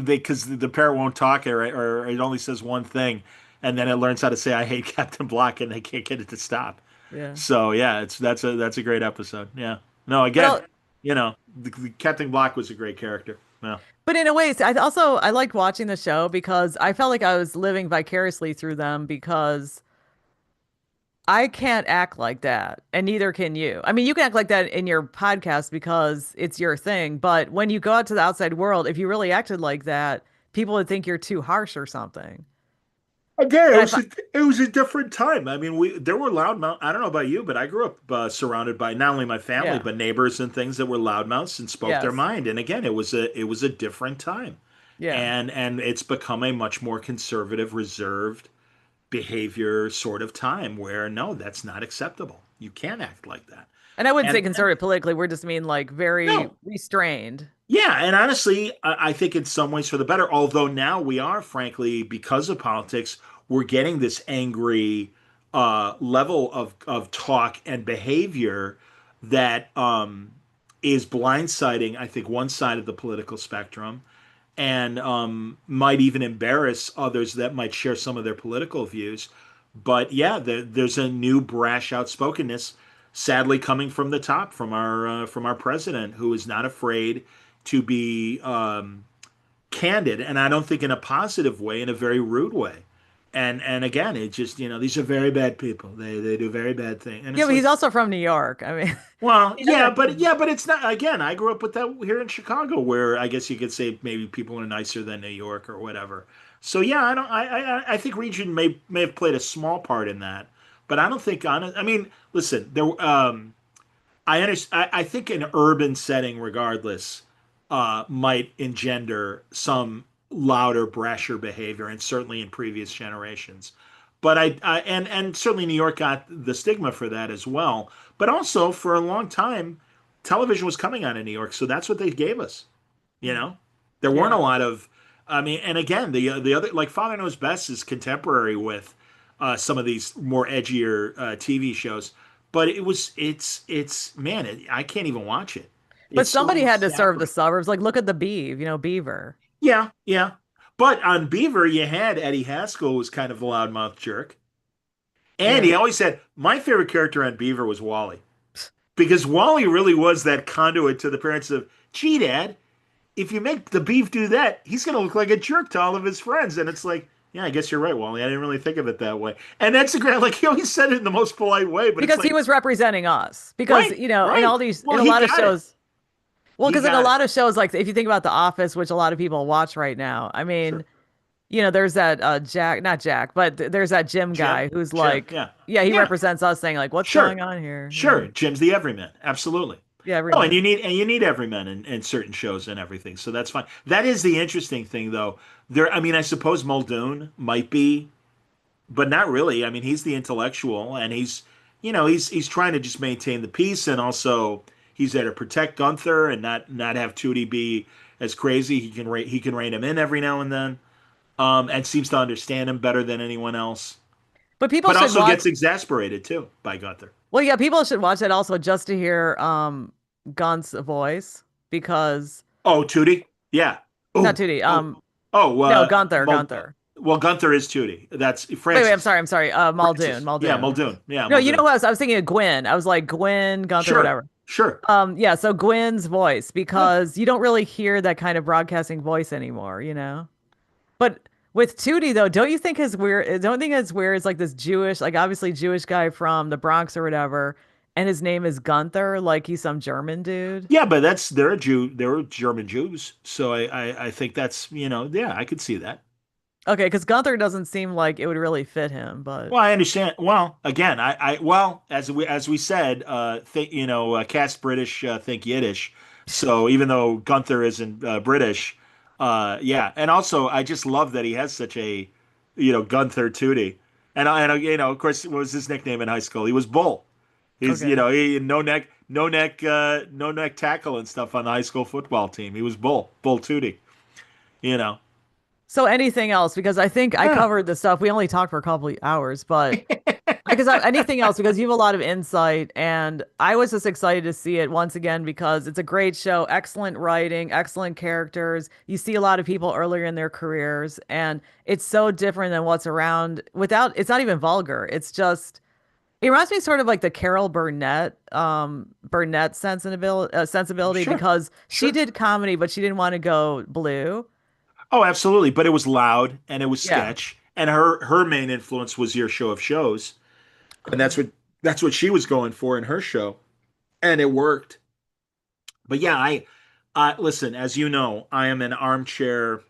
because the parrot won't talk, or it only says one thing, and then it learns how to say I hate Captain Block, and they can't get it to stop. Yeah, So yeah, that's a great episode. Yeah. No, but again, the Captain Block was a great character. Yeah. but in a way, I liked watching the show because I felt like I was living vicariously through them because I can't act like that, and neither can you. I mean, you can act like that in your podcast because it's your thing, but when you go out to the outside world, if you really acted like that, people would think you're too harsh or something. Again, And I thought, it was a different time. I mean, we there were loudmouth. I don't know about you, but I grew up surrounded by not only my family yeah, but neighbors and things that were loudmouths and spoke their yes, mind. And again, it was a different time, yeah. and it's become a much more conservative, reserved behavior sort of time where no, that's not acceptable. You can't act like that. And I wouldn't say And conservative politically, we're just mean like very no, restrained. yeah, and honestly, I think in some ways for the better. Although now we are, frankly, because of politics, we're getting this angry level of talk and behavior that is blindsiding, I think, one side of the political spectrum and might even embarrass others that might share some of their political views. But yeah, there's a new brash outspokenness, sadly, coming from the top, from our president, who is not afraid to be candid, and I don't think in a positive way, in a very rude way. And again, it just these are very bad people. They do very bad things, and Yeah, it's but he's like, also from New York. I mean, well, he has that. yeah, but it's not. Again, I grew up with that here in Chicago, where I guess you could say maybe people are nicer than New York or whatever. So yeah, I don't. I think region may have played a small part in that, but I don't think on it. I mean, listen, there. I understand. I think an urban setting, regardless, might engender some louder, brasher behavior, and certainly in previous generations. But and certainly New York got the stigma for that as well. But also for a long time, television was coming out of New York, so that's what they gave us. You know, there weren't a Yeah. lot of. I mean, and again, the other like Father Knows Best is contemporary with some of these more edgier TV shows, but it's man, I can't even watch it. But It's somebody so had to serve the saccharine. suburbs. Like, look at the Beeve, Beaver. Yeah, yeah. But on Beaver, you had Eddie Haskell, who was kind of a loudmouth jerk, and Yeah. he always said my favorite character on Beaver was Wally because Wally really was that conduit to the parents of, gee, Dad, if you make the beef do that, he's going to look like a jerk to all of his friends. And it's like, yeah, I guess you're right, Wally. I didn't really think of it that way. And that's a great, like he always said it in the most polite way, but it's Because he like, was representing us. Because, right, right. in Well, a he lot of got it. shows, well, He because in a got it. lot of shows, like if you think about The Office, which a lot of people watch right now, I mean, Sure. there's that Jack, not Jack, but there's that Jim Jim, guy who's Jim, like, yeah, yeah, he yeah, represents us saying like, what's sure, going on here? sure. Jim's the everyman, absolutely. Yeah, Oh, everyman. and you need everyman in certain shows and everything, so that's fine. That is the interesting thing, though. There, I mean, I suppose Muldoon might be, but not really. I mean, he's the intellectual, and he's trying to just maintain the peace, and also he's there to protect Gunther and not have Tootie be as crazy. He can rein him in every now and then, and seems to understand him better than anyone else. But people But should also watch. gets exasperated too by Gunther. Well, yeah, people should watch it also just to hear Gunt's voice because Oh, Tootie, yeah. not Oh, Tootie. oh, oh. No, Gunther. Well, Gunther is Tootie. That's Wait, I'm Francis. sorry, I'm sorry. Muldoon, Francis. Yeah, Muldoon. Muldoon. Yeah, No, you know Muldoon. what? I was thinking of Gwyn. I was like Gwyn, Gunther, Sure, whatever. sure. Yeah, so Gwyn's voice Yeah. because you don't really hear that kind of broadcasting voice anymore. But with Tootie though, don't you think his weird is like this Jewish, like obviously Jewish guy from the Bronx or whatever, and his name is Gunther, like he's some German dude. Yeah, but that's they're a Jew. They're German Jews, so I think that's yeah, I could see that. Okay, because Gunther doesn't seem like it would really fit him, but Well, I understand. Well, again, well, as we said, think cast British, think Yiddish. So even though Gunther isn't British, yeah, and also I just love that he has such a Gunther Tootie, and of course, what was his nickname in high school? He was Bull. He's okay. he no neck tackle and stuff on the high school football team. He was Bull Tootie. You know, So anything else? Because I think I yeah. covered the stuff. We only talked for a couple of hours, but because anything else, because you have a lot of insight, and I was just excited to see it once again because it's a great show, excellent writing, excellent characters. You see a lot of people earlier in their careers, and it's so different than what's around. It's not even vulgar. It's just it reminds me sort of like the Carol Burnett sensibility Sure, because she sure. did comedy, but she didn't want to go blue. Oh, absolutely. But it was loud and it was Yeah. sketch, and her main influence was your show of shows, and that's what she was going for in her show, and it worked. But yeah, I listen. As you know, I am an armchair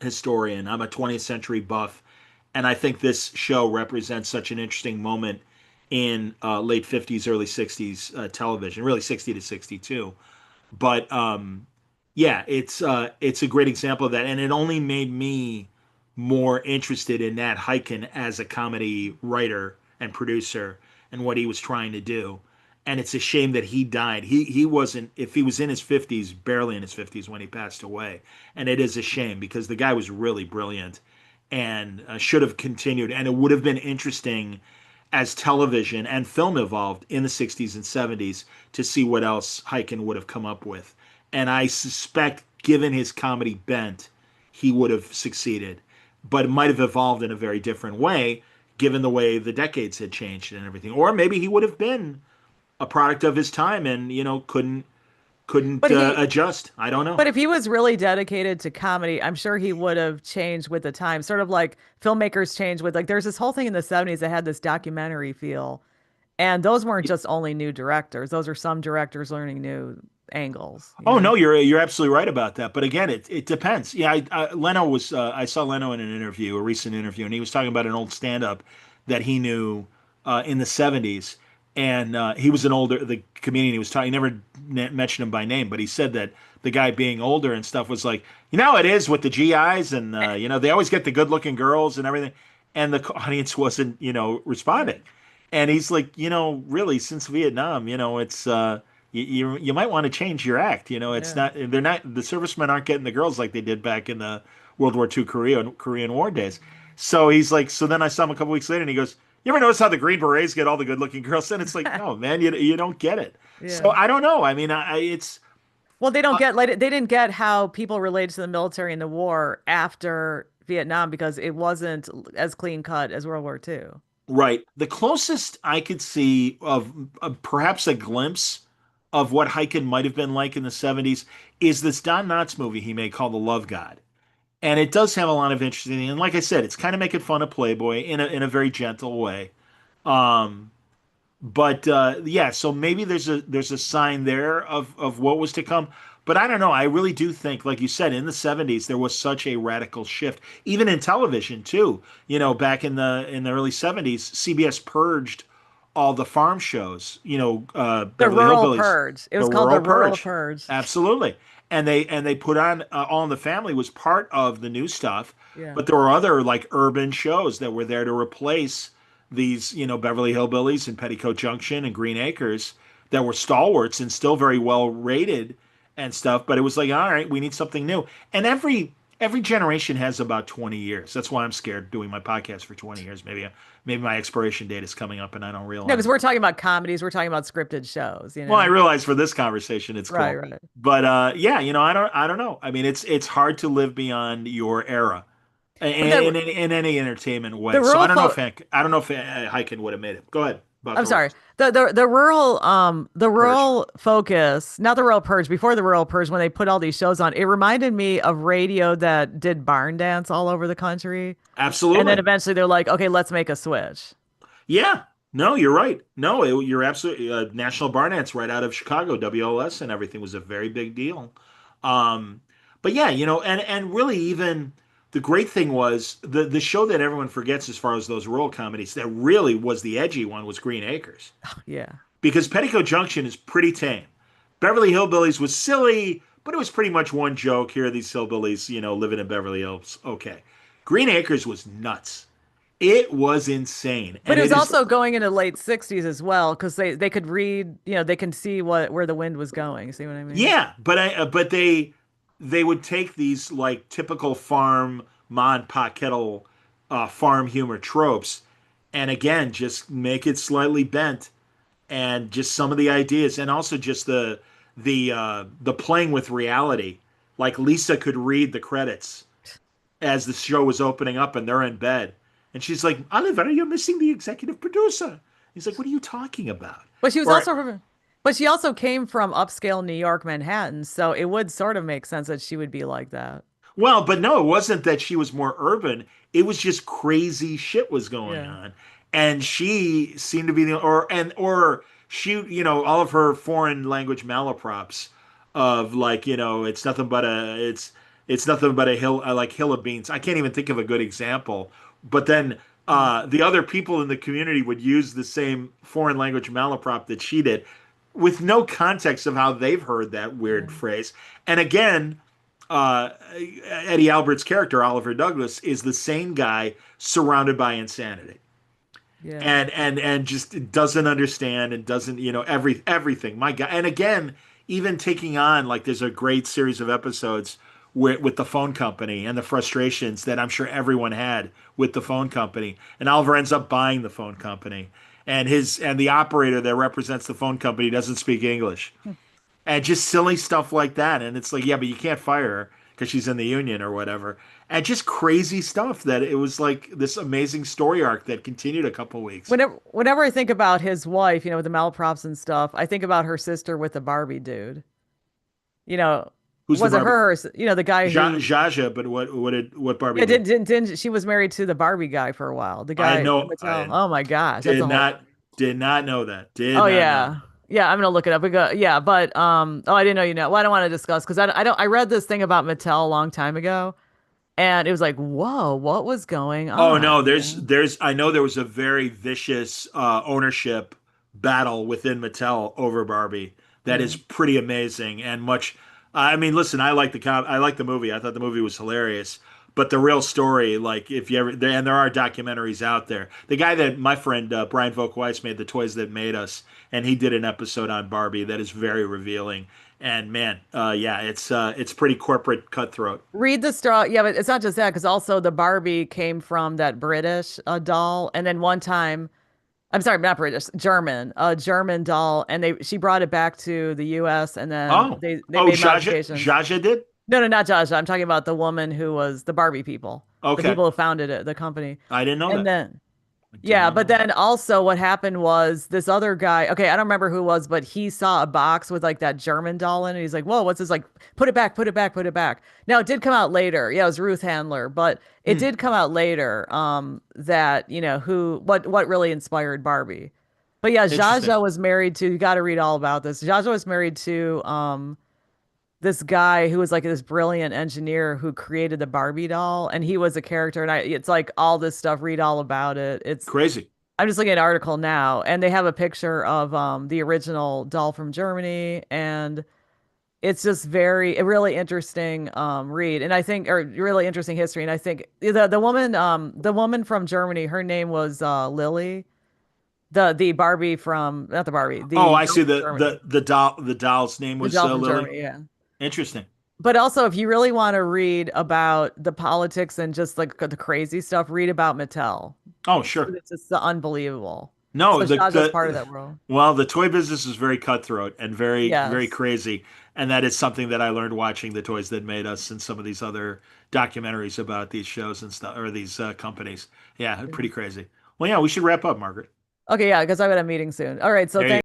historian. I'm a 20th century buff, and I think this show represents such an interesting moment in late 50s, early 60s television, really 60 to 62. But yeah, it's a great example of that, and it only made me more interested in Nat Hiken as a comedy writer and producer and what he was trying to do. And it's a shame that he died. He wasn't, if he was in his 50s, barely in his 50s when he passed away. And it is a shame because the guy was really brilliant and should have continued. And it would have been interesting as television and film evolved in the 60s and 70s to see what else Hyken would have come up with. And I suspect, given his comedy bent, he would have succeeded. But it might have evolved in a very different way, given the way the decades had changed and everything. Or maybe he would have been a product of his time and, couldn't But he adjust. I don't know. But if he was really dedicated to comedy, I'm sure he would have changed with the time. Sort of like filmmakers change with like there's this whole thing in the 70s that had this documentary feel. And those weren't just only new directors. Those are some directors learning new angles, you Oh know? no, you're absolutely right about that. But again, it depends. Yeah, Leno was I saw Leno in an interview, a recent interview, and he was talking about an old stand-up that he knew in the '70s, and he was an older the comedian. He was talking. He never mentioned him by name, but he said that the guy being older and stuff was like, it is with the GIs, and they always get the good-looking girls and everything, and the audience wasn't responding, and he's like, really since Vietnam, it's. You might want to change your act. It's Yeah. not they're not the servicemen aren't getting the girls like they did back in the World War II Korean War days. So he's like, so then I saw him a couple weeks later, and he goes, "You ever notice how the Green Berets get all the good-looking girls?" And it's like, no, man, you don't get it. So Yeah. I don't know. I mean, it's Well, they don't get like they didn't get how people related to the military and the war after Vietnam because it wasn't as clean cut as World War II. right. The closest I could see of perhaps a glimpse of what Hyken might have been like in the '70s is this Don Knotts movie he made called The Love God. And it does have a lot of interesting, and like I said, it's kind of making fun of Playboy in a very gentle way. Um, but yeah, so maybe there's a sign there of what was to come. But I don't know. I really do think, like you said, in the '70s there was such a radical shift, even in television too. Back in the early '70s, CBS purged all the farm shows. The Beverly rural Hillbillies, purge. It the was called the rural rural purge, purge. absolutely. And they put on All in the Family was part of the new stuff, Yeah. but there were other like urban shows that were there to replace these, Beverly Hillbillies and Petticoat Junction and Green Acres that were stalwarts and still very well rated and stuff. But it was like, all right, we need something new. And every generation has about 20 years. That's why I'm scared doing my podcast for 20 years. Maybe my expiration date is coming up and I don't No, because realize it. we're talking about comedies, we're talking about scripted shows, you Well, I know? realize for this conversation it's Right, cool. right. But yeah, I don't know. I mean, it's hard to live beyond your era But in any entertainment the way. So I rural don't know if folk I don't know if Hyken would have made it. Go ahead about I'm the sorry. rules. The Purge. rural focus, not the rural purge, before the rural purge, when they put all these shows on, it reminded me of radio that did barn dance all over the country. And then Absolutely. eventually they're like, okay, let's make a switch. Yeah. No, you're right. No, you're absolutely National Bar Dance right out of Chicago, WLS and everything was a very big deal. Um, but yeah, and really even the great thing was the show that everyone forgets as far as those rural comedies that really was the edgy one was Green Acres Yeah. because Petticoat Junction is pretty tame. Beverly Hillbillies was silly, but it was pretty much one joke. Here are these hillbillies, living in Beverly Hills. Okay. Green Acres was nuts. It was insane. But And it was it is, also going into late 60s as well, because they could read, they can see where the wind was going. See what I mean? yeah, but they would take these like typical farm mod pot kettle farm humor tropes and again just make it slightly bent and just some of the ideas and also just the playing with reality. Like Lisa could read the credits as the show was opening up and they're in bed. And she's like, Oliver, you're missing the executive producer. He's like, what are you talking about? But she was Or also but she also came from upscale New York, Manhattan, so it would sort of make sense that she would be like that. well, but no, it wasn't that she was more urban. It was just crazy shit was going Yeah. on. And she seemed to be or she, all of her foreign language malaprops of like, it's nothing but a hill like hill of beans. I can't even think of a good example. But then Mm. the other people in the community would use the same foreign language malaprop that she did with no context of how they've heard that weird Yeah. phrase. And again, uh, Eddie Albert's character, Oliver Douglas, is the same guy surrounded by insanity. Yeah. And just doesn't understand and doesn't, everything. My God. And again, even taking on like there's a great series of episodes with the phone company and the frustrations that I'm sure everyone had with the phone company. And Oliver ends up buying the phone company, and the operator that represents the phone company doesn't speak English, and just silly stuff like that. And it's like, yeah, but you can't fire her because she's in the union or whatever. And just crazy stuff that it was like this amazing story arc that continued a couple weeks. Whenever I think about his wife, with the malprops and stuff, I think about her sister with the Barbie dude. You know, Who's the was it Barbie? her or, the guy who, Jaja, but what Barbie yeah, do? she was married to the Barbie guy for a while. The I guy from know Mattel. I Oh my gosh, that's a did whole. not did not know that. Did Oh not know. yeah. Yeah, I'm gonna look it up. Yeah, but oh, I didn't know you know. Well, I don't want to discuss because I don't. I read this thing about Mattel a long time ago, and it was like, whoa, what was going Oh on? no, there's I know there was a very vicious ownership battle within Mattel over Barbie that is Yeah. pretty amazing and much. I mean, listen, I like the movie. I thought the movie was hilarious, but the real story, like if you ever there, and there are documentaries out there. The guy that my friend Brian Volk-Weiss made the toys that made us, and he did an episode on Barbie that is very revealing. And man, yeah, it's pretty corporate cutthroat. Read the straw. Yeah, but it's not just that because also the Barbie came from that British doll, and then one time, I'm sorry, not British, German, a German doll, and she brought it back to the U.S. and then Oh, they oh, made modifications. Jaja did. No, no, not Jaja. I'm talking about the woman who was the Barbie people, the Okay. people who founded it, the company. I didn't know And that. then, I did yeah, not but know that. then also what happened was this other guy, okay, I don't remember who it was, but he saw a box with like that German doll in it. He's like, whoa, what's this? Like, put it back, put it back, put it back. Now, it did come out later. Yeah, it was Ruth Handler, but it Hmm. did come out later that, what really inspired Barbie. But yeah, Zsa Interesting. Zsa was married to, you got to read all about this. Zsa Zsa was married to this guy who was like this brilliant engineer who created the Barbie doll, and he was a character. And it's like all this stuff. Read all about it. Crazy. I'm just looking at an article now, and they have a picture of the original doll from Germany, and it's just a really interesting read, and I think, or really interesting history. And I think the woman from Germany, her name was Lily, the Barbie from, not the Barbie, Oh, the I doll see from Germany, the doll's name the was doll from Lily. Germany, yeah. Interesting. But also, if you really want to read about the politics and just like the crazy stuff, read about Mattel. Oh, sure. It's just unbelievable. No, So Shaja's part of that world. well, the toy business is very cutthroat and very Yes. crazy, and that is something that I learned watching The Toys That Made Us and some of these other documentaries about these shows and stuff or these companies. Yeah, pretty crazy. Well, yeah, we should wrap up, Margaret. Okay, yeah, because I've got a meeting soon. All right, so There you thanks.